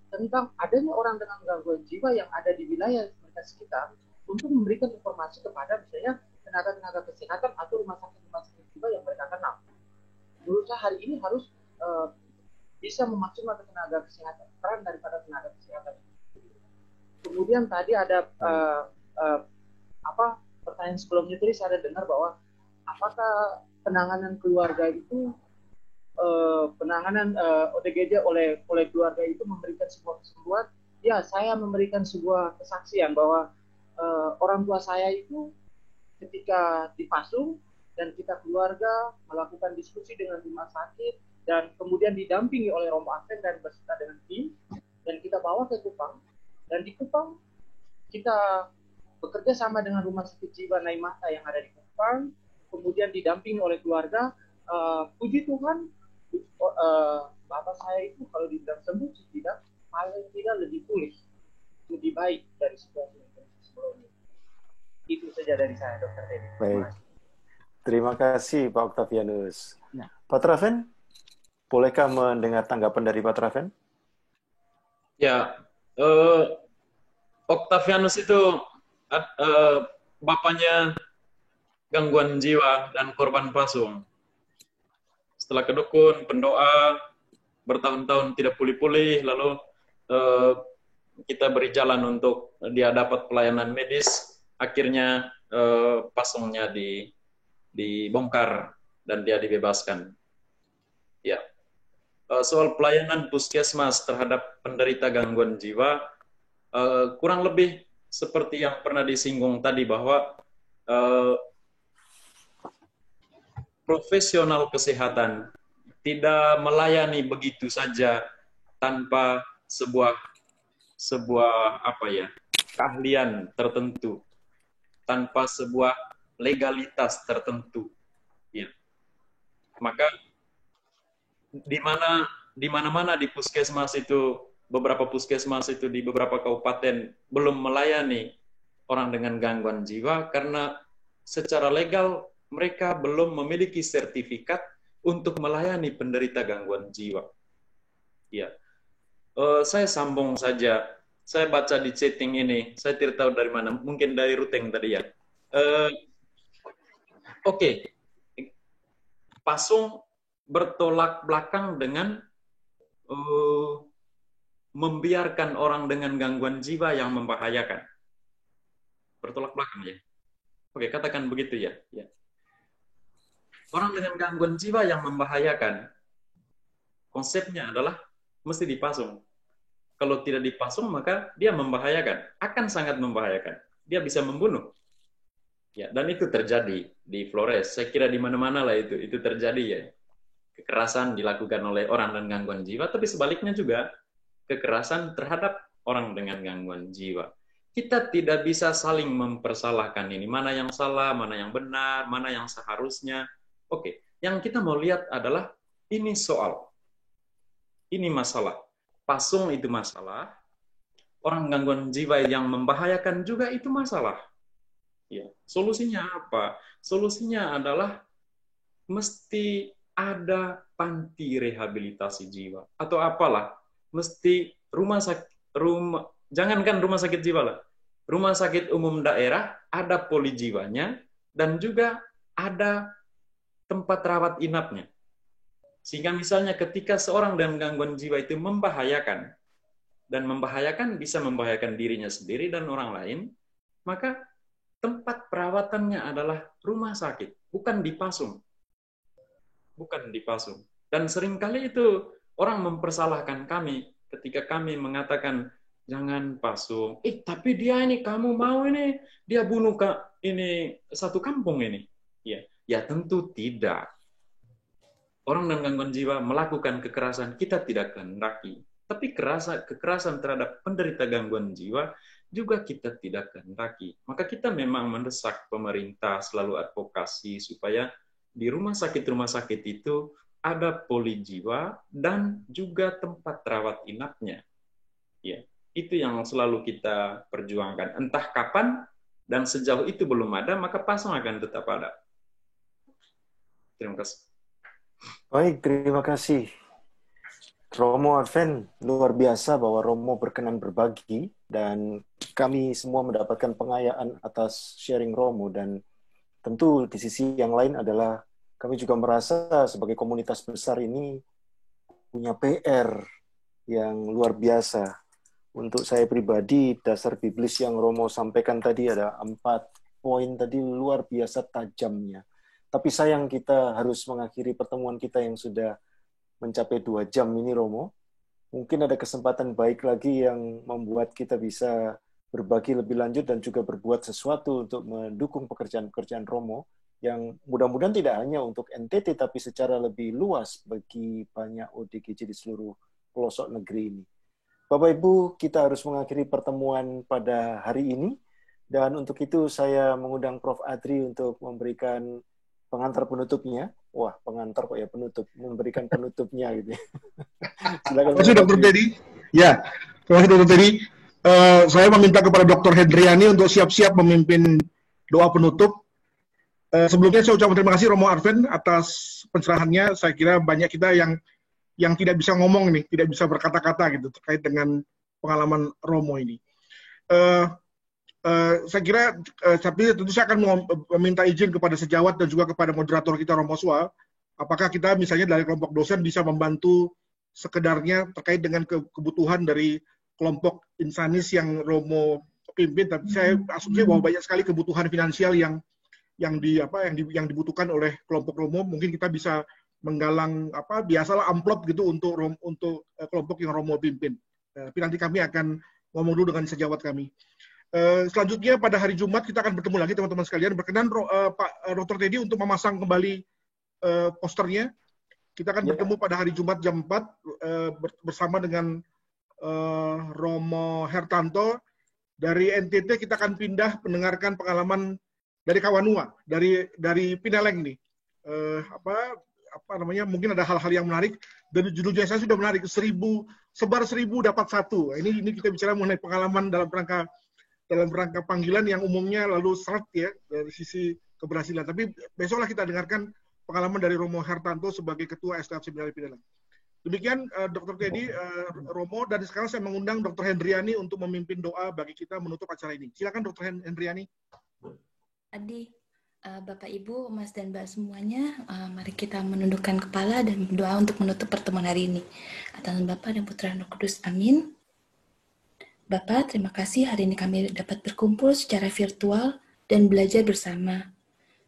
tentang adanya orang dengan gangguan jiwa yang ada di wilayah mereka sekitar, untuk memberikan informasi kepada misalnya tenaga-tenaga kesehatan atau rumah sakit jiwa yang mereka kenal. Menurut saya hari ini harus bisa memaksimalkan tenaga kesehatan, peran daripada tenaga kesehatan. Kemudian tadi ada pertanyaan sebelumnya tadi saya ada dengar bahwa apakah penanganan keluarga itu penanganan OTGJ oleh keluarga itu memberikan sebuah kesembuhan. Ya, saya memberikan sebuah kesaksian bahwa orang tua saya itu ketika dipasung dan kita keluarga melakukan diskusi dengan rumah sakit dan kemudian didampingi oleh Romo Advent dan beserta dengan tim, dan kita bawa ke Kupang, dan di Kupang kita bekerja sama dengan Rumah Sakit Jiwa Naimata yang ada di Kupang, kemudian didampingi oleh keluarga. Puji Tuhan, bapak saya itu kalau dibilang sembuh, paling tidak lebih pulih, lebih baik dari situasi sebelumnya. Itu saja dari saya, Dr. Teddy. Baik. Terima kasih, Pak Octavianus. Pak Traven, bolehkah mendengar tanggapan dari Pak Traven? Ya, Octavianus itu bapaknya gangguan jiwa dan korban pasung. Setelah ke dukun, pendoa, bertahun-tahun tidak pulih-pulih, lalu kita beri jalan untuk dia dapat pelayanan medis, akhirnya pasungnya dibongkar dan dia dibebaskan. Ya, soal pelayanan puskesmas terhadap penderita gangguan jiwa, kurang lebih seperti yang pernah disinggung tadi bahwa profesional kesehatan tidak melayani begitu saja tanpa sebuah keahlian tertentu, tanpa sebuah legalitas tertentu. Ya. Maka di mana-mana di puskesmas itu, beberapa puskesmas itu di beberapa kabupaten belum melayani orang dengan gangguan jiwa karena secara legal mereka belum memiliki sertifikat untuk melayani penderita gangguan jiwa. Ya, saya sambung saja. Saya baca di chatting ini, saya tidak tahu dari mana, mungkin dari Ruteng tadi ya. Oke. Pasung bertolak belakang dengan membiarkan orang dengan gangguan jiwa yang membahayakan. Bertolak belakang ya. Oke, katakan begitu ya. Ya. Orang dengan gangguan jiwa yang membahayakan, konsepnya adalah mesti dipasung. Kalau tidak dipasung, maka dia membahayakan. Akan sangat membahayakan. Dia bisa membunuh. Ya, dan itu terjadi di Flores. Saya kira di mana-mana lah itu terjadi ya. Kekerasan dilakukan oleh orang dengan gangguan jiwa, tapi sebaliknya juga kekerasan terhadap orang dengan gangguan jiwa. Kita tidak bisa saling mempersalahkan ini. Mana yang salah, mana yang benar, mana yang seharusnya. Oke, yang kita mau lihat adalah ini soal. Ini masalah. Pasung itu masalah. Orang gangguan jiwa yang membahayakan juga itu masalah. Ya, solusinya apa? Solusinya adalah mesti ada panti rehabilitasi jiwa atau apalah. Mesti jangankan rumah sakit jiwa lah. Rumah sakit umum daerah ada poli jiwanya dan juga ada tempat rawat inapnya. Sehingga misalnya ketika seorang dengan gangguan jiwa itu membahayakan bisa membahayakan dirinya sendiri dan orang lain, maka tempat perawatannya adalah rumah sakit, bukan dipasung. Bukan dipasung. Dan seringkali itu orang mempersalahkan kami ketika kami mengatakan jangan pasung. Tapi dia ini kamu mau ini dia bunuh ini satu kampung ini. Ya, Ya tentu tidak. Orang dengan gangguan jiwa melakukan kekerasan kita tidak kehendaki. Tapi kekerasan terhadap penderita gangguan jiwa juga kita tidak kehendaki. Maka kita memang mendesak pemerintah selalu advokasi supaya di rumah sakit itu ada poli jiwa dan juga tempat rawat inapnya. Ya, itu yang selalu kita perjuangkan. Entah kapan dan sejauh itu belum ada, maka pasang akan tetap ada. Terima kasih. Baik, terima kasih. Romo Advent, luar biasa bahwa Romo berkenan berbagi dan kami semua mendapatkan pengayaan atas sharing Romo, dan tentu di sisi yang lain adalah kami juga merasa sebagai komunitas besar ini punya PR yang luar biasa. Untuk saya pribadi, dasar biblis yang Romo sampaikan tadi ada 4 poin tadi luar biasa tajamnya. Tapi sayang kita harus mengakhiri pertemuan kita yang sudah mencapai 2 jam ini, Romo. Mungkin ada kesempatan baik lagi yang membuat kita bisa berbagi lebih lanjut dan juga berbuat sesuatu untuk mendukung pekerjaan-pekerjaan Romo yang mudah-mudahan tidak hanya untuk NTT tapi secara lebih luas bagi banyak ODGJ di seluruh pelosok negeri ini. Bapak Ibu, kita harus mengakhiri pertemuan pada hari ini, dan untuk itu saya mengundang Prof. Adri untuk memberikan pengantar penutupnya. Wah, pengantar kok ya, penutup. Memberikan penutupnya gitu. Silakan. Terima kasih Dr. Teddy. Ya, terima kasih Dr. Teddy. Saya meminta kepada Dr. Hendriani untuk siap-siap memimpin doa penutup. Sebelumnya saya ucapkan terima kasih Romo Advent atas pencerahannya. Saya kira banyak kita yang tidak bisa ngomong nih, tidak bisa berkata-kata gitu terkait dengan pengalaman Romo ini. Saya kira, tapi tentu saya akan meminta izin kepada sejawat dan juga kepada moderator kita Romo Swa, apakah kita misalnya dari kelompok dosen bisa membantu sekedarnya terkait dengan kebutuhan dari kelompok insanis yang Romo pimpin, tapi saya asumsi bahwa banyak sekali kebutuhan finansial yang dibutuhkan oleh kelompok Romo. Mungkin kita bisa menggalang biasalah amplop gitu untuk kelompok yang Romo pimpin. Tapi nanti kami akan ngomong dulu dengan sejawat kami. Selanjutnya pada hari Jumat kita akan bertemu lagi teman-teman sekalian. Berkenan Pak Dr. Teddy untuk memasang kembali posternya. Kita akan bertemu pada hari Jumat jam 4 bersama dengan Romo Hertanto. Dari NTT kita akan pindah mendengarkan pengalaman dari Kawanua, dari Pineleng nih. Mungkin ada hal-hal yang menarik, dan judulnya saya sudah menarik, 1000 dapat 1. Ini kita bicara mengenai pengalaman dalam rangka panggilan yang umumnya lalu seret ya dari sisi keberhasilan. Tapi besoklah kita dengarkan pengalaman dari Romo Hertanto sebagai Ketua STF Seminari Pineleng. Demikian Dr. Teddy, Romo, dan sekarang saya mengundang Dr. Hendriani untuk memimpin doa bagi kita menutup acara ini. Silakan Dr. Hendriani. Adi, Bapak Ibu, Mas dan Mbak semuanya, mari kita menundukkan kepala dan berdoa untuk menutup pertemuan hari ini. Atas nama Bapa dan Putra dan Roh Kudus, amin. Bapak, terima kasih hari ini kami dapat berkumpul secara virtual dan belajar bersama.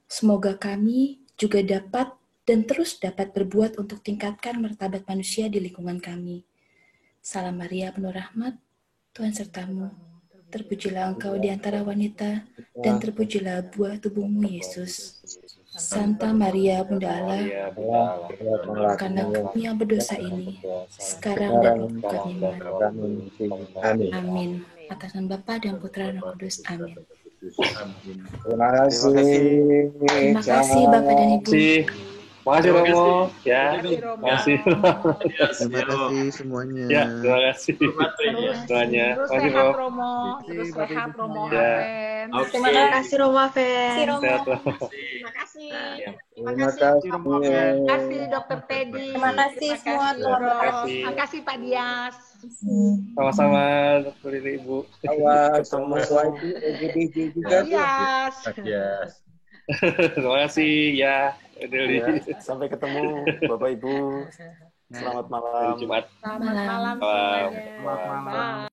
Semoga kami juga dapat dan terus dapat berbuat untuk tingkatkan martabat manusia di lingkungan kami. Salam Maria penuh rahmat, Tuhan sertamu. Terpujilah engkau di antara wanita, dan terpujilah buah tubuhmu, Yesus. Santa Maria, Bunda Allah, karena kami yang berdosa ini, sekarang dan waktu kami mati. Amin. Atas nama Bapa dan Putra dan Roh Kudus. Amin. Terima kasih. Terima kasih Bapak dan Ibu. Terima kasih Romo. Ya, terima kasih. Terima kasih semuanya. Ya, terima kasih semuanya. Terus Terima kasih sehat Romo. Terus sehat Romo Ya. Advent. Terima kasih Romo Advent. Sehat, Terima kasih. Terima kasih. Terima kasih Dr. Teddy. Terima kasih semua Toro. Terima kasih Pak Dias. Sama-sama Dr. Ibu. Sama suami OGDJ juga. Dias. Terima kasih ya. Ya, sampai ketemu Bapak Ibu. Selamat malam. Jumat. Selamat malam Malam. semuanya. Bye.